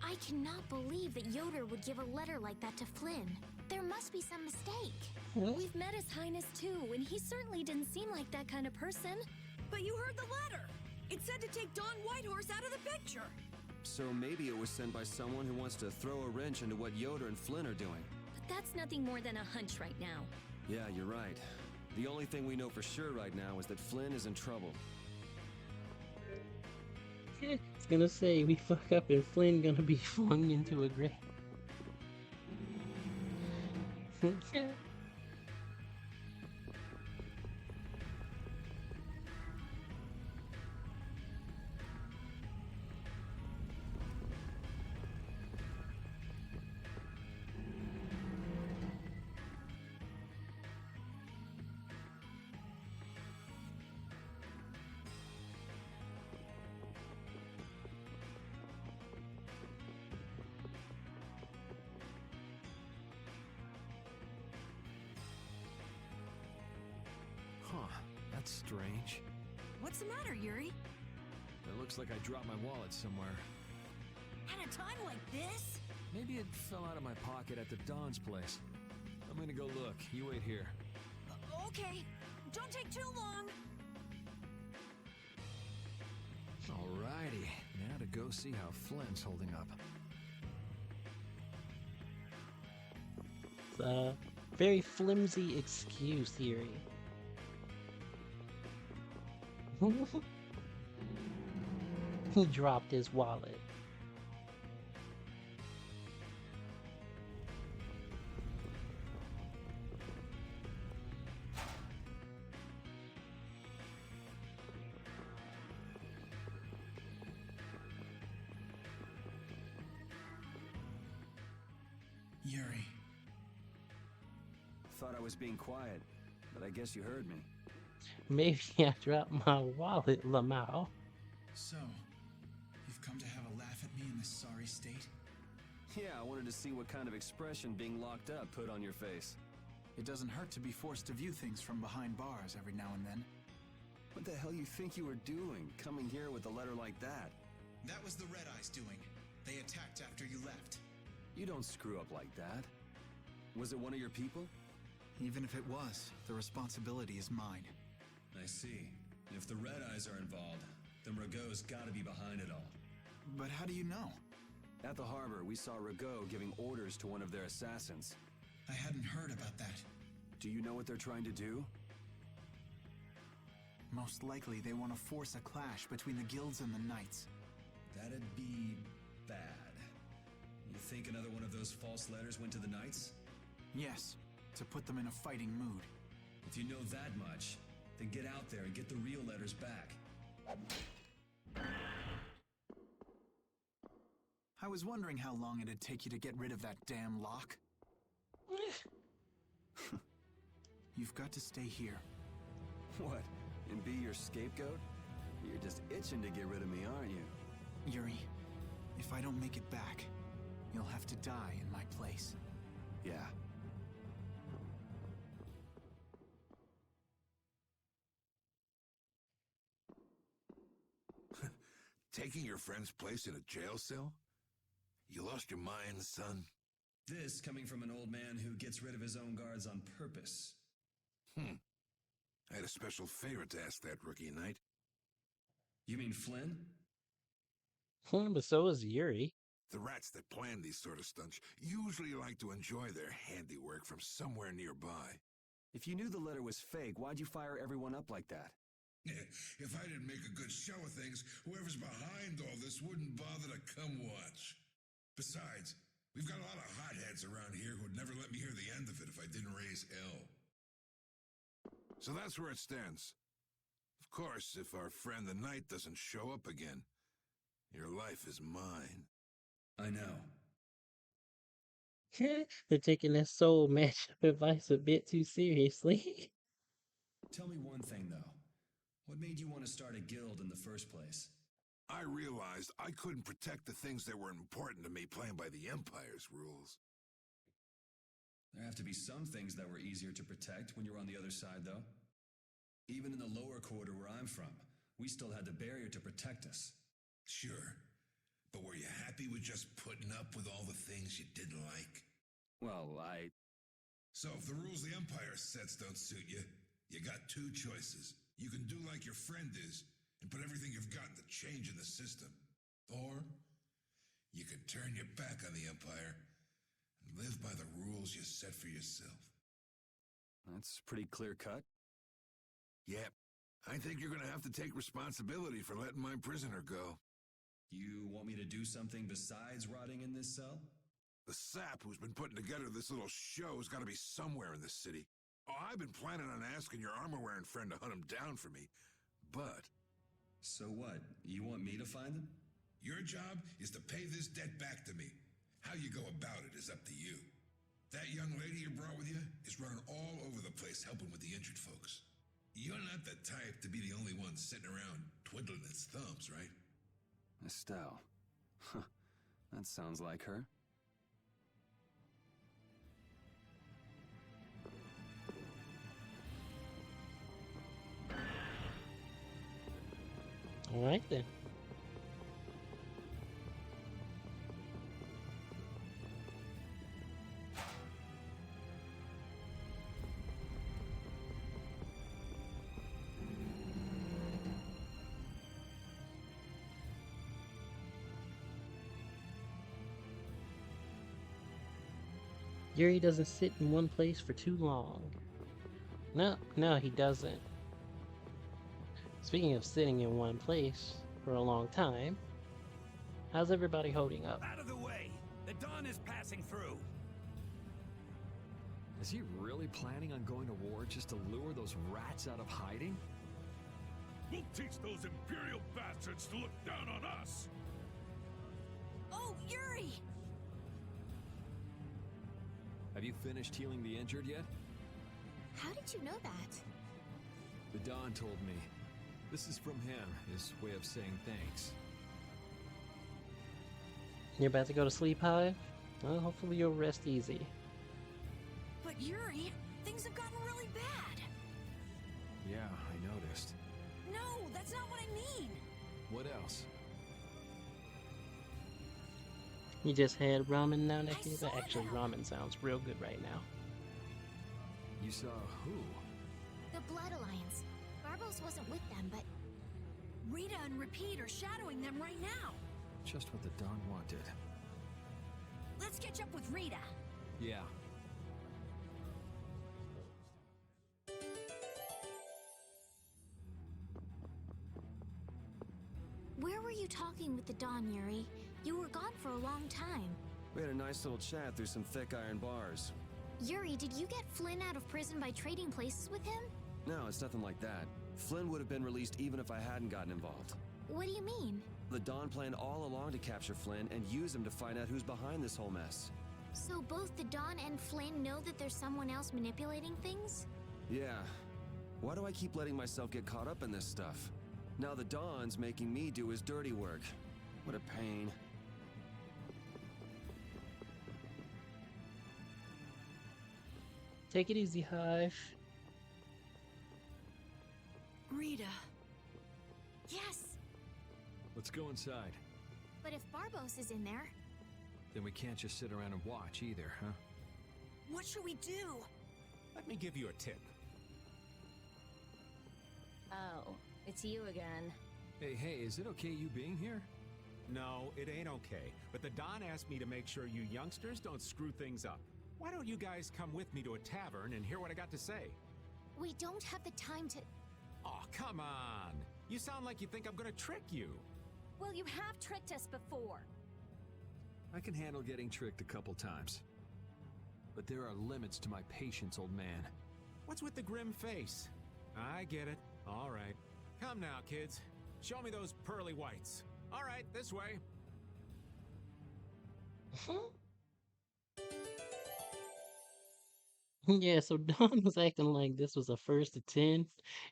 I cannot believe that Yoder would give a letter like that to Flynn. There must be some mistake. We've met His Highness too, and he certainly didn't seem like that kind of person. But you heard the letter! It said to take Don Whitehorse out of the picture! So maybe it was sent by someone who wants to throw a wrench into what Yoder and Flynn are doing. But that's nothing more than a hunch right now. Yeah, you're right. The only thing we know for sure right now is that Flynn is in trouble. It's gonna say we fuck up and Flynn gonna be flung into a grave. That's strange. What's the matter, Yuri? It looks like I dropped my wallet somewhere. At a time like this? Maybe it fell out of my pocket at the Don's place. I'm gonna go look. You wait here. Okay. Don't take too long. Alrighty. Now to go see how Flynn's holding up. It's a very flimsy excuse, Yuri. He dropped his wallet. Yuri. Thought I was being quiet, but I guess you heard me. Maybe I dropped my wallet, Lamau. So, you've come to have a laugh at me in this sorry state? Yeah, I wanted to see what kind of expression being locked up put on your face. It doesn't hurt to be forced to view things from behind bars every now and then. What the hell you think you were doing, coming here with a letter like that? That was the Red Eyes doing. They attacked after you left. You don't screw up like that. Was it one of your people? Even if it was, the responsibility is mine. I see. If the Red Eyes are involved, then Rago's gotta be behind it all. But how do you know? At the harbor, we saw Rago giving orders to one of their assassins. I hadn't heard about that. Do you know what they're trying to do? Most likely they want to force a clash between the guilds and the knights. That'd be bad. You think another one of those false letters went to the knights? Yes, to put them in a fighting mood. If you know that much, then get out there and get the real letters back. I was wondering how long it'd take you to get rid of that damn lock. You've got to stay here. What? And be your scapegoat? You're just itching to get rid of me, aren't you? Yuri, if I don't make it back, you'll have to die in my place. Yeah. Taking your friend's place in a jail cell? You lost your mind, son? This coming from an old man who gets rid of his own guards on purpose. I had a special favor to ask that rookie knight. You mean Flynn? But so is Yuri. The rats that plan these sort of stunts usually like to enjoy their handiwork from somewhere nearby. If you knew the letter was fake, why'd you fire everyone up like that? If I didn't make a good show of things, whoever's behind all this wouldn't bother to come watch. Besides, we've got a lot of hotheads around here who'd never let me hear the end of it if I didn't raise hell. So that's where it stands. Of course, if our friend the knight doesn't show up again, your life is mine. I know. They're taking that soul matchup advice a bit too seriously. Tell me one thing, though. What made you want to start a guild in the first place? I realized I couldn't protect the things that were important to me playing by the Empire's rules. There have to be some things that were easier to protect when you were on the other side, though. Even in the lower quarter where I'm from, we still had the barrier to protect us. Sure. But were you happy with just putting up with all the things you didn't like? Well, So if the rules the Empire sets don't suit you, you got two choices. You can do like your friend is and put everything you've got into changing the system. Or you can turn your back on the Empire and live by the rules you set for yourself. That's pretty clear cut. Yep. I think you're gonna have to take responsibility for letting my prisoner go. You want me to do something besides rotting in this cell? The sap who's been putting together this little show has got to be somewhere in this city. Oh, I've been planning on asking your armor-wearing friend to hunt him down for me, but... So what? You want me to find them? Your job is to pay this debt back to me. How you go about it is up to you. That young lady you brought with you is running all over the place helping with the injured folks. You're not the type to be the only one sitting around twiddling its thumbs, right? Estelle. Huh. That sounds like her. All right then. Yuri doesn't sit in one place for too long. No, he doesn't. Speaking of sitting in one place for a long time, how's everybody holding up? Out of the way! The dawn is passing through! Is he really planning on going to war just to lure those rats out of hiding? We'll teach those Imperial bastards to look down on us! Oh, Yuri! Have you finished healing the injured yet? How did you know that? The Don told me. This is from him, his way of saying thanks. You're about to go to sleep, Hive? Well, hopefully you'll rest easy. But Yuri, things have gotten really bad. Yeah, I noticed. No, that's not what I mean. What else? You just had ramen now, nephew? But actually, ramen sounds real good right now. You saw who? The Blood Alliance. Barbos wasn't with them, but... Rita and Repeat are shadowing them right now. Just what the Don wanted. Let's catch up with Rita. Yeah. Where were you talking with the Dawn, Yuri? You were gone for a long time. We had a nice little chat through some thick iron bars. Yuri, did you get Flynn out of prison by trading places with him? No, it's nothing like that. Flynn would have been released even if I hadn't gotten involved. What do you mean? The Dawn planned all along to capture Flynn and use him to find out who's behind this whole mess. So both the Dawn and Flynn know that there's someone else manipulating things? Yeah. Why do I keep letting myself get caught up in this stuff? Now the Dawn's making me do his dirty work. What a pain. Take it easy, Hive. Rita. Yes! Let's go inside. But if Barbos is in there... Then we can't just sit around and watch either, huh? What should we do? Let me give you a tip. Oh, it's you again. Hey, is it okay you being here? No, it ain't okay. But the Don asked me to make sure you youngsters don't screw things up. Why don't you guys come with me to a tavern and hear what I got to say? We don't have the time to... Oh, come on! You sound like you think I'm gonna trick you. Well, you have tricked us before. I can handle getting tricked a couple times. But there are limits to my patience, old man. What's with the grim face? I get it. All right. Come now, kids. Show me those pearly whites. All right, this way. Yeah, so Dawn was acting like this was a first to 10,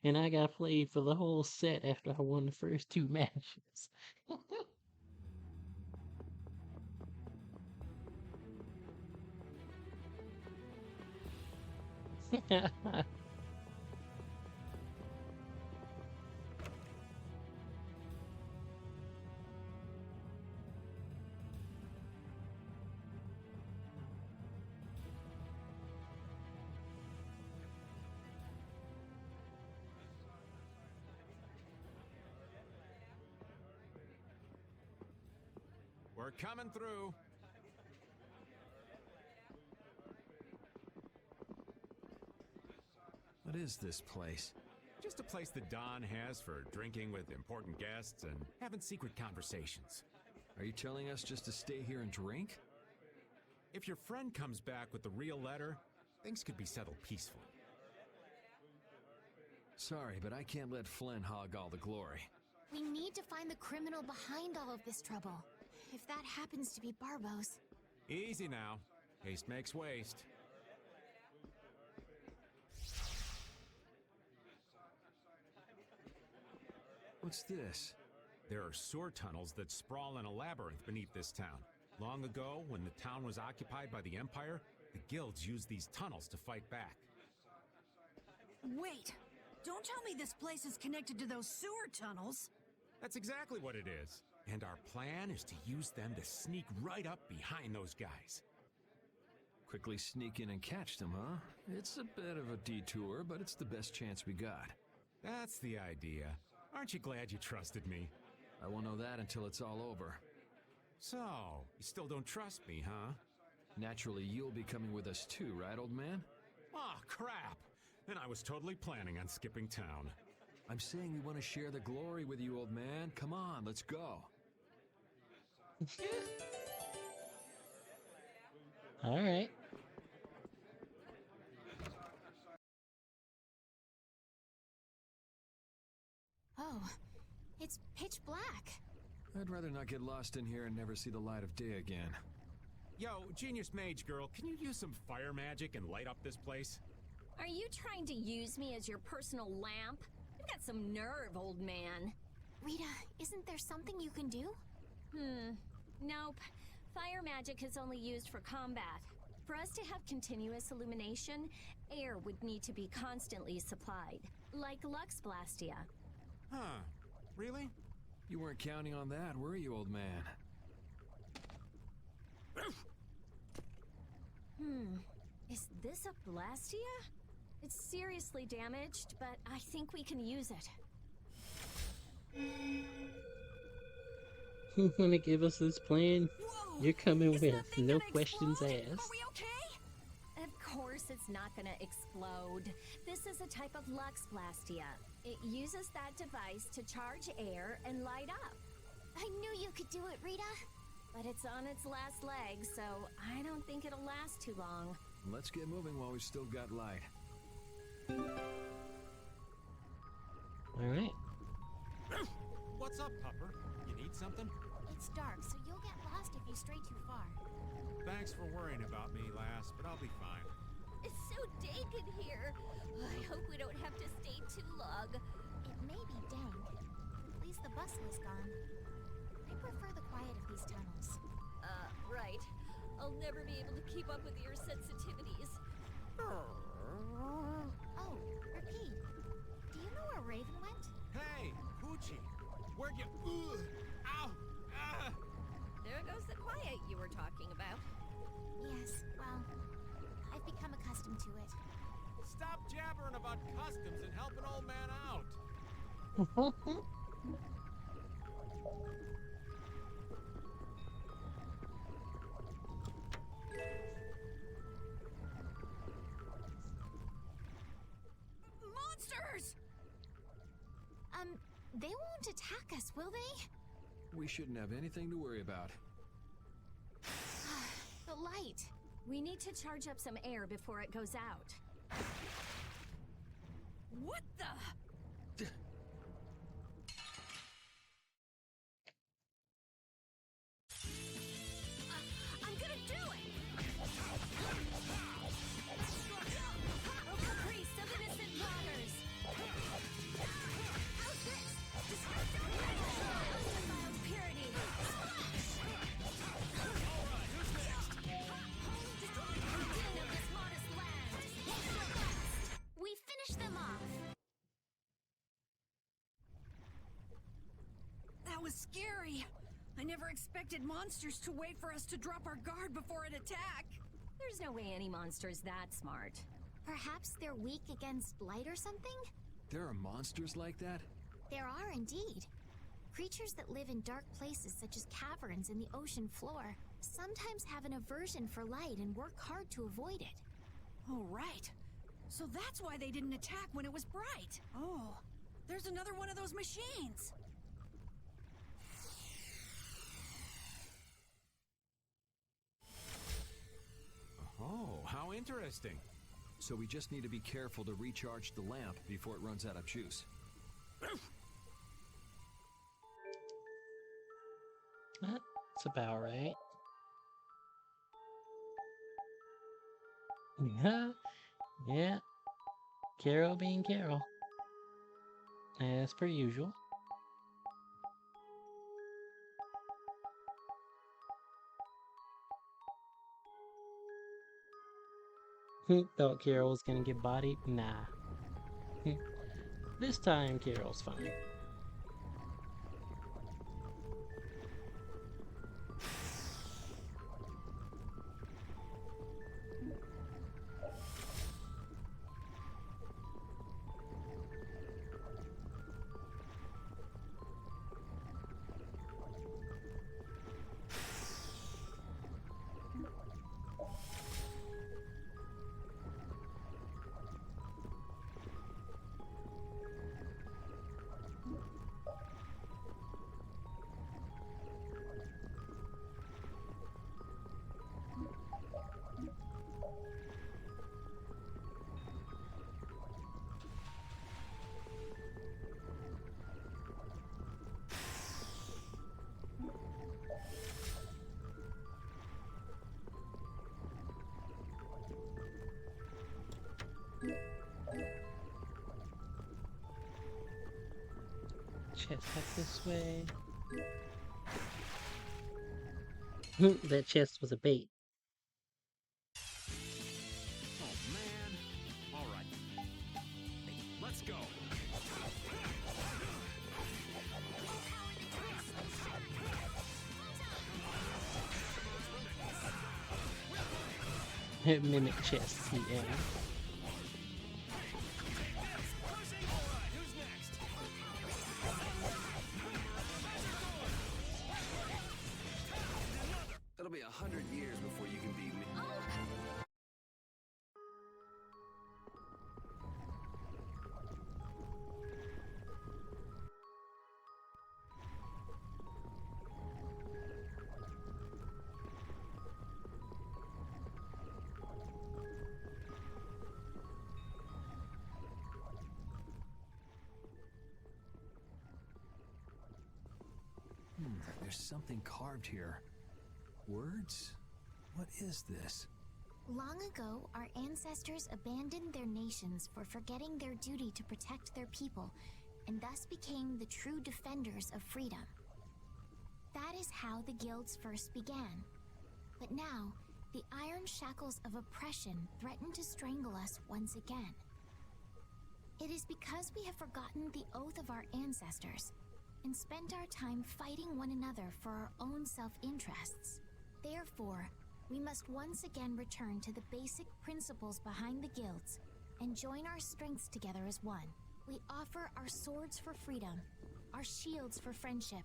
and I got played for the whole set after I won the first two matches. We're coming through. What is this place? Just a place that Don has for drinking with important guests and having secret conversations. Are you telling us just to stay here and drink? If your friend comes back with the real letter, things could be settled peacefully. Sorry, but I can't let Flynn hog all the glory. We need to find the criminal behind all of this trouble. If that happens to be Barbos. Easy now. Haste makes waste. What's this? There are sewer tunnels that sprawl in a labyrinth beneath this town. Long ago, when the town was occupied by the Empire, the guilds used these tunnels to fight back. Wait! Don't tell me this place is connected to those sewer tunnels! That's exactly what it is. And our plan is to use them to sneak right up behind those guys. Quickly sneak in and catch them, huh? It's a bit of a detour, but it's the best chance we got. That's the idea. Aren't you glad you trusted me? I won't know that until it's all over. So, you still don't trust me, huh? Naturally, you'll be coming with us too, right, old man? Aw, crap! And I was totally planning on skipping town. I'm saying we want to share the glory with you, old man. Come on, let's go. All right. Oh, it's pitch black. I'd rather not get lost in here and never see the light of day again. Yo, Genius Mage Girl, can you use some fire magic and light up this place? Are you trying to use me as your personal lamp? You've got some nerve, old man. Rita, isn't there something you can do? Nope. Fire magic is only used for combat. For us to have continuous illumination, air would need to be constantly supplied, like Lux Blastia. Huh. Really? You weren't counting on that, were you, old man? Is this a Blastia? It's seriously damaged, but I think we can use it. You wanna give us this plan? You're coming with no questions asked. Are we okay? Of course it's not gonna explode. This is a type of Lux Blastia. It uses that device to charge air and light up. I knew you could do it, Rita. But it's on its last leg, so I don't think it'll last too long. Let's get moving while we've still got light. All right. What's up, Pupper? You need something? It's dark, so you'll get lost if you stray too far. Thanks for worrying about me, lass, but I'll be fine. It's so dank in here. I hope we don't have to stay too long. It may be dank. At least the bustle is gone. I prefer the quiet of these tunnels. Right. I'll never be able to keep up with your sensitivities. Oh, repeat. Do you know where Raven went? Hey, Poochie! Where'd you... Ow! Ah! There goes the quiet you were talking about. Yes, well, I've become accustomed to it. Stop jabbering about customs and help an old man out! Monsters! They won't attack us, will they? We shouldn't have anything to worry about. The light. We need to charge up some air before it goes out. What the? I'm gonna do it! Priest of innocent waters! How's this? Undefiled purity! Den of this modest land! We finished them off. That was scary. I never expected monsters to wait for us to drop our guard before an attack. There's no way any monster's that smart. Perhaps they're weak against light or something? There are monsters like that? There are indeed. Creatures creatures that live in dark places such as caverns in the ocean floor sometimes have an aversion for light and work hard to avoid it. Oh, right. So that's why they didn't attack when it was bright. Oh, there's another one of those machines. Oh, how interesting. So we just need to be careful to recharge the lamp before it runs out of juice. That's about right. Yeah, yeah. Carol being Carol. As per usual. Thought Carol was gonna get bodied? Nah. This time Carol's fine. Chest back this way. That chest was a bait. Oh, man. All right. Hey, let's go. Mimic chests, yeah. It'll be 100 years before you can beat me. There's something carved here. Words? What is this? Long ago, our ancestors abandoned their nations for forgetting their duty to protect their people, and thus became the true defenders of freedom. That is how the guilds first began. But now, the iron shackles of oppression threaten to strangle us once again. It is because we have forgotten the oath of our ancestors and spent our time fighting one another for our own self-interests. Therefore, we must once again return to the basic principles behind the guilds and join our strengths together as one. We offer our swords for freedom, our shields for friendship,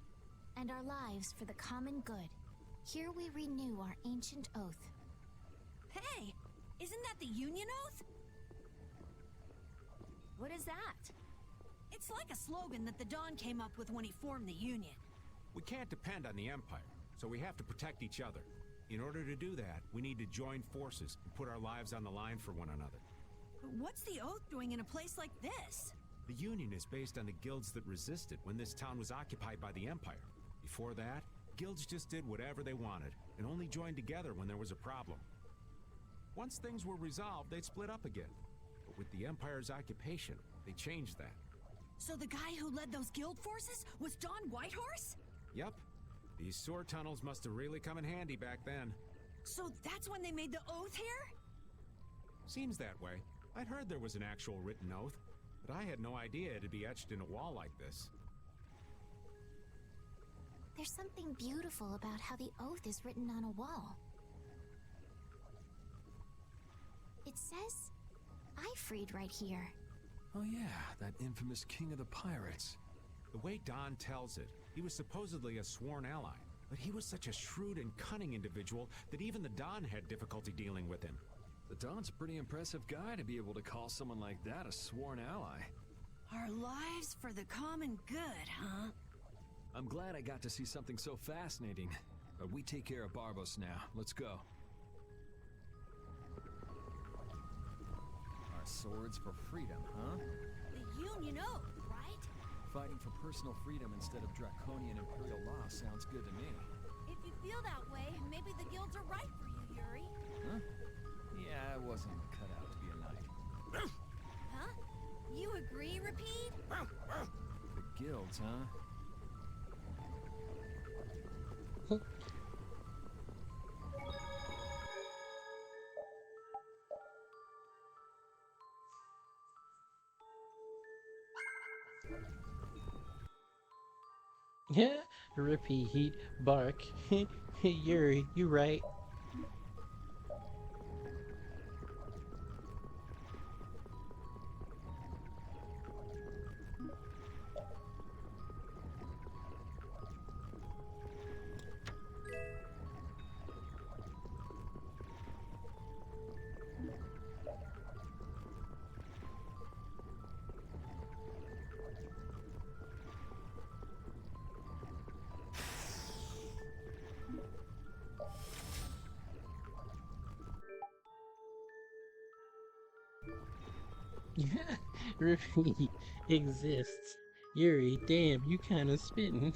and our lives for the common good. Here we renew our ancient oath. Hey, isn't that the Union Oath? What is that? It's like a slogan that the Don came up with when he formed the Union. We can't depend on the Empire, so we have to protect each other. In order to do that, we need to join forces and put our lives on the line for one another. But what's the Oath doing in a place like this? The Union is based on the guilds that resisted when this town was occupied by the Empire. Before that, guilds just did whatever they wanted and only joined together when there was a problem. Once things were resolved, they'd split up again. But with the Empire's occupation, they changed that. So the guy who led those guild forces was Don Whitehorse? Yep. These sword tunnels must have really come in handy back then. So that's when they made the Oath here? Seems that way. I'd heard there was an actual written oath, but I had no idea it'd be etched in a wall like this. There's something beautiful about how the oath is written on a wall. It says, "I freed" right here. Oh yeah, that infamous king of the pirates. The way Don tells it, He was supposedly a sworn ally, but he was such a shrewd and cunning individual that even the Don had difficulty dealing with him. The Don's a pretty impressive guy to be able to call someone like that a sworn ally. Our lives for the common good, huh? I'm glad I got to see something so fascinating. But we take care of Barbos now. Let's go. Our swords for freedom, huh? The Union oath, right? Fighting for personal freedom instead of draconian imperial law sounds good to me. If you feel that way, maybe the guilds are right for you, Yuri. Huh? Yeah, I wasn't cut out to be a knight. Huh? You agree, Repeat? The guilds, huh? Yeah, repeat, bark. Yuri, you right. Yeah, repeat exists. Yuri, damn, you kinda spittin'.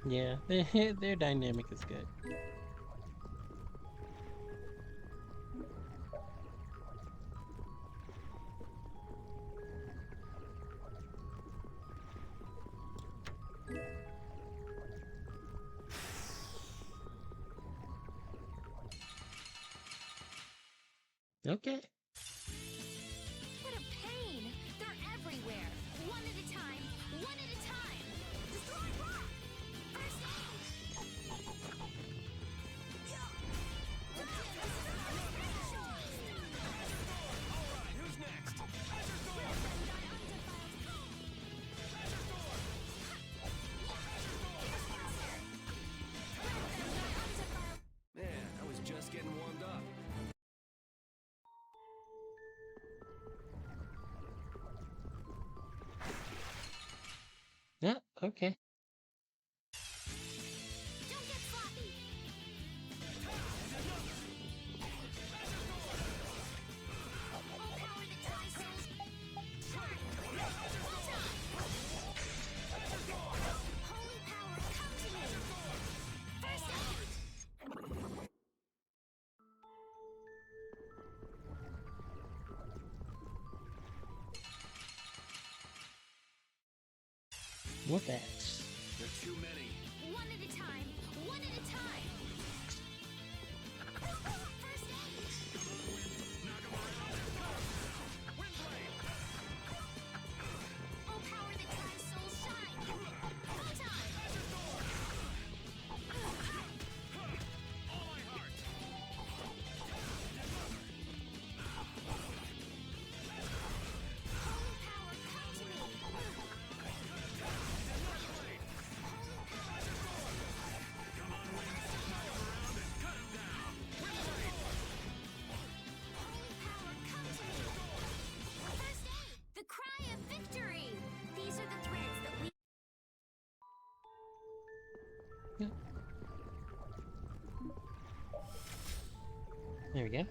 Yeah, their dynamic is good. Okay. What a pain! They're everywhere! One at a time! One at a time! Destroy rock! First Alright, who's next? Man, I was just getting warmed up. Yeah, okay. Don't get sloppy! Power the tie souls! Holy power, come to me! First aid! What that? There are too many. One at a time! One at a time! First aid! Oh, power the tie souls shine! Photon! Holy power, come to me! First aid! The cry of victory! These are the threads that we... There we go.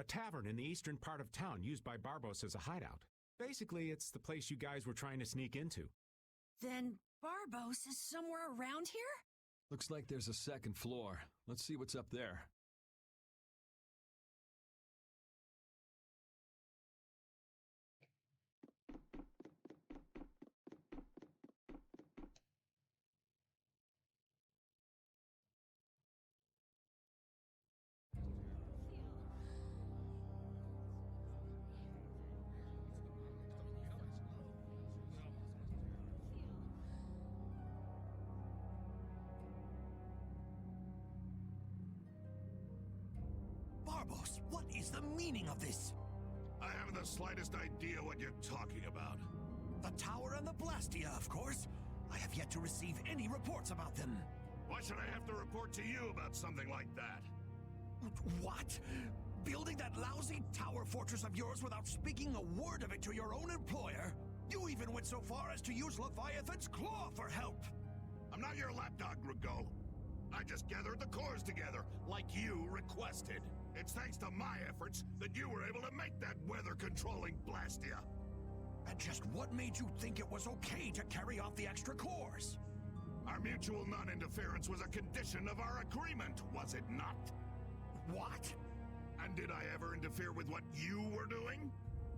tavern in the eastern part of town used by Barbos as a hideout. Basically, it's the place you guys were trying to sneak into. Then Barbos is somewhere around here? Looks like there's a second floor. Let's see what's up there. Barbos, what is the meaning of this? I haven't the slightest idea what you're talking about. The tower and the Blastia, of course. I have yet to receive any reports about them. Why should I have to report to you about something like that? What? Building that lousy tower fortress of yours without speaking a word of it to your own employer? You even went so far as to use Leviathan's claw for help! I'm not your lapdog, Rigaud. I just gathered the cores together, like you requested. It's thanks to my efforts that you were able to make that weather-controlling Blastia. And just what made you think it was okay to carry off the extra cores? Our mutual non-interference was a condition of our agreement, was it not? What? And did I ever interfere with what you were doing?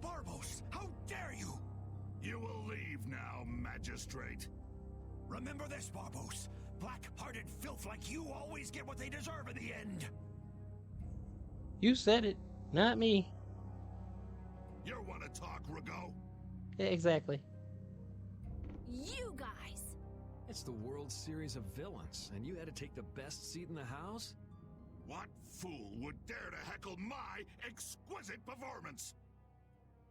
Barbos, how dare you! You will leave now, Magistrate. Remember this, Barbos. Black-hearted filth like you always get what they deserve in the end. You said it, not me. You want to talk, Rigaud? Yeah, exactly. You guys! It's the World Series of villains, and you had to take the best seat in the house? What fool would dare to heckle my exquisite performance?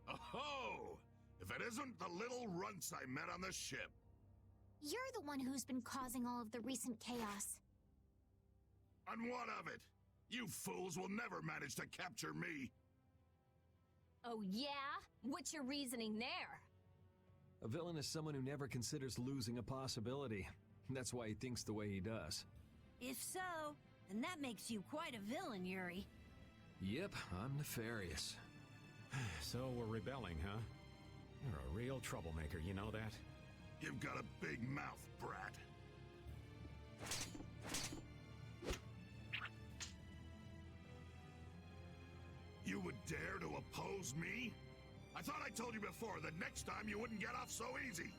Oh, if it isn't the little runts I met on the ship. You're the one who's been causing all of the recent chaos. And what of it? You fools will never manage to capture me. Oh, yeah? What's your reasoning there? A villain is someone who never considers losing a possibility. That's why he thinks the way he does. If so, then that makes you quite a villain, Yuri. Yep, I'm nefarious. So we're rebelling, huh? You're a real troublemaker, you know that? You've got a big mouth, brat. You would dare to oppose me? I thought I told you before that next time you wouldn't get off so easy.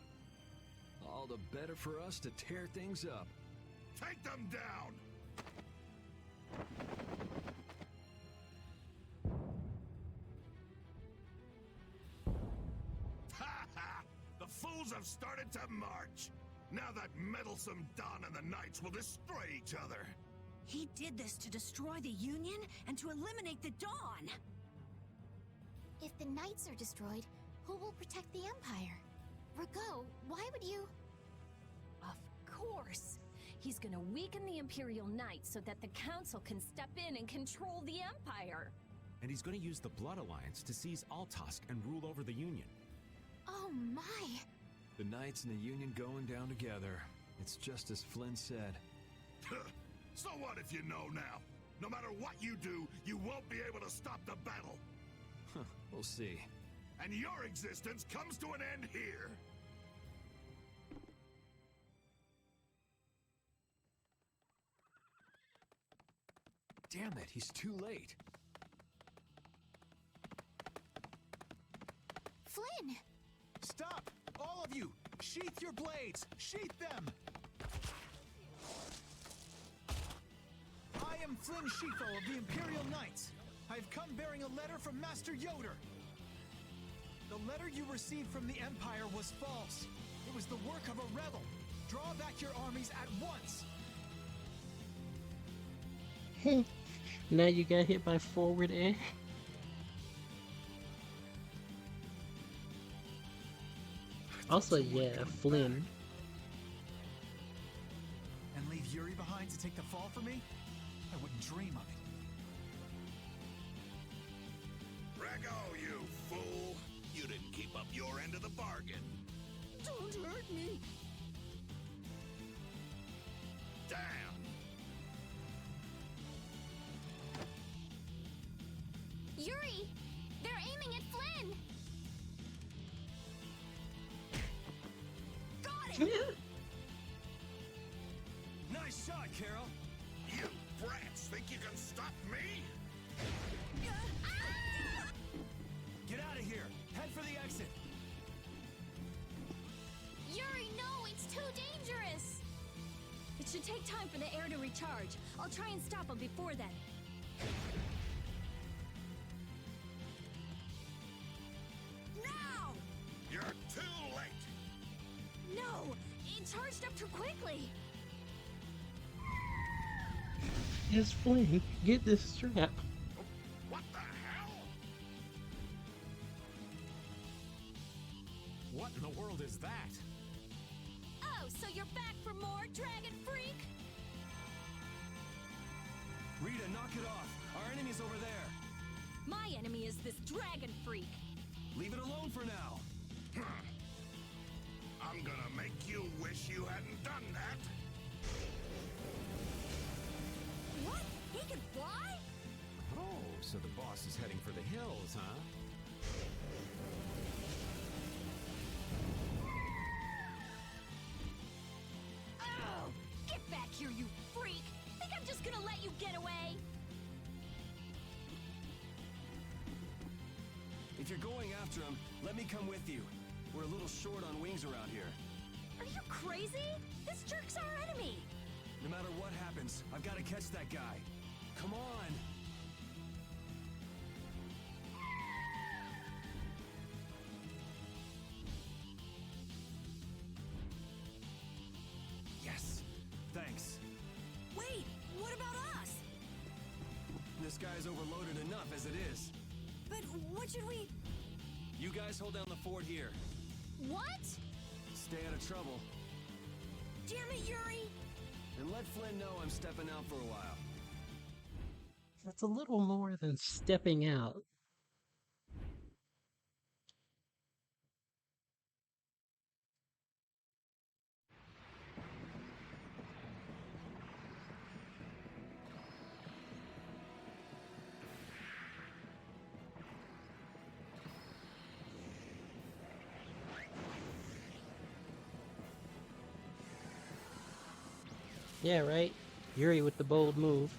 All the better for us to tear things up. Take them down! Ha ha! The fools have started to march! Now that meddlesome Dawn and the Knights will destroy each other! He did this to destroy the Union and to eliminate the Dawn! If the Knights are destroyed, who will protect the Empire? Rigaud, why would you... Of course! He's gonna weaken the Imperial Knights so that the Council can step in and control the Empire! And he's gonna use the Blood Alliance to seize Altosk and rule over the Union. Oh my! The Knights and the Union going down together. It's just as Flynn said. So what if you know now? No matter what you do, you won't be able to stop the battle! Huh, we'll see. And your existence comes to an end here! Damn it, he's too late. Flynn! Stop! All of you! Sheath your blades! Sheath them! I am Flynn Shifo of the Imperial Knights. I've come bearing a letter from Master Yoder. The letter you received from the Empire was false. It was the work of a rebel. Draw back your armies at once. Now you got hit by forward air. Also, yeah, Flynn. And leave Yuri behind to take the fall for me? I wouldn't dream of it. Rigaud, you fool! You didn't keep up your end of the bargain. Don't hurt me! Damn! Yuri! They're aiming at Flynn! Got it! Nice shot, Carol. You brats think you can stop me? Get out of here. Head for the exit. Yuri, no! It's too dangerous! It should take time for the air to recharge. I'll try and stop them before then. Now! You're too late! No! It charged up too quickly! Yes, Flynn, get this strap. What the hell? What in the world is that? Oh, so you're back for more, Dragon Freak? Rita, knock it off. Our enemy's over there. My enemy is this Dragon Freak. Leave it alone for now. I'm gonna make you wish you hadn't done that. What? He can fly? Oh, so the boss is heading for the hills, huh? Oh! Get back here, you freak! Think I'm just gonna let you get away? If you're going after him, let me come with you. We're a little short on wings around here. Are you crazy? This jerk's our enemy! No matter what happens, I've got to catch that guy. Come on! Yes! Thanks. Wait, what about us? This guy's overloaded enough as it is. But what should we... You guys hold down the fort here. What? Stay out of trouble. Damn it, Yuri! And let Flynn know I'm stepping out for a while. That's a little more than stepping out. Yeah, right? Yuri with the bold move.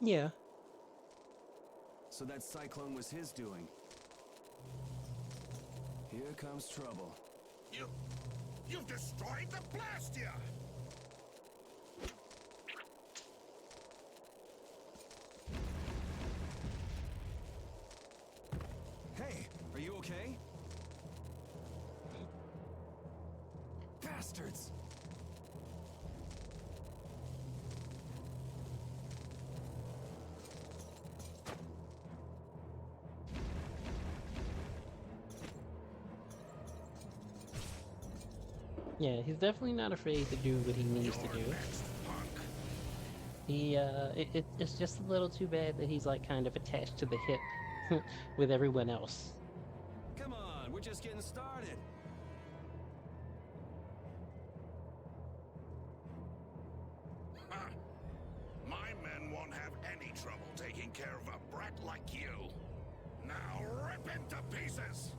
Yeah. So that cyclone was his doing. Here comes trouble. You've destroyed the Blastia! Hey, are you okay? Bastards! Yeah, he's definitely not afraid to do what he needs to do. It's just a little too bad that he's like kind of attached to the hip with everyone else. Come on, we're just getting started. My men won't have any trouble taking care of a brat like you. Now rip into pieces!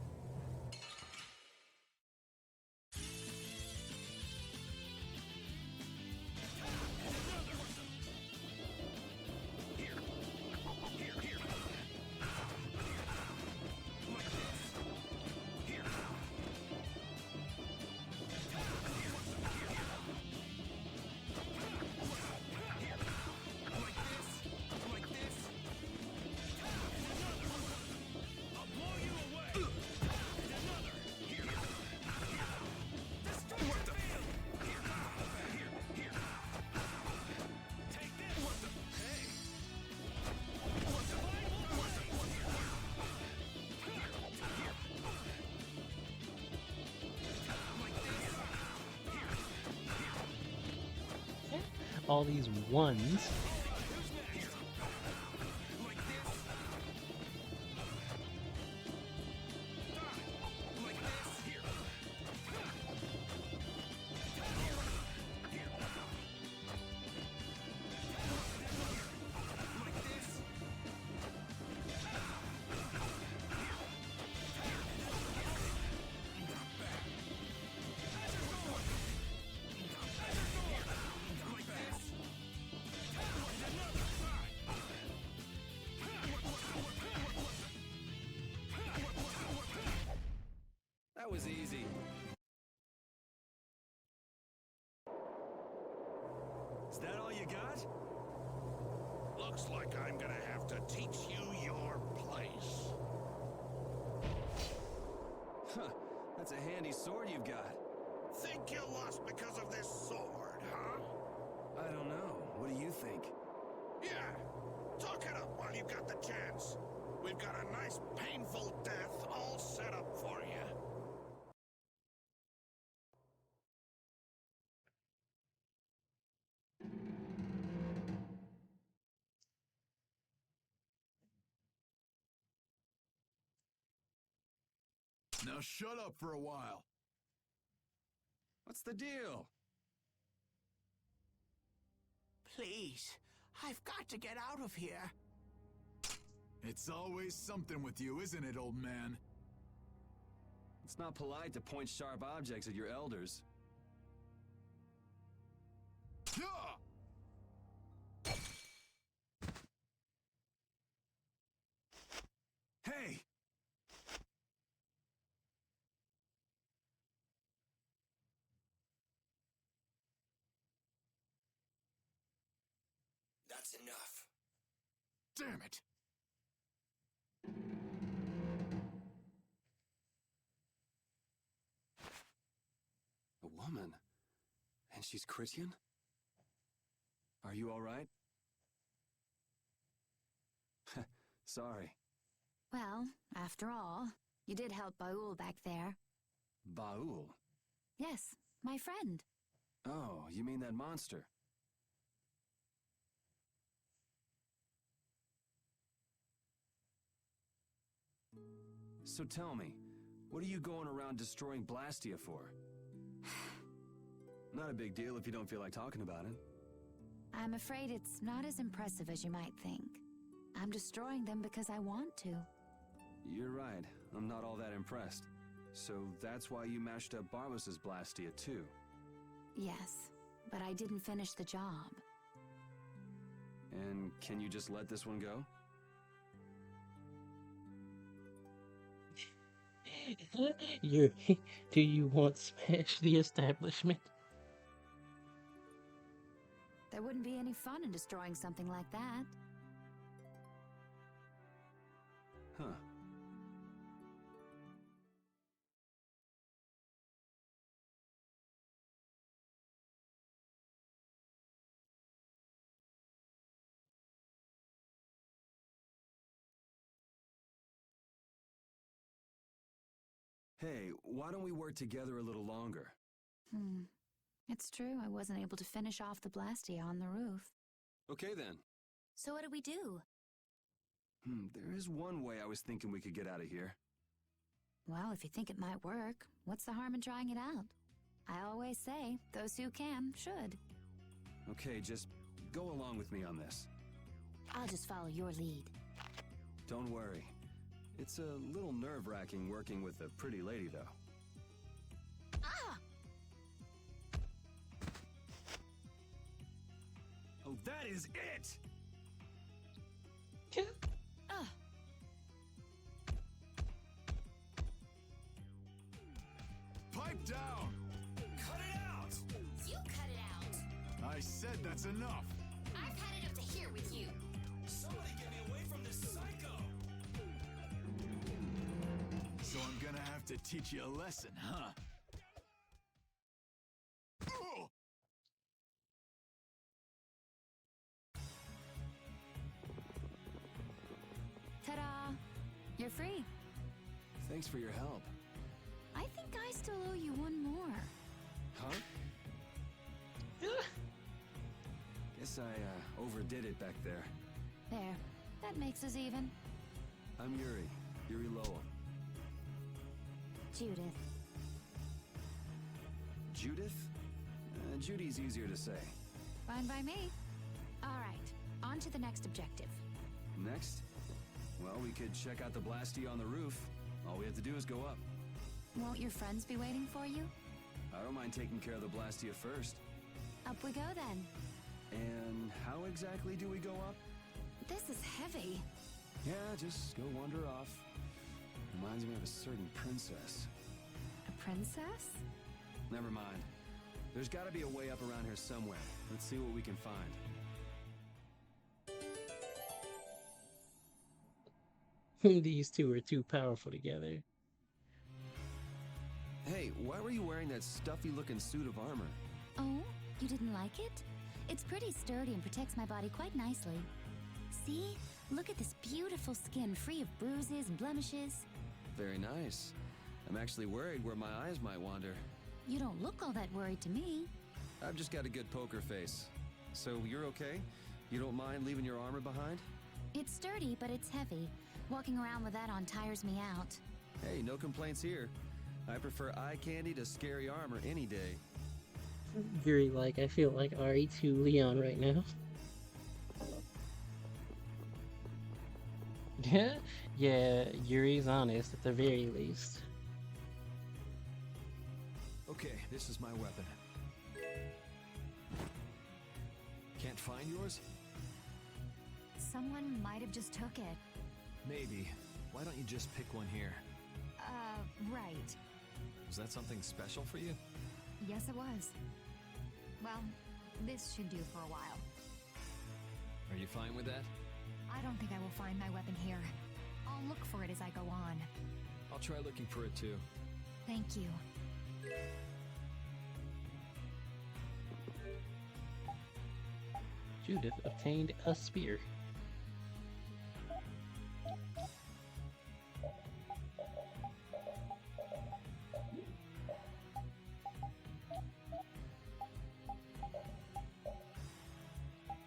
all these ones. That was easy. Is that all you got? Looks like I'm gonna have to teach you your place. Huh. That's a handy sword you've got. Think you lost because of this sword, huh? I don't know. What do you think? Yeah. Talk it up while you got the chance. We've got a nice, painful death all set up for you. Now shut up for a while. What's the deal? Please, I've got to get out of here. It's always something with you, isn't it, old man? It's not polite to point sharp objects at your elders. Hey! That's enough. Damn it! A woman? And she's Christian? Are you all right? Sorry. Well, after all, you did help Baul back there. Baul? Yes, my friend. Oh, you mean that monster? So tell me, what are you going around destroying Blastia for? Not a big deal if you don't feel like talking about it. I'm afraid it's not as impressive as you might think. I'm destroying them because I want to. You're right, I'm not all that impressed. So that's why you mashed up Barbos's Blastia too? Yes, but I didn't finish the job. And can you just let this one go? Do you want smash the establishment? There wouldn't be any fun in destroying something like that. Huh. Hey, why don't we work together a little longer? It's true, I wasn't able to finish off the Blastia on the roof. Okay then. So what do we do? There is one way I was thinking we could get out of here. Well, if you think it might work, what's the harm in trying it out? I always say, those who can, should. Okay, just go along with me on this. I'll just follow your lead. Don't worry. It's a little nerve-wracking working with a pretty lady, though. Ah! Oh, that is it! Pipe down! Cut it out! You cut it out! I said that's enough! I've had it up to here with you. Somebody get me away from this psycho! So I'm gonna have to teach you a lesson, huh? Ta-da! You're free. Thanks for your help. I think I still owe you one more. Huh? Guess I overdid it back there. There. That makes us even. I'm Yuri Lowell. Judith. Judith? Judy's easier to say. Fine by me. All right, on to the next objective. Next? Well, we could check out the Blastia on the roof. All we have to do is go up. Won't your friends be waiting for you? I don't mind taking care of the Blastia first. Up we go then. And how exactly do we go up? This is heavy. Yeah, just go wander off. Reminds me of a certain princess. A princess? Never mind. There's gotta be a way up around here somewhere. Let's see what we can find. These two are too powerful together. Hey, why were you wearing that stuffy-looking suit of armor? Oh, you didn't like it? It's pretty sturdy and protects my body quite nicely. See? Look at this beautiful skin, free of bruises and blemishes. Very nice. I'm actually worried where my eyes might wander. You don't look all that worried to me. I've just got a good poker face. So you're okay? You don't mind leaving your armor behind? It's sturdy, but it's heavy. Walking around with that on tires me out. Hey, no complaints here. I prefer eye candy to scary armor any day. Very I feel like RE2 Leon right now. Yeah, Yuri's honest at the very least. Okay, this is my weapon. Can't find yours? Someone might have just took it. Maybe. Why don't you just pick one here? Right. Was that something special for you? Yes, it was. Well, this should do for a while. Are you fine with that? I don't think I will find my weapon here. I'll look for it as I go on. I'll try looking for it too. Thank you. Judith obtained a spear.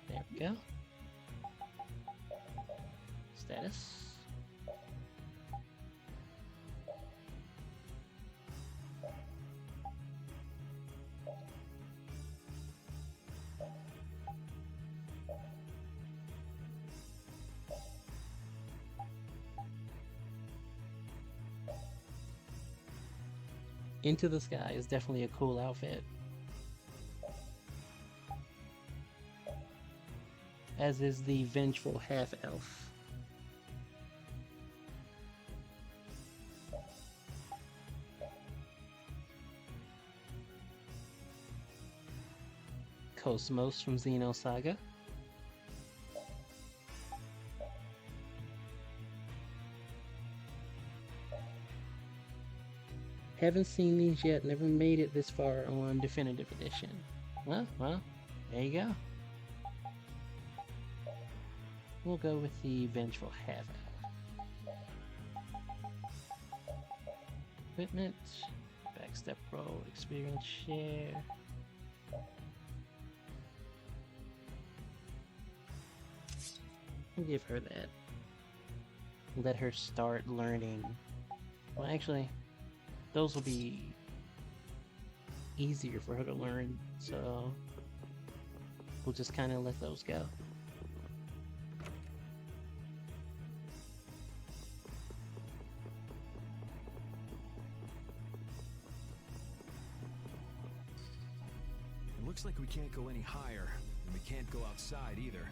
There we go. Status. Into the Sky is definitely a cool outfit. As is the Vengeful Half-Elf. Cosmos from Xenosaga. Haven't seen these yet, never made it this far on Definitive Edition. Well, there you go. We'll go with the Vengeful Half-Elf. Equipment, backstep roll, experience share. We'll give her that. Let her start learning. Well, actually, those will be easier for her to learn, so we'll just kind of let those go. It looks like we can't go any higher, and we can't go outside either.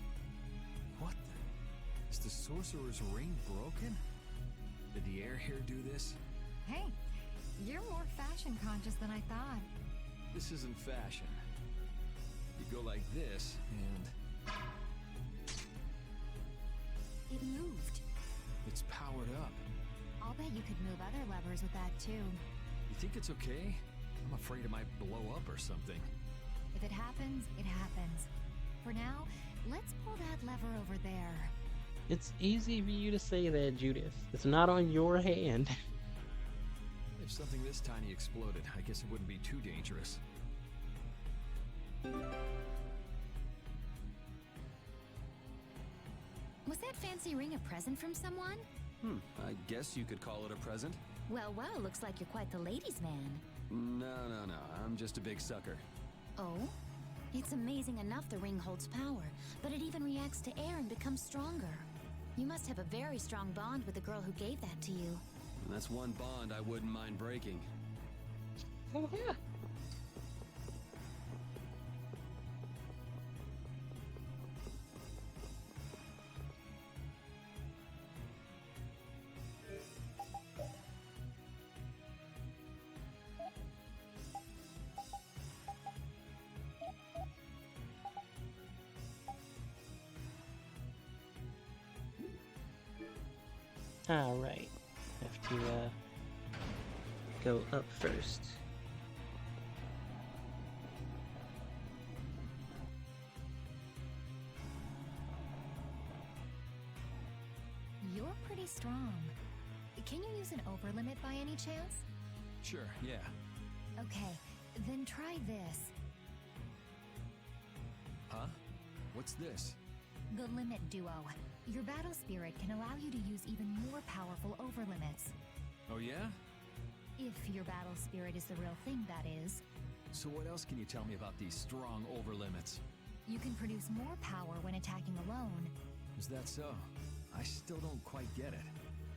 What the? Is the Sorcerer's Ring broken? Did the air here do this? Hey, you're more fashion conscious than I thought. This isn't fashion. You go like this, and... It moved. it's powered up. I'll bet you could move other levers with that too. You think it's okay? I'm afraid it might blow up or something. If it happens, it happens. For now, let's pull that lever over there. It's easy for you to say that, Judith. It's not on your hand. If something this tiny exploded, I guess it wouldn't be too dangerous. Was that fancy ring a present from someone? I guess you could call it a present. Well, looks like you're quite the ladies' man. No. I'm just a big sucker. Oh? It's amazing enough the ring holds power, but it even reacts to air and becomes stronger. You must have a very strong bond with the girl who gave that to you. And that's one bond I wouldn't mind breaking. Oh, yeah. Alright. Have to, go up first. You're pretty strong. Can you use an overlimit by any chance? Sure, yeah. Okay, then try this. Huh? What's this? The Limit Duo. Your battle spirit can allow you to use even more powerful overlimits. Oh yeah? If your battle spirit is the real thing, that is. So what else can you tell me about these strong overlimits? You can produce more power when attacking alone. Is that so? I still don't quite get it.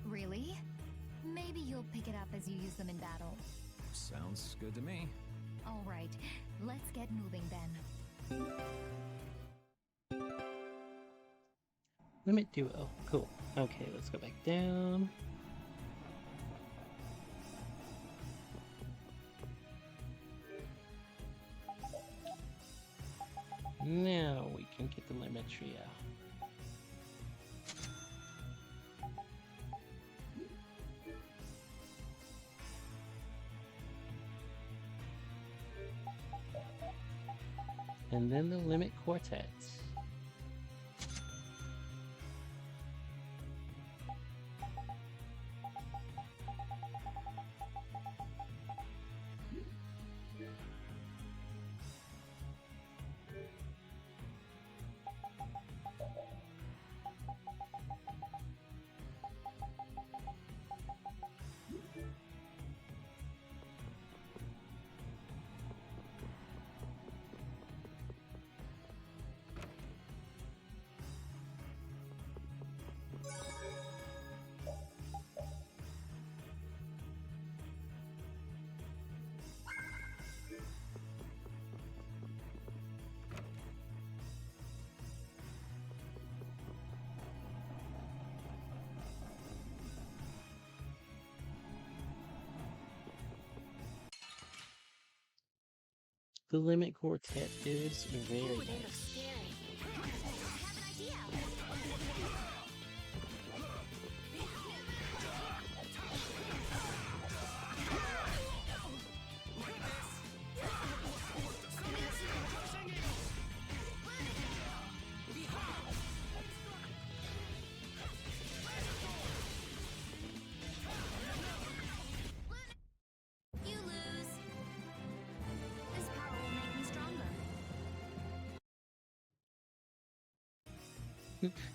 Really? Maybe you'll pick it up as you use them in battle. Sounds good to me. All right, let's get moving then. Limit Duo. Cool. Okay, let's go back down. Now we can get the Limit Trio. And then the Limit Quartets. The Limit Quartet is very nice.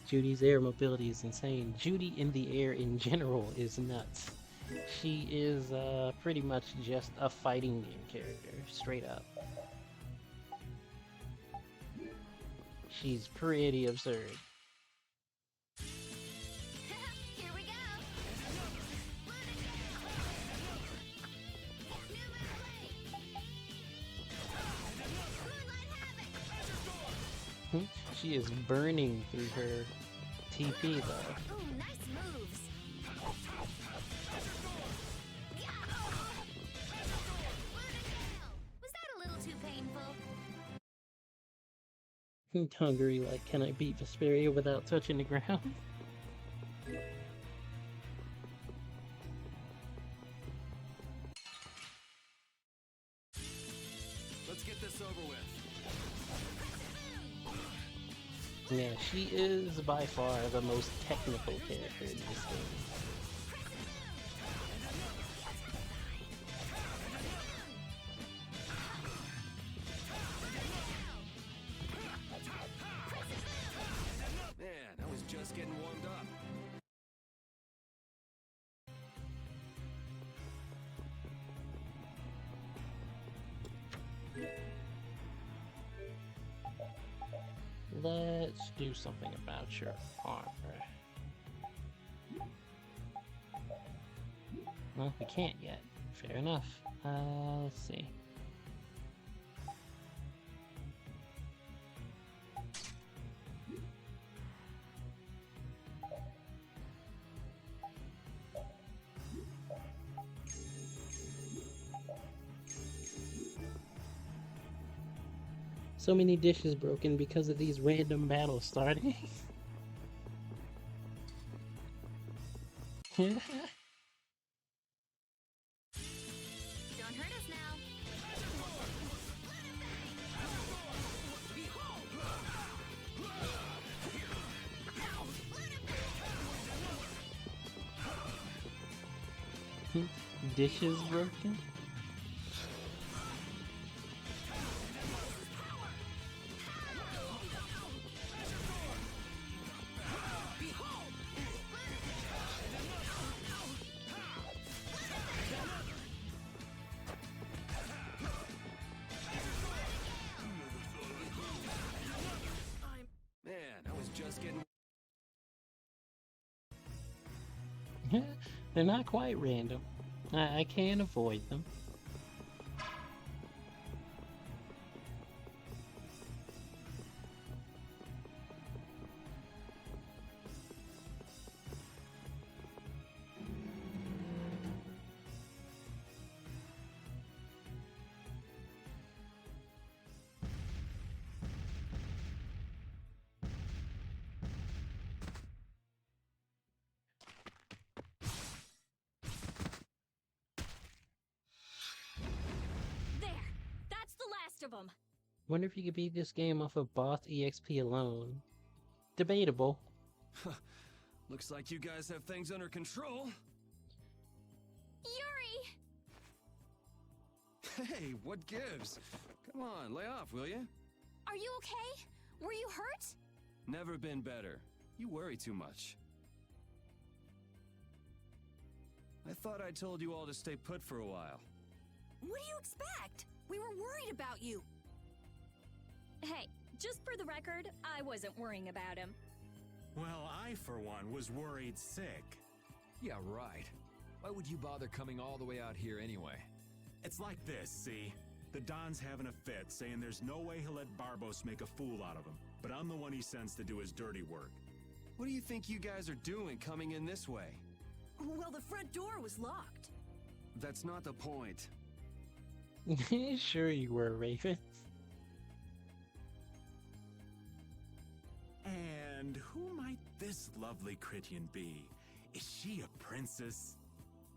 Judy's air mobility is insane. Judy in the air in general is nuts. She is pretty much just a fighting game character, straight up. She's pretty absurd. Here we go. She is burning through her TP though. Ooh, nice moves. Was that a little too painful? Hungry, like, can I beat Vesperia without touching the ground? Let's get this over with. Yeah, she is by far the most technical character in this game. Man, I was just getting let's do something about your armor. Well, we can't yet. Fair enough. Let's see. So many dishes broken because of these random battles starting. Don't hurt us now. Dishes broken? Man, I was just getting... They're not quite random. I can't avoid them. Of them. Wonder if you could beat this game off of boss EXP alone. Debatable. Looks like you guys have things under control. Yuri! Hey, what gives? Come on, lay off, will you? Are you okay? Were you hurt? Never been better. You worry too much. I thought I told you all to stay put for a while. What do you expect? We were worried about you. Hey, just for the record, I wasn't worrying about him. Well, I, for one, was worried sick. Yeah, right. Why would you bother coming all the way out here anyway? It's like this, see? The Don's having a fit, saying there's no way he'll let Barbos make a fool out of him. But I'm the one he sends to do his dirty work. What do you think you guys are doing coming in this way? Well, the front door was locked. That's not the point. Sure you were, Raven. And who might this lovely Critian be? Is she a princess?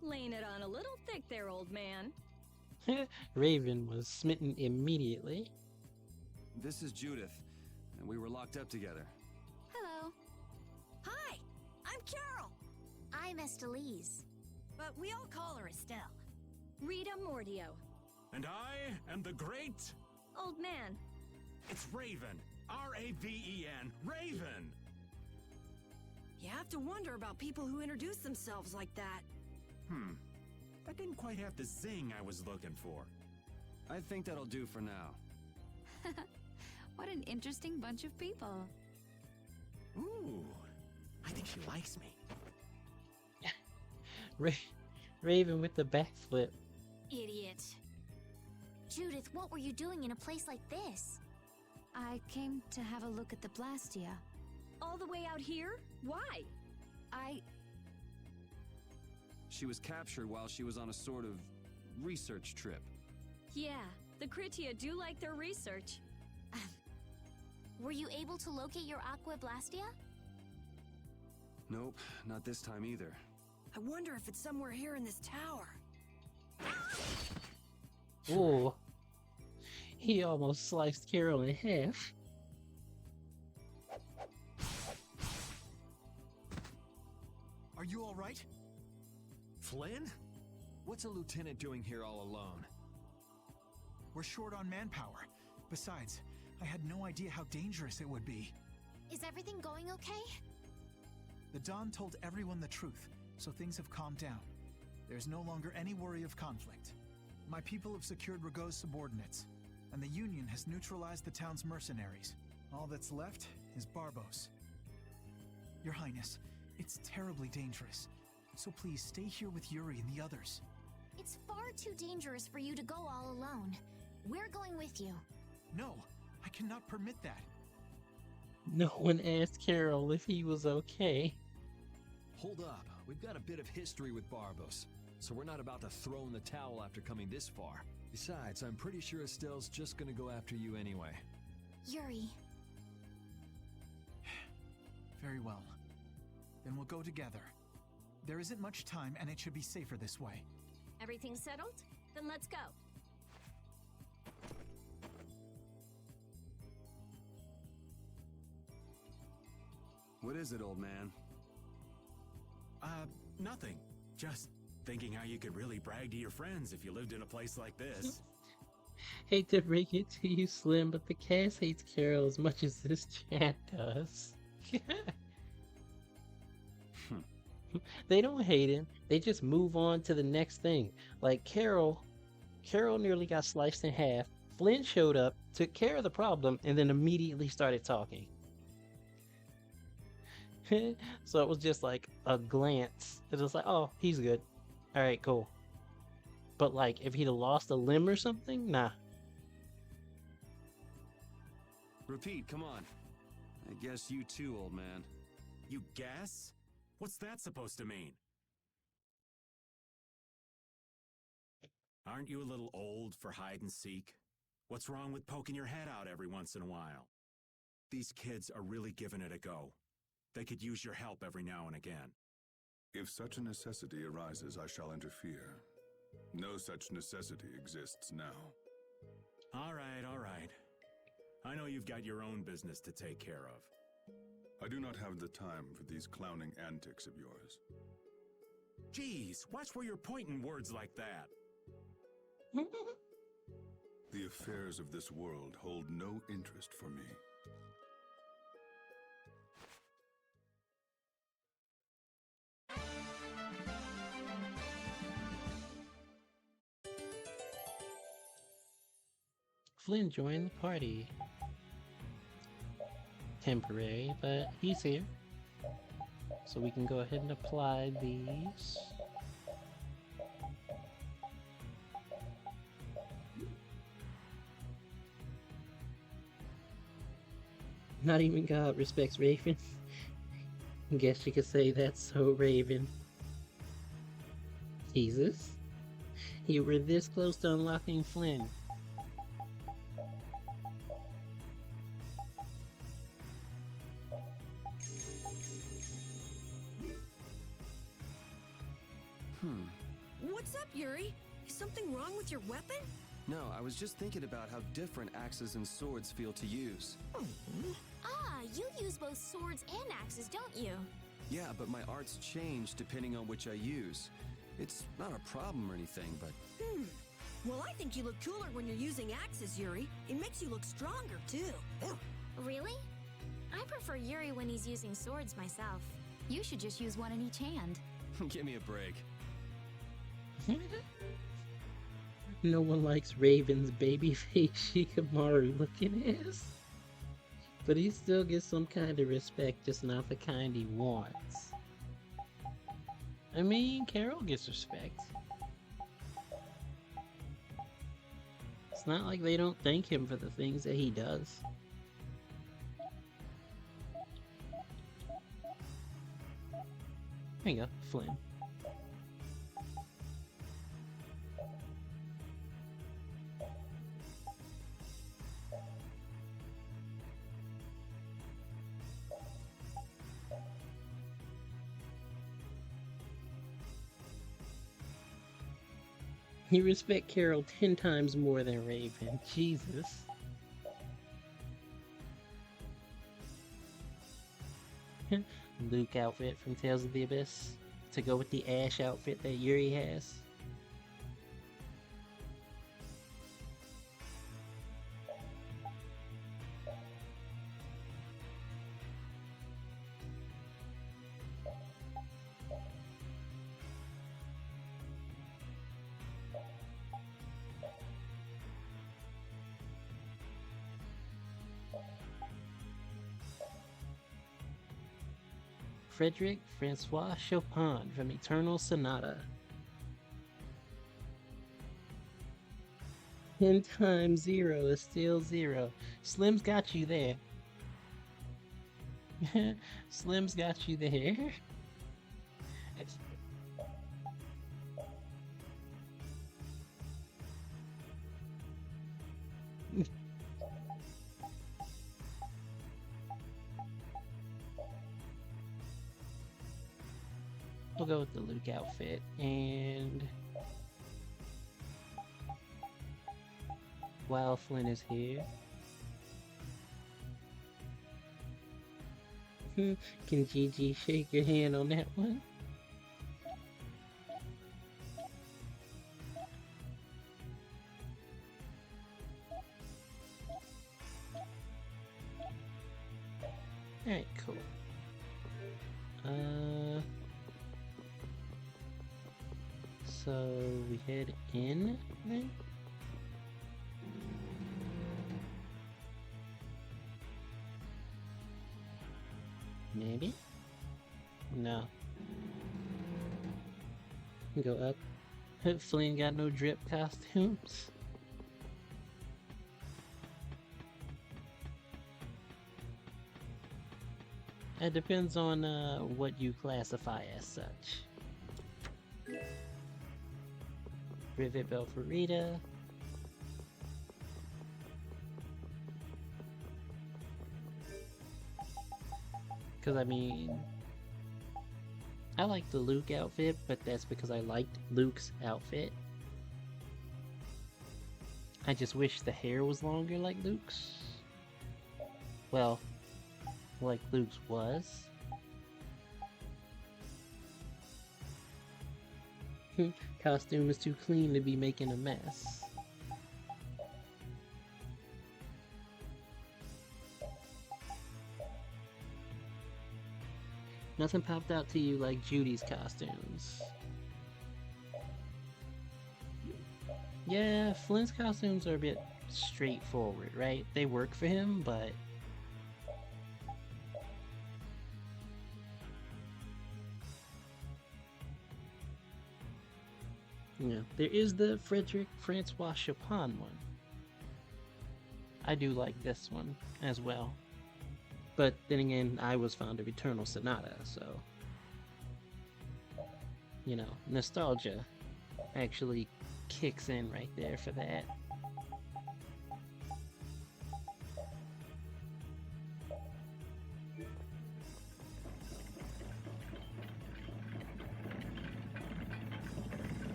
Laying it on a little thick there, old man. Raven was smitten immediately. This is Judith, and we were locked up together. Hello. Hi, I'm Carol. I'm Estelise. But we all call her Estelle. Rita Mordio. And I am the great... Old man. It's Raven. R-A-V-E-N. Raven! You have to wonder about people who introduce themselves like that. That didn't quite have the zing I was looking for. I think that'll do for now. What an interesting bunch of people. Ooh, I think she likes me. Raven with the backflip. Idiot. Judith, what were you doing in a place like this? I came to have a look at the Blastia. All the way out here? Why? She was captured while she was on a sort of research trip. Yeah, the Critia do like their research. Were you able to locate your Aqua Blastia? Nope, not this time either. I wonder if it's somewhere here in this tower. Ooh. He almost sliced Carol in half. Are you all right? Flynn? What's a lieutenant doing here all alone? We're short on manpower. Besides, I had no idea how dangerous it would be. Is everything going okay? The Don told everyone the truth, so things have calmed down. There's no longer any worry of conflict. My people have secured Ragoz's subordinates, and the Union has neutralized the town's mercenaries. All that's left is Barbos. Your Highness, it's terribly dangerous. So please stay here with Yuri and the others. It's far too dangerous for you to go all alone. We're going with you. No, I cannot permit that. No one asked Carol if he was okay. Hold up. We've got a bit of history with Barbos, so we're not about to throw in the towel after coming this far. Besides, I'm pretty sure Estelle's just gonna go after you anyway. Yuri. Very well. Then we'll go together. There isn't much time, and it should be safer this way. Everything settled? Then let's go. What is it, old man? Nothing. Just thinking how you could really brag to your friends if you lived in a place like this. Hate to break it to you, Slim, but the cast hates Carol as much as this chat does. They don't hate him. They just move on to the next thing. Like Carol nearly got sliced in half. Flynn showed up, took care of the problem, and then immediately started talking. So it was just like a glance. It was like, oh, he's good. All right, cool. But like, if he'd have lost a limb or something, nah. Repeat, come on. I guess you too, old man. You guess? What's that supposed to mean? Aren't you a little old for hide and seek? What's wrong with poking your head out every once in a while? These kids are really giving it a go. They could use your help every now and again. If such a necessity arises, I shall interfere. No such necessity exists now. All right. I know you've got your own business to take care of. I do not have the time for these clowning antics of yours. Geez, watch where you're pointing words like that. The affairs of this world hold no interest for me. Flynn joined the party. Temporary, but he's here. So we can go ahead and apply these. Not even God respects Raven. Guess you could say that's so Raven. Jesus. You were this close to unlocking Flynn. What's up, Yuri? Is something wrong with your weapon? No, I was just thinking about how different axes and swords feel to use. Ah, you use both swords and axes, don't you? Yeah, but my arts change depending on which I use. It's not a problem or anything, but... Well, I think you look cooler when you're using axes, Yuri. It makes you look stronger, too. Really? I prefer Yuri when he's using swords myself. You should just use one in each hand. Give me a break. No one likes Raven's babyface Shikamaru looking ass. But he still gets some kind of respect, just not the kind he wants. I mean, Carol gets respect. It's not like they don't thank him for the things that he does. There you go, Flynn. You respect Carol 10 times more than Raven. Jesus. Luke outfit from Tales of the Abyss to go with the Ash outfit that Yuri has. Frederick Francois Chopin from Eternal Sonata. 10 times 0 is still 0. Slim's got you there. Slim's got you there. We'll go with the Luke outfit, and while Flynn is here, can Gigi shake your hand on that one? Alright, cool. So we head in then? Maybe? No. Go up. Hopefully ain't got no drip costumes. It depends on what you classify as such. Rivet Belfarita. Because I mean, I like the Luke outfit, but that's because I liked Luke's outfit. I just wish the hair was longer like Luke's. Well, like Luke's was. Costume is too clean to be making a mess. Nothing popped out to you like Judy's costumes. Yeah, Flynn's costumes are a bit straightforward, right? They work for him, but yeah, there is the Frederick Francois Chopin one. I do like this one as well. But then again, I was fond of Eternal Sonata, so you know, nostalgia actually kicks in right there for that.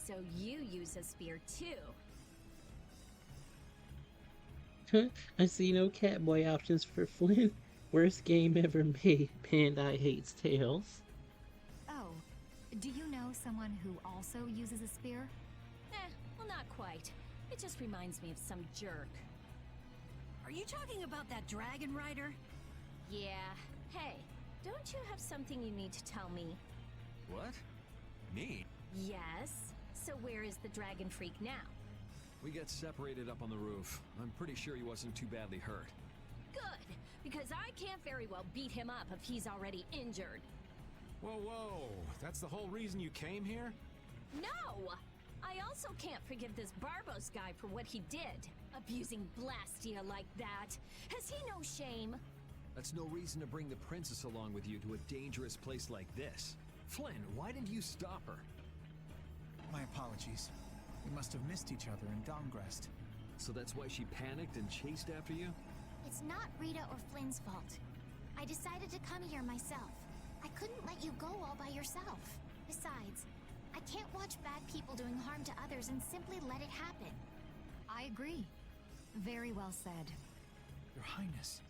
So you use a spear too. I see no Catboy options for Flynn. Worst game ever made. Bandai hates Tails. Oh, do you know someone who also uses a spear? Well, not quite. It just reminds me of some jerk. Are you talking about that dragon rider? Yeah. Hey, don't you have something you need to tell me? What? Me? Yes. So where is the dragon freak now? We got separated up on the roof. I'm pretty sure he wasn't too badly hurt. Good, because I can't very well beat him up if he's already injured. Whoa, whoa. That's the whole reason you came here? No! I also can't forgive this Barbos guy for what he did. Abusing Blastia like that. Has he no shame? That's no reason to bring the princess along with you to a dangerous place like this. Flynn, why didn't you stop her? My apologies. We must have missed each other in Dongrest. So that's why she panicked and chased after you? It's not Rita or Flynn's fault. I decided to come here myself. I couldn't let you go all by yourself. Besides, I can't watch bad people doing harm to others and simply let it happen. I agree. Very well said. Your Highness.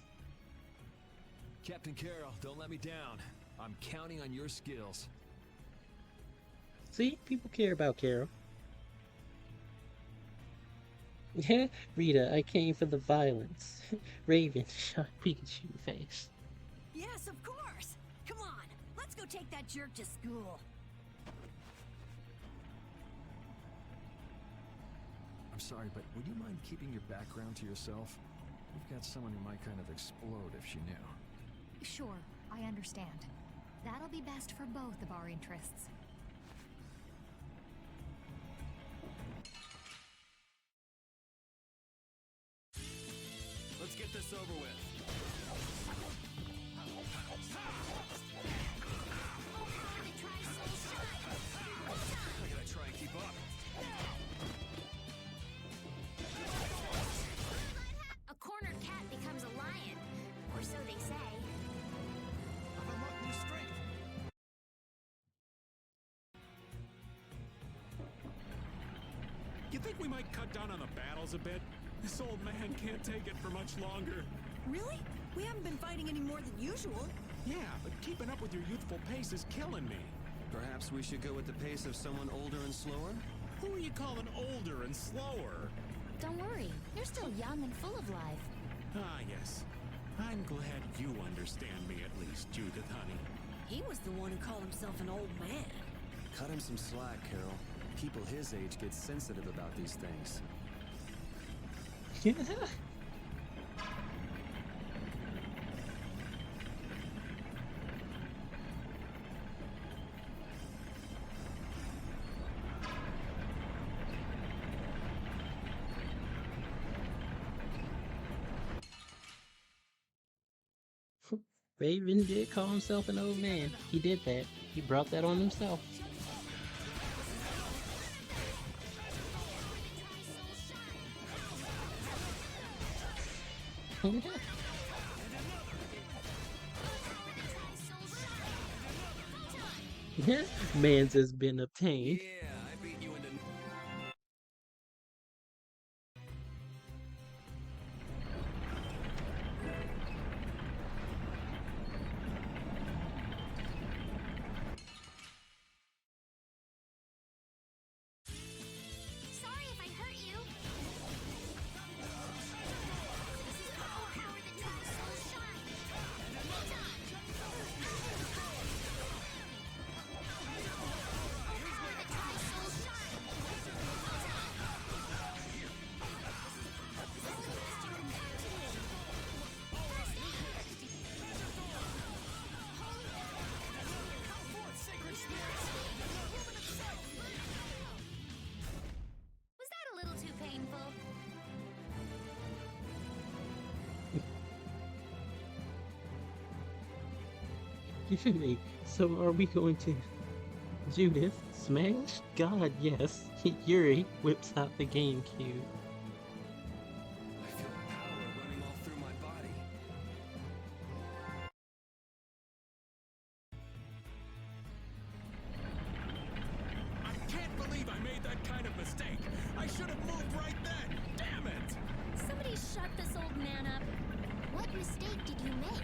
Captain Carroll, don't let me down. I'm counting on your skills. See? People care about Carol. Yeah, Rita, I came for the violence. Raven shot Pikachu face. Yes, of course! Come on, let's go take that jerk to school. I'm sorry, but would you mind keeping your background to yourself? We've got someone who might kind of explode if she knew. Sure, I understand. That'll be best for both of our interests. Let's get this over with. I gotta try and keep up. A cornered cat becomes a lion, or so they say. I've unlocked new strength. You think we might cut down on the battles a bit? This old man can't take it for much longer. Really? We haven't been fighting any more than usual. Yeah, but keeping up with your youthful pace is killing me. Perhaps we should go with the pace of someone older and slower? Who are you calling older and slower? Don't worry, you're still young and full of life. Ah, yes. I'm glad you understand me at least, Judith, honey. He was the one who called himself an old man. Cut him some slack, Carol. People his age get sensitive about these things. Raven did call himself an old man. He did that. He brought that on himself. Mans has been obtained. Yeah, I beat you into... Sorry if I hurt you. This is all power that drives soul shine. All power that drives soul shine. Was that a little too painful? So are we going to Judith smash? God, yes. Yuri whips out the GameCube. I feel power running all through my body. I can't believe I made that kind of mistake. I should have moved right then. Damn it! Somebody shut this old man up. What mistake did you make?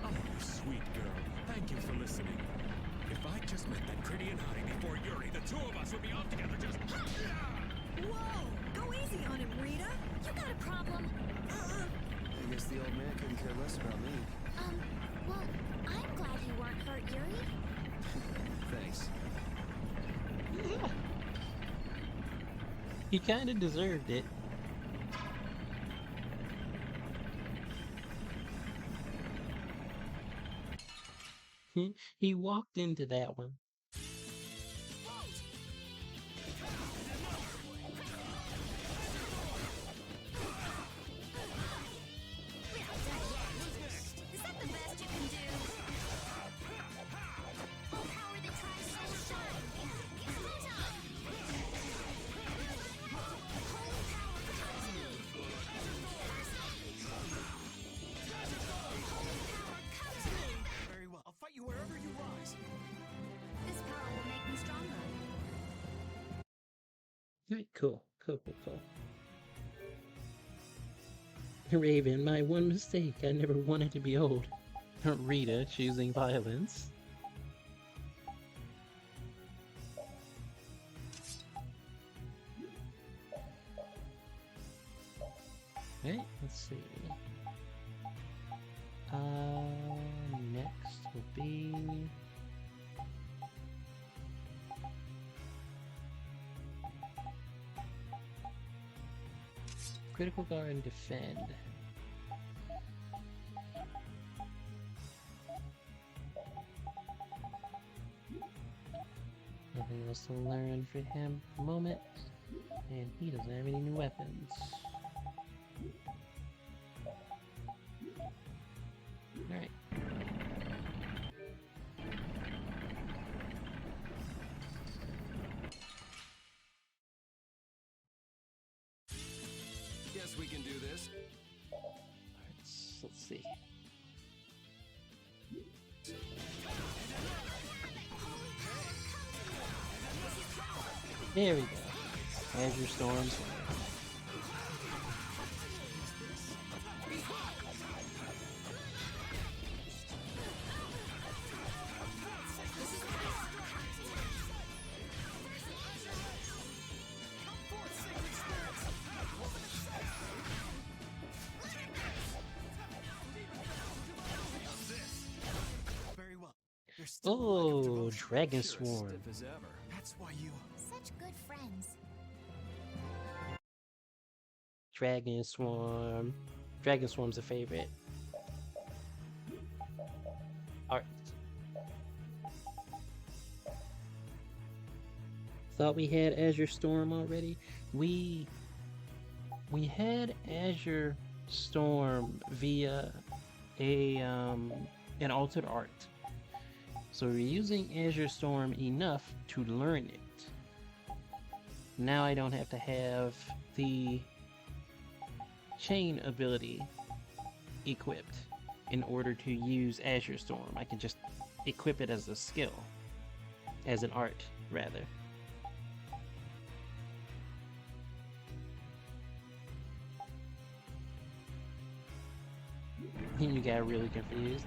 Oh, sweet girl. Thank you for listening. If I just met that pretty and hottie before Yuri, the two of us would be off together just... Whoa! Go easy on him, Rita. You got a problem? I guess the old man couldn't care less about me. Well, I'm glad you weren't hurt, Yuri. Thanks. He kind of deserved it. He walked into that one. Is that the best you can do? All power that tries soul shine. Holy power comes me. Holy power comes me. Very well. I'll fight you wherever you rise. This power will make me stronger. Cool. Raven, my one mistake. I never wanted to be old. Rita choosing violence. Okay, let's see. Next will be... critical guard and defend. Nothing else to learn for him at the moment, and he doesn't have any new weapons. Alright. Guess we can do this. Let's see. There we go. Azure Storms. Oh, Dragon Swarm. That's why you... Such good friends. Dragon Swarm. Dragon Swarm's a favorite. Alright. Thought we had Azure Storm already. We had Azure Storm via an altered art. So we're using Azure Storm enough to learn it. Now I don't have to have the chain ability equipped in order to use Azure Storm. I can just equip it as a skill. As an art, rather. You got really confused.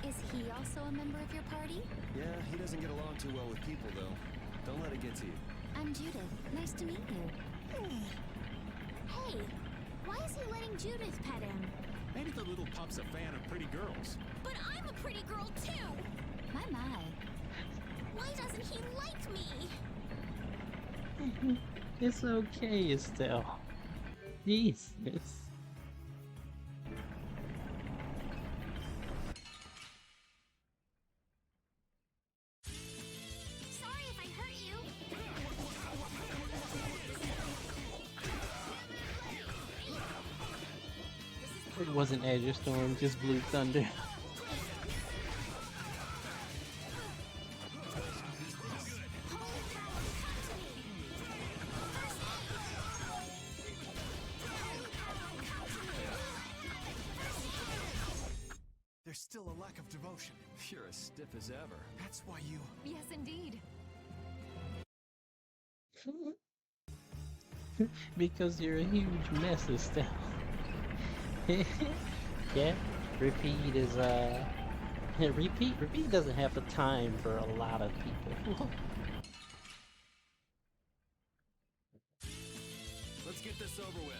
Is he also a member of your party? Yeah, he doesn't get along too well with people, though. Don't let it get to you. I'm Judith. Nice to meet you. Hey, why is he letting Judith pet him? Maybe the little pup's a fan of pretty girls. But I'm a pretty girl too! My. Why doesn't he like me? It's okay, Estelle. Jesus. It wasn't Azure Storm, just Blue Thunder. There's still a lack of devotion. You're as stiff as ever. That's why you... Yes, indeed. Because you're a huge mess, Estelle. Yeah, Repeat is Repeat doesn't have the time for a lot of people. Let's get this over with.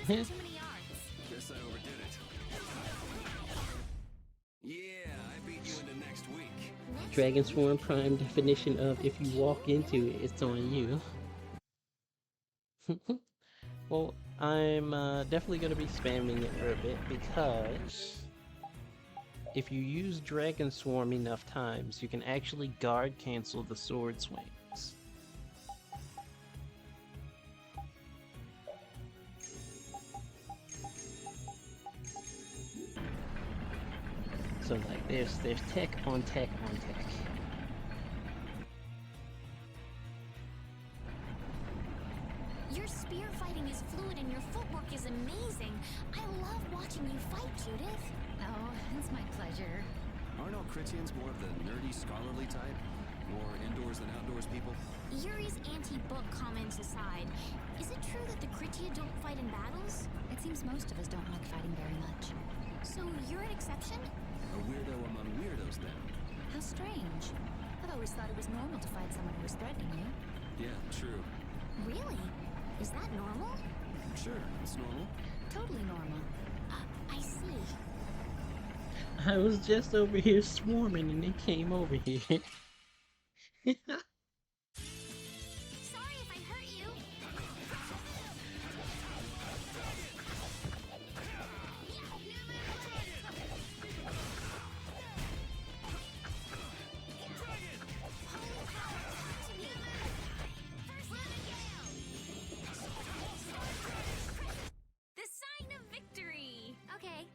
Too many yards. Guess I overdid it. Yeah, I beat you into next week. Dragon Swarm prime definition of if you walk into it, it's on you. Well, I'm definitely going to be spamming it for a bit because if you use Dragon Swarm enough times, you can actually guard cancel the sword swings. So like there's tech on tech on tech. Your spear fighting is fluid and your footwork is amazing. I love watching you fight, Judith. Oh, it's my pleasure. Aren't all Critians more of the nerdy, scholarly type? More indoors than outdoors people? Yuri's anti-book comments aside, is it true that the Critia don't fight in battles? It seems most of us don't like fighting very much. So you're an exception? A weirdo among weirdos, then. How strange. I've always thought it was normal to fight someone who was threatening you. Yeah, true. Really? Is that normal? Sure, it's normal. Totally normal. I see. I was just over here swarming and they came over here. Sorry if I hurt you. The sign of victory! Okay.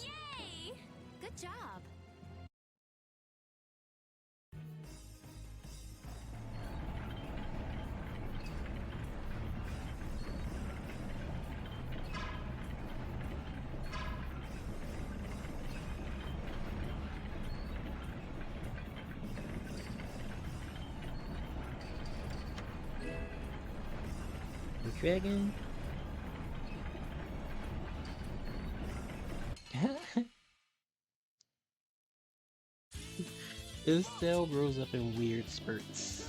Yay! Good job. The dragon. This cell grows up in weird spurts.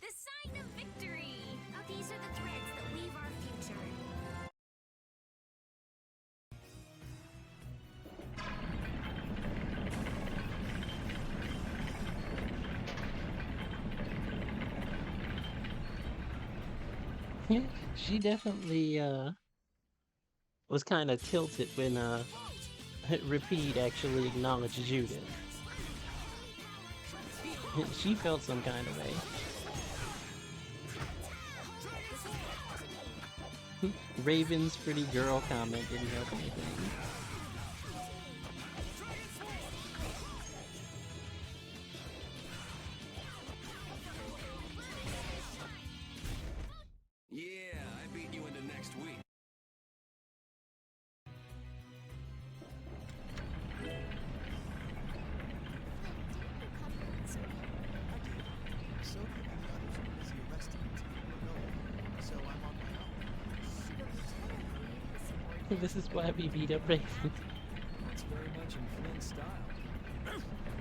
The sign of victory. Oh, these are the threads that weave our future. She definitely was kind of tilted when Repeat actually acknowledged Judith. She felt some kind of way. Raven's pretty girl comment didn't help anything. Yeah, I beat you into next week. So and the others were busy arresting me 10 ago, so I'm on my own. This is why we beat up Raven. That's very much in Flynn's style.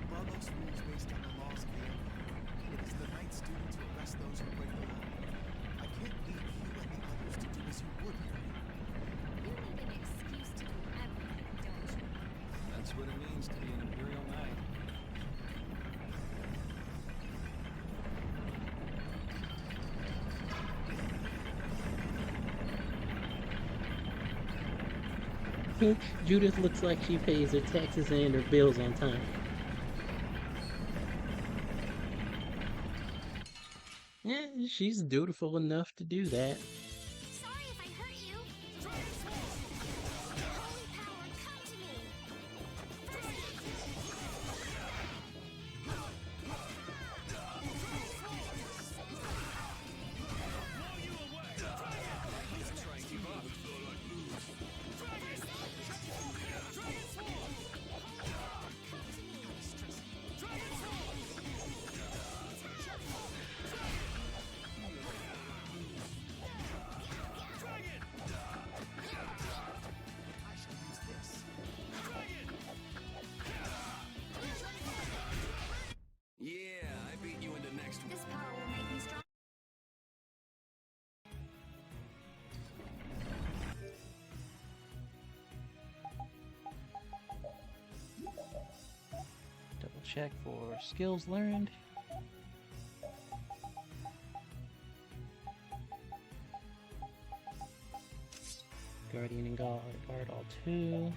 Barbos rules based on the laws of the Empire. It is the Knight's duty to arrest those who break the law. I can't leave you and the others to do as you would here. You need an excuse to do everything, don't you? That's what it means to be an Imperial Knight. Judith looks like she pays her taxes and her bills on time. Yeah, she's dutiful enough to do that. Sorry if I hurt you. Holy power, come to me. Yeah, I beat you into next week. This power will make me strong. Double check for skills learned. Guardian and Guard all 2.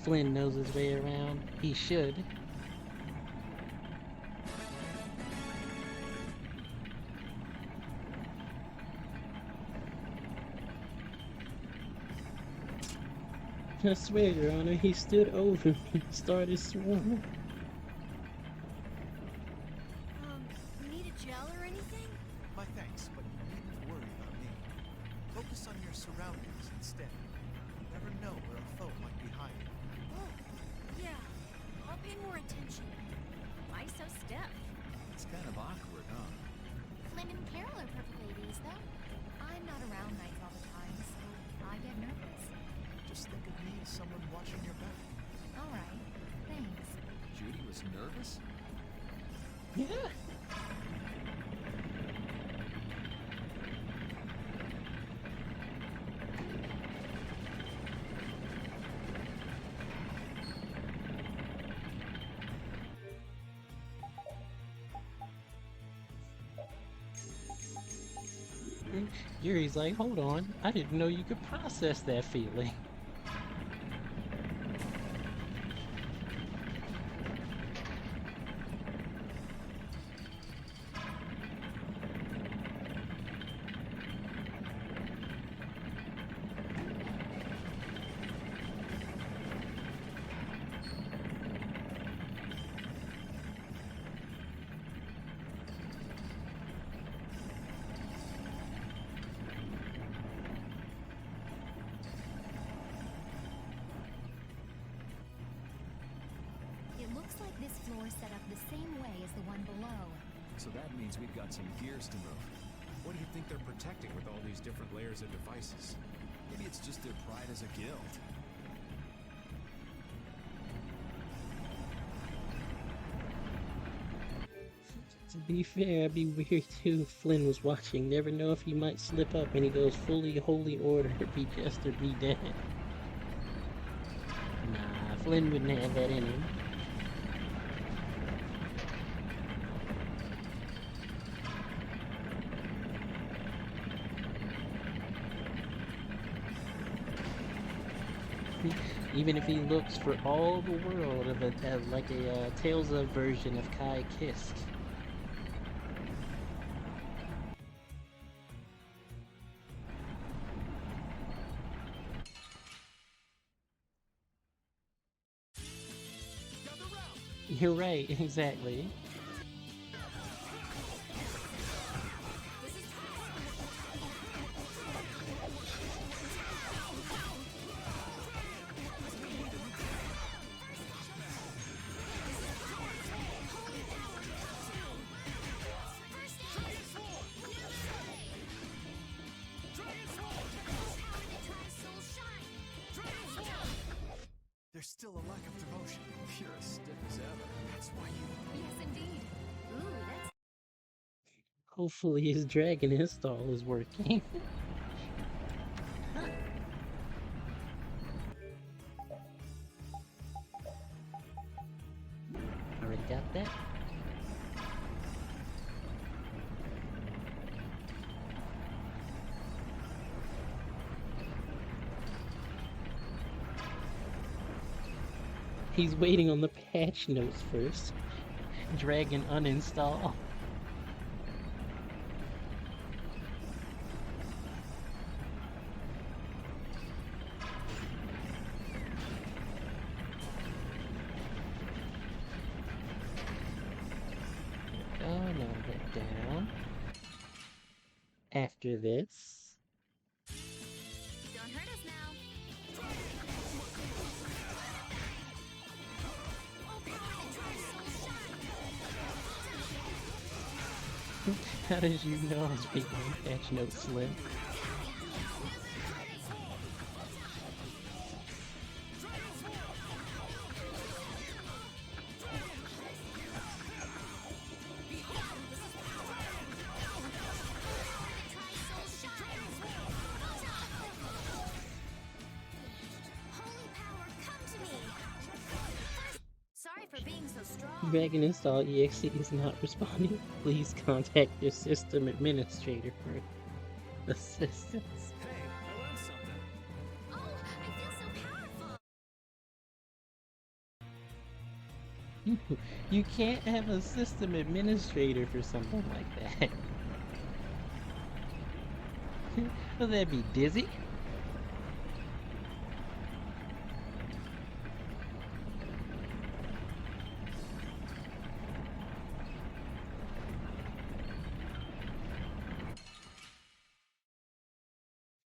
Flynn knows his way around. He should. I swear, Your Honor, he stood over me and started swarming. Need a gel or anything? My thanks, but you needn't worry about me. Focus on your surroundings instead. You never know where a foe might be hiding. Oh, yeah. I'll pay more attention. Why so stiff? It's kind of awkward, huh? Flynn and Carol are perfect ladies, though. I'm not around nights all the time, so I get nervous. Just think of me as someone watching your back. All right, thanks. Judy was nervous? Yeah. Yuri's like, hold on, I didn't know you could process that feeling. It looks like this floor is set up the same way as the one below. So that means we've got some gears to move. What do you think they're protecting with all these different layers of devices? Maybe it's just their pride as a guild. To be fair, I'd be weird too if Flynn was watching. Never know if he might slip up and he goes fully holy order, be just or be dead. Nah, Flynn wouldn't have that in him. Even if he looks for all the world of like a Tales of version of Kai Kisk. You're right, exactly. There's still a lack of devotion. You're as stiff as ever. That's why you... Yes, indeed. Ooh, that's... Hopefully his dragon install is working. Already got that? He's waiting on the patch notes first. Dragon uninstall. Oh no, get down. After this. Don't hurt us now. How did you know I was waiting on patch notes, Slim? Sorry for being so strong. Dragon install exe is not responding. Please contact your system administrator for assistance. Hey, I learned something. Oh, I feel so powerful. You can't have a system administrator for something like that. Will that be Dizzy?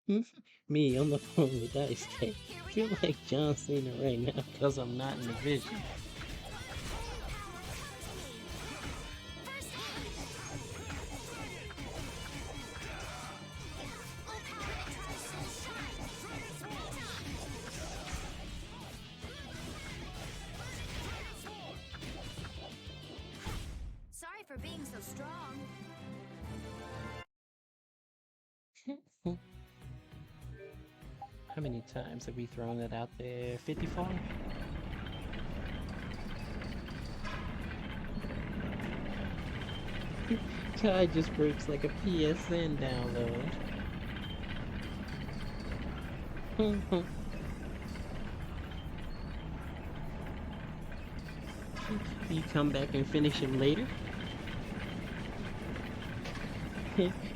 Me on the phone with Dice K. Feel like John Cena right now because I'm not in the vision. Sorry for being so strong. How many times have we thrown it out there? 54? Kai just works like a PSN download. You come back and finish him later?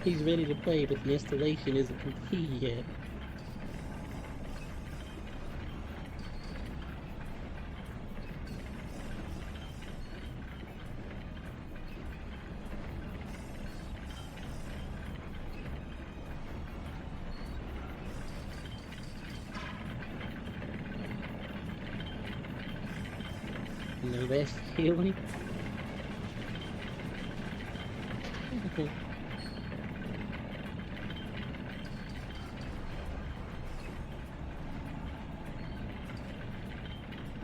He's ready to play, but the installation isn't complete yet. No best healing.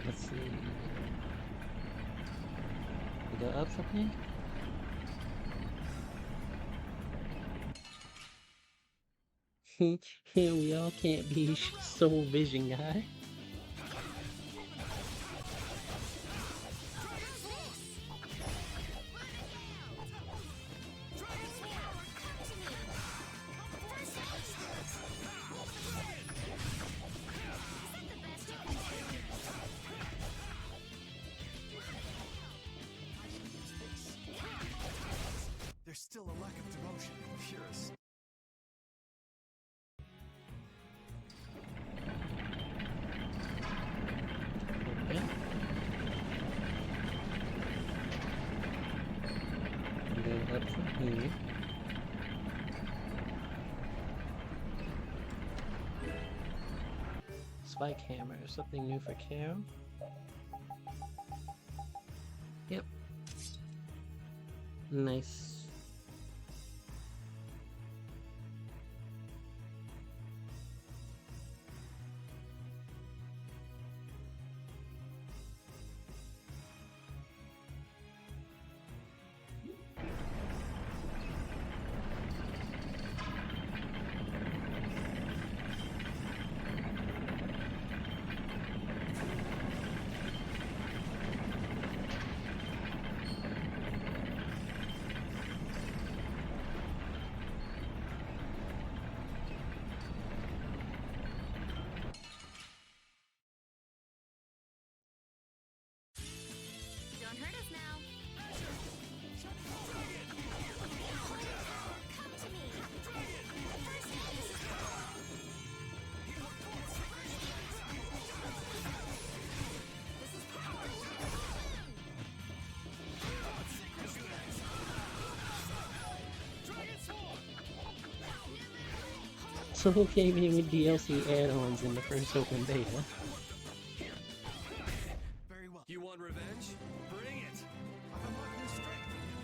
Let's see. We go up something? We all can't be soul vision guy. There's still a lack of devotion in purists. Okay. Go up from here. Spike hammer, something new for Carol. Yep. Nice. Don't hurt us now. Come to me. So who came in with DLC add-ons in the first open beta? Very well. You want revenge? Bring it!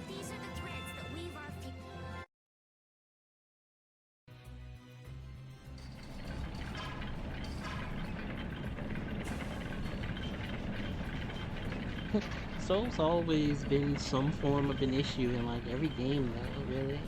These are the threads that weave our Soul's always been some form of an issue in like every game though, really.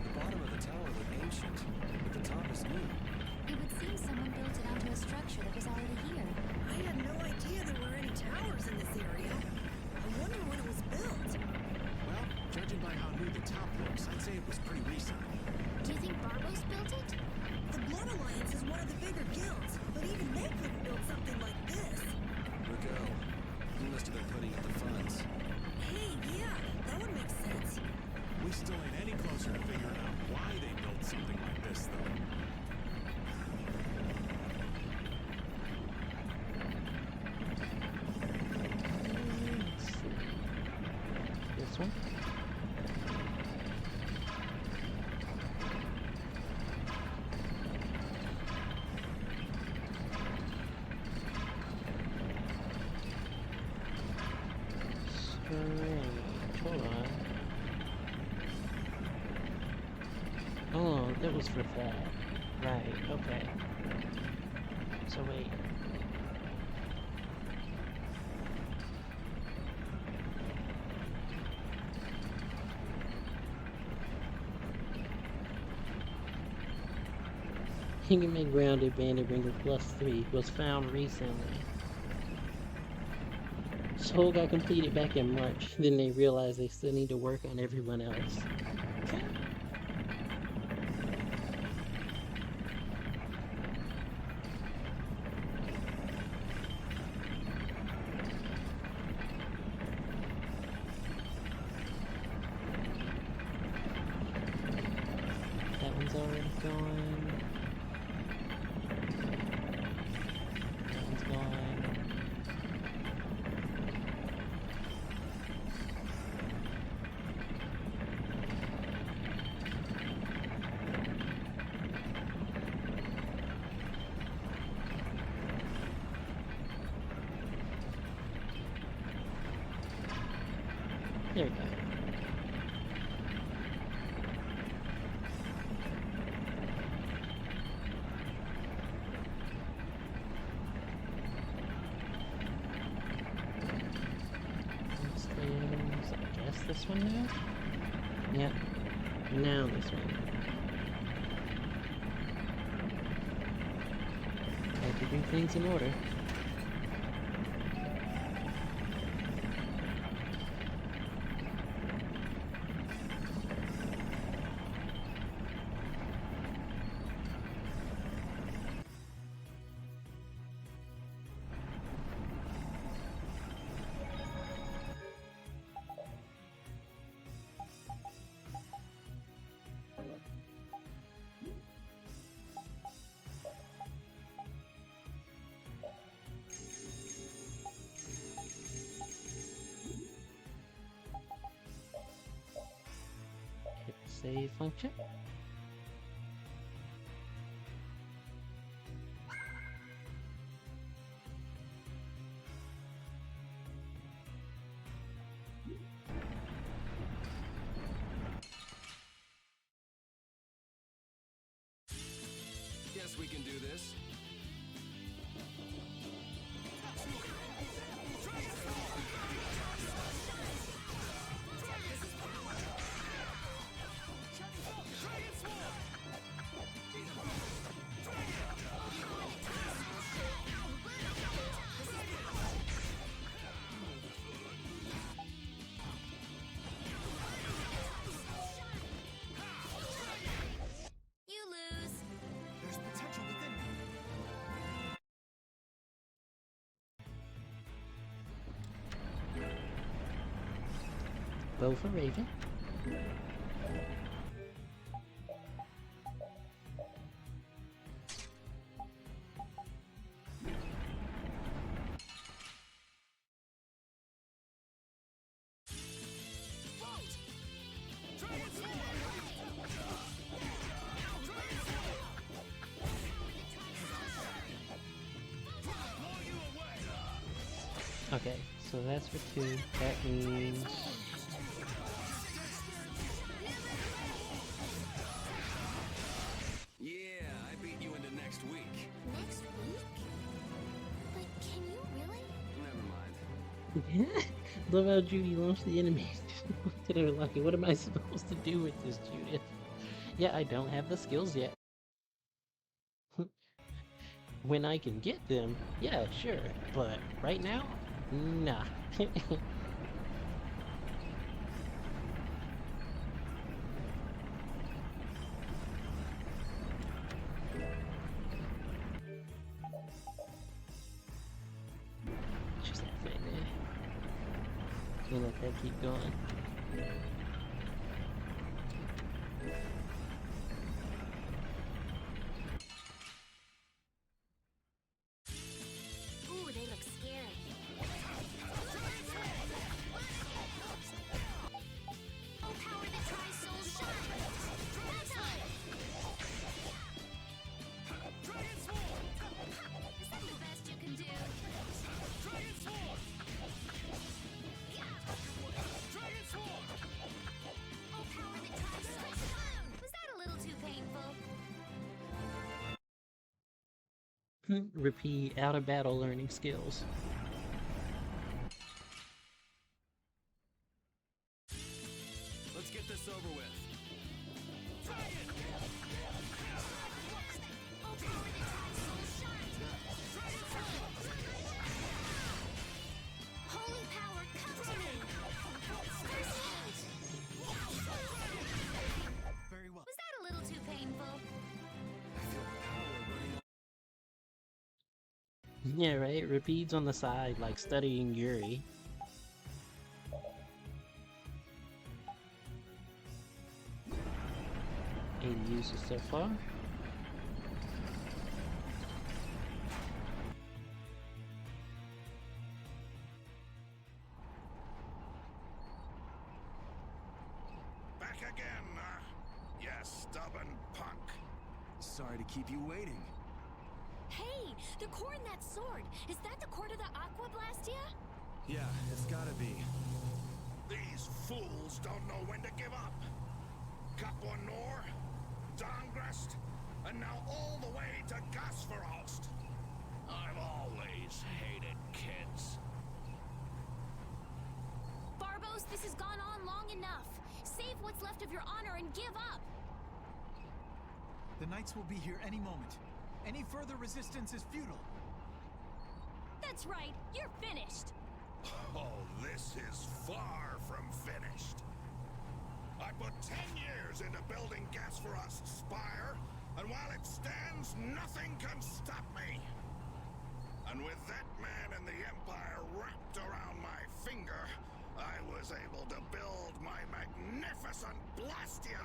The bottom of the tower looked ancient, but the top is new. It would seem someone built it onto a structure that was already here. I had no idea there were any towers in this area. I wonder when it was built. Well, judging by how new the top looks, I'd say it was pretty recent. Do you think Barbos built it? The Blood Alliance is one of the bigger guilds, but even they couldn't build something like this. Rico, he must have been putting up the funds. Hey, yeah, that would make sense. We We still ain't any closer to figuring out why they built something like this, though. This one? Strange. Hold on. Oh, that was for that. Right, okay. So wait. You can make grounded banded ring of +3 was found recently. This hole got completed back in March, then they realized they still need to work on everyone else. That one's already gone. That one's gone. There we go. I guess this one now? Yep. Now this one. Had to do things in order. Hit the save function. Guess we can do this. You lose. There's potential within me. Bow for Raven. Okay, so that's for 2. That means... Yeah, I beat you into next week. Next week? But can you really? Never mind. Love how Judy launched the enemies. Looked at her like, what am I supposed to do with this, Judith? Yeah, I don't have the skills yet. When I can get them, yeah, sure. But right now, nah. Just that thing there. Can't let that keep going. Repeat out of battle learning skills. Let's get this over with. Holy power, come to me! Very well. Was that a little too painful? Yeah, right? Repeats on the side, like studying Yuri. Eight uses so far. Back again, you stubborn punk. Sorry to keep you waiting. Hey, the core in that sword. Is that the core to the Aqua Blastia? Yeah, it's gotta be. These fools don't know when to give up. Capua Nor, Dongrest, and now all the way to Gasferost. I've always hated kids. Barbos, this has gone on long enough. Save what's left of your honor and give up. The knights will be here any moment. Any further resistance is futile. That's right, you're finished. Oh, this is far from finished. I put 10 years into building Gasferost's spire, and while it stands, nothing can stop me. And with that man and the Empire wrapped around my finger, I was able to build my magnificent Blastia!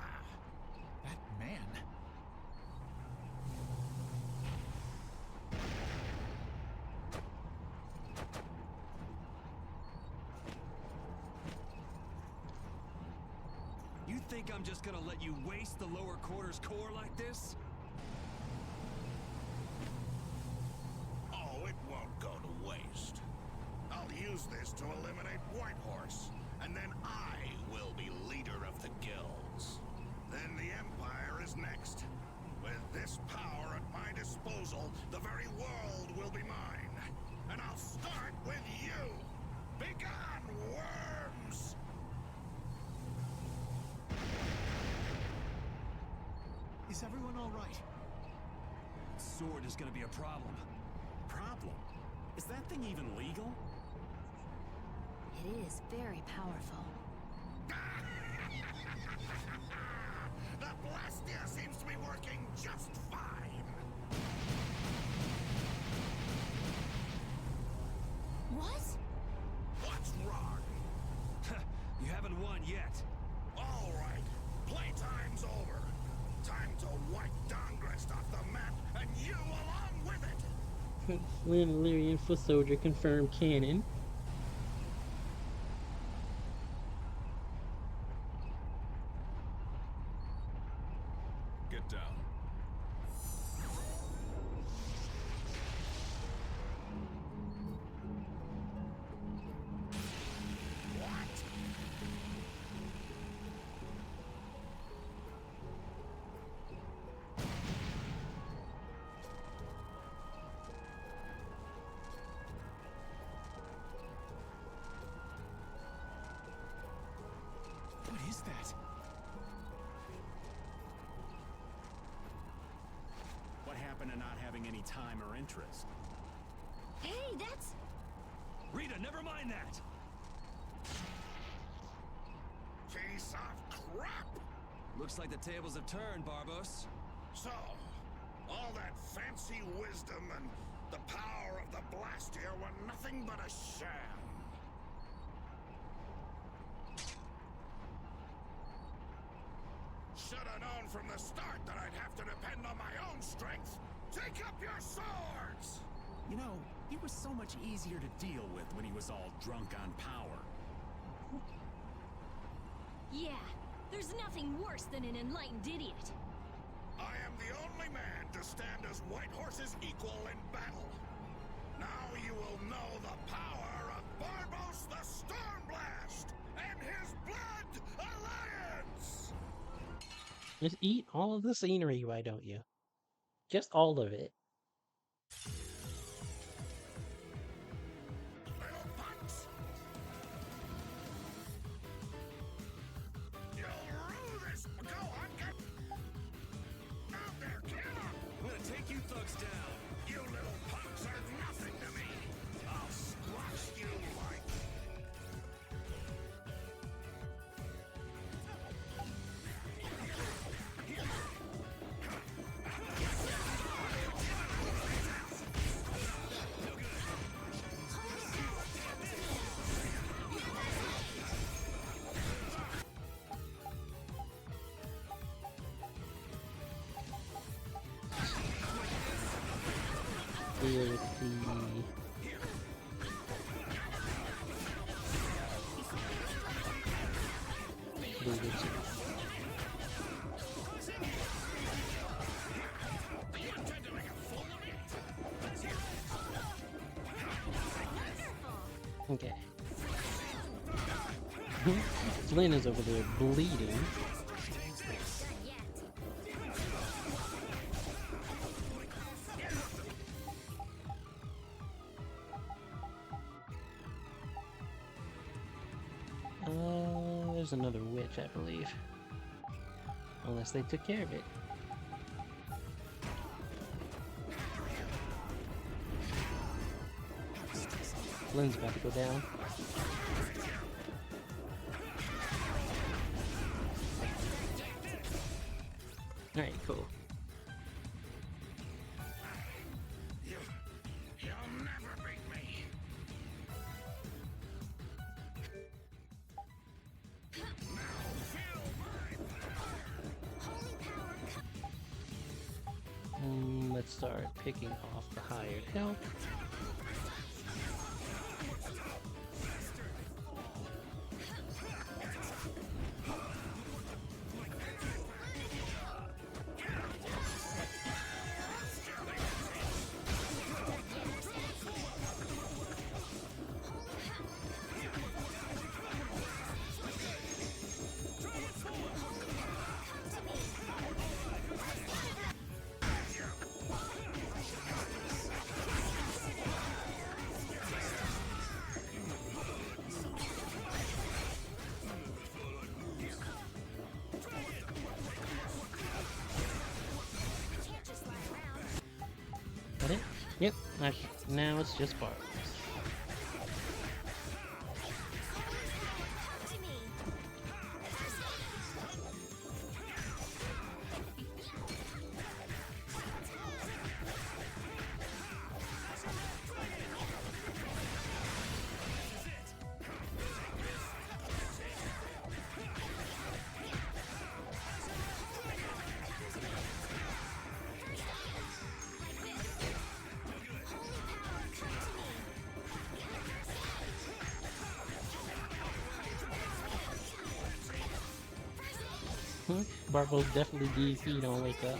That man? You think I'm just gonna let you waste the lower quarters core like this? Oh, it won't go to waste. I'll use this to eliminate Whitehorse, and then I will be leader of the guilds. Then the Empire is next. With this power at my disposal, the very world will be mine. And I'll start with you! Begone, worms! Is everyone all right? Sword is gonna be a problem. Problem? Is that thing even legal? It is very powerful. The Blastia seems to be working just fine. What? What's wrong? You haven't won yet. All right, playtime's over. Time to wipe Dongrest off the map, and you along with it. Flynn Illyrian foot soldier confirmed canon. Get down. What is that? What happened to not having any time or interest? Hey, that's... Rita, never mind that! Piece of crap! Looks like the tables have turned, Barbos. So, all that fancy wisdom and the power of the Blastia were nothing but a sham. Should have known from the start that I'd have to depend on my own strength. Take up your swords! You know, he was so much easier to deal with when he was all drunk on power. Yeah, there's nothing worse than an enlightened idiot. I am the only man to stand as Whitehorse's equal in battle. Now you will know the power of Barbos the Stormblast and his Blood Alliance! Just eat all of the scenery, why don't you? Just all of it. deal with the... Okay. Flynn is over there bleeding. There's another witch, I believe. Unless they took care of it. Flynn's about to go down. Alright, cool. You'll never beat me. Let's start picking off the hired help. That it? Yep. Now it's just Barbs. Barbo's definitely DP, don't wake up.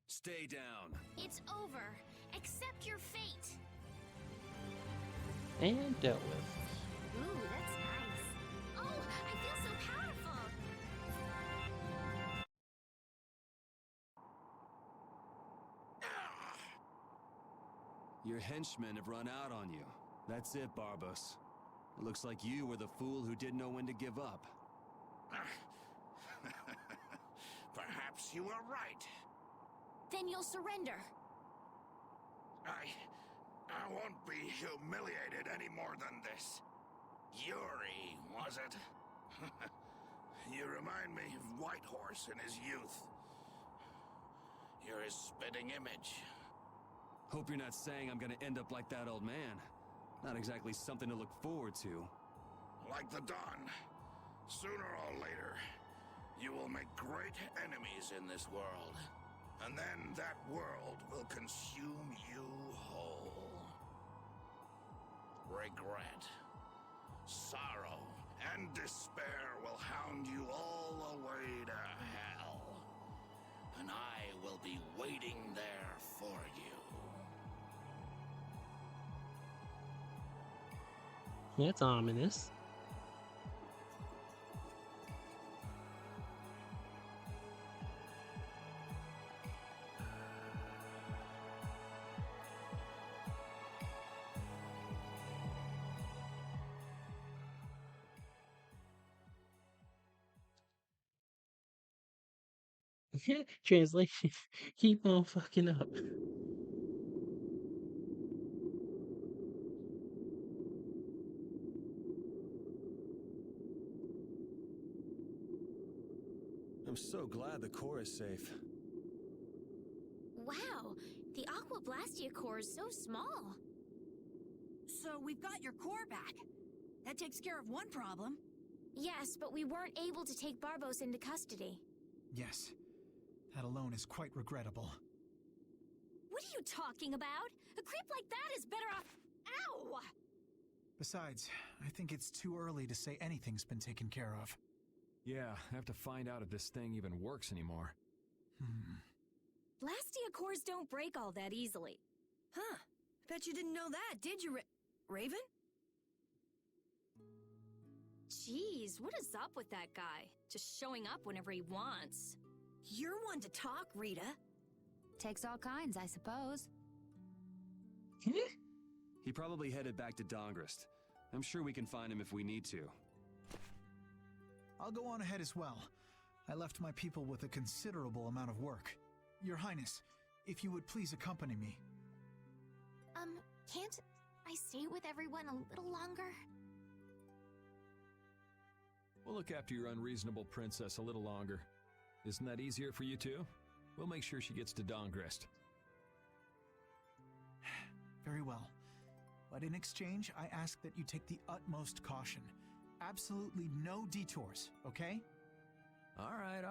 Stay down. It's over. Accept your fate. And dealt with. Ooh, that's nice. Oh, I feel so powerful. Your henchmen have run out on you. That's it, Barbos. It looks like you were the fool who didn't know when to give up. Perhaps you were right. Then you'll surrender. I won't be humiliated any more than this. Yuri, was it? You remind me of Whitehorse in his youth. You're his spitting image. Hope you're not saying I'm gonna end up like that old man. Not exactly something to look forward to. Like the Dawn. Sooner or later, you will make great enemies in this world. And then that world will consume you whole. Regret, sorrow, and despair will hound you all the way to hell. And I will be waiting there for you. That's ominous. Translation. Keep on fucking up. I'm so glad the core is safe. Wow, the Aqua Blastia core is so small. So we've got your core back. That takes care of one problem. Yes, but we weren't able to take Barbos into custody. Yes. That alone is quite regrettable. What are you talking about? A creep like that is better off. Ow! Besides, I think it's too early to say anything's been taken care of. Yeah, I have to find out if this thing even works anymore. Blastia cores don't break all that easily. Huh. Bet you didn't know that, did you, Raven? Jeez, what is up with that guy? Just showing up whenever he wants. You're one to talk, Rita. Takes all kinds, I suppose. He probably headed back to Dongrist. I'm sure we can find him if we need to. I'll go on ahead as well. I left my people with a considerable amount of work. Your Highness, if you would please accompany me. Can't I stay with everyone a little longer? We'll look after your unreasonable princess a little longer. Isn't that easier for you too? We'll make sure she gets to Dongrist. Very well. But in exchange, I ask that you take the utmost caution. Absolutely no detours, okay? All right.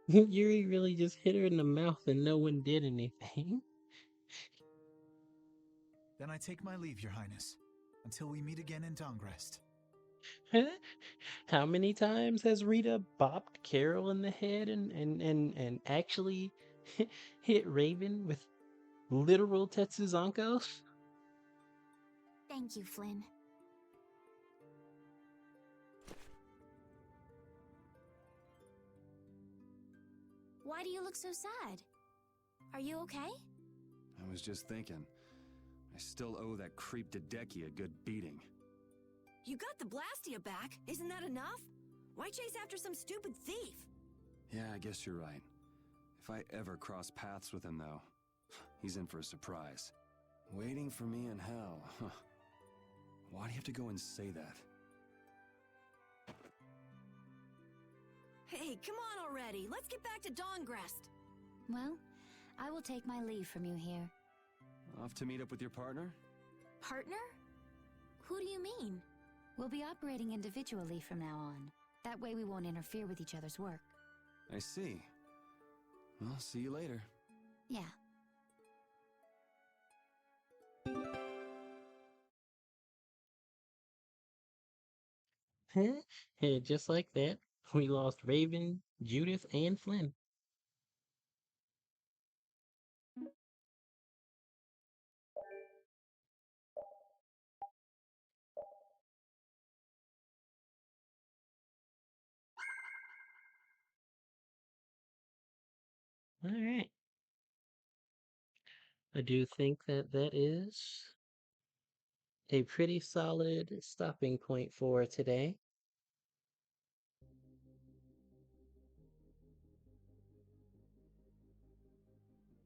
Yuri really just hit her in the mouth and no one did anything. Then I take my leave, Your Highness. Until we meet again in Dongrest. How many times has Rita bopped Carol in the head and actually hit Raven with literal Tetsuzankos? Thank you, Flynn. Why do you look so sad? Are you okay? I was just thinking. I still owe that creep Dedeki a good beating. You got the Blastia back. Isn't that enough? Why chase after some stupid thief? Yeah, I guess you're right. If I ever cross paths with him, though, he's in for a surprise. Waiting for me in hell, huh? Why do you have to go and say that? Hey, come on already. Let's get back to Dongrest. Well, I will take my leave from you here. Off to meet up with your partner? Partner? Who do you mean? We'll be operating individually from now on. That way we won't interfere with each other's work. I see. Well, see you later. Yeah. Yeah, just like that, we lost Raven, Judith, and Flynn. All right. I do think that that is a pretty solid stopping point for today.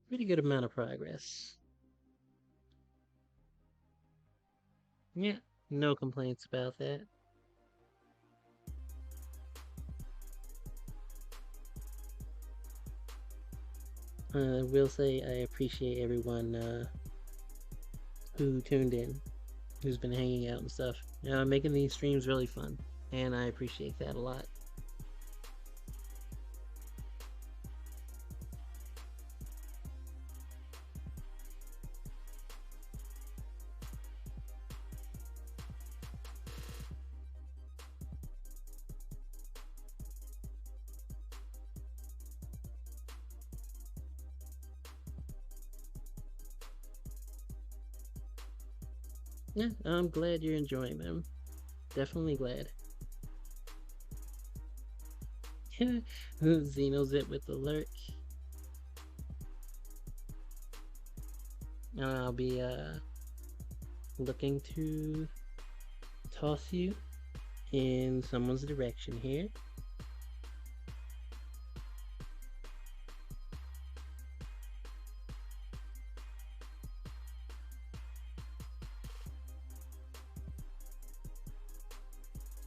Pretty good amount of progress. Yeah, no complaints about that. I will say I appreciate everyone who tuned in, who's been hanging out and stuff. Making these streams really fun, and I appreciate that a lot. Yeah, I'm glad you're enjoying them. Definitely glad. Xenozip with the lurk. I'll be looking to toss you in someone's direction here.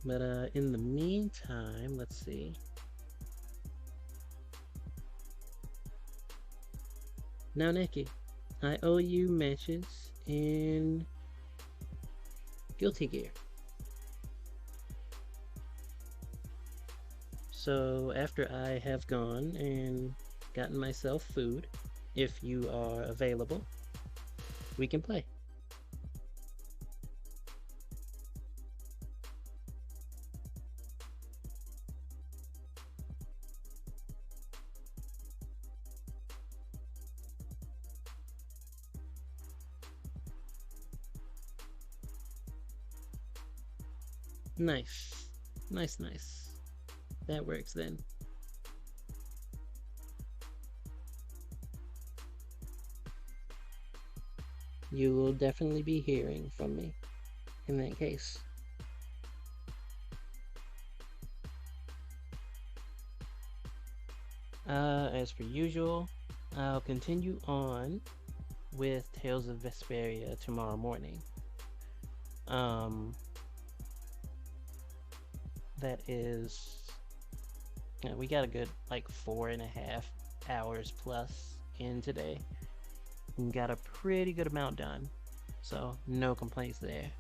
But in the meantime, let's see. Now, Neki, I owe you matches in Guilty Gear. So after I have gone and gotten myself food, if you are available, we can play. Nice. Nice, nice. That works then. You will definitely be hearing from me in that case. As per usual, I'll continue on with Tales of Vesperia tomorrow morning. That is, we got a good like 4.5 hours plus in today. And got a pretty good amount done, so no complaints there.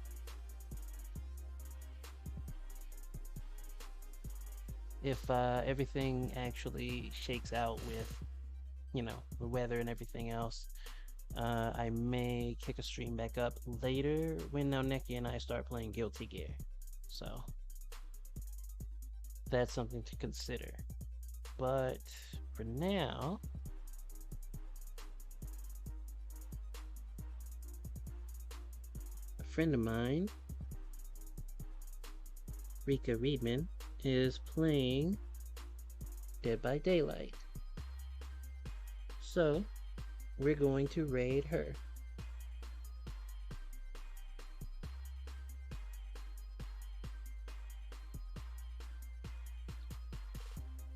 If everything actually shakes out with, you know, the weather and everything else, I may kick a stream back up later when Naoneki and I start playing Guilty Gear. So that's something to consider. But for now, a friend of mine, Rika Reedman, is playing Dead by Daylight. So we're going to raid her.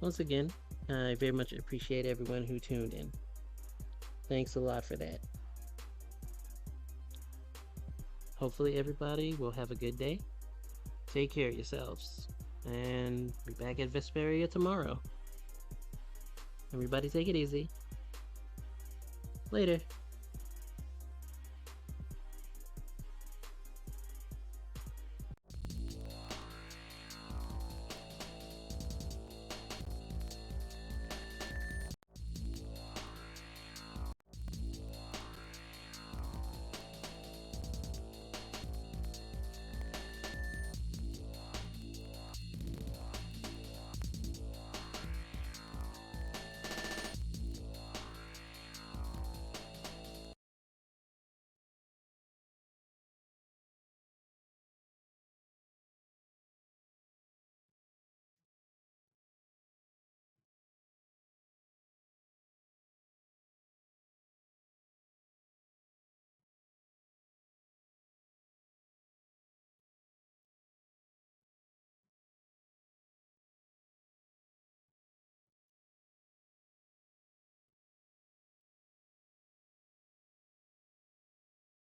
Once again, I very much appreciate everyone who tuned in. Thanks a lot for that. Hopefully everybody will have a good day. Take care of yourselves. And be back at Vesperia tomorrow. Everybody take it easy. Later.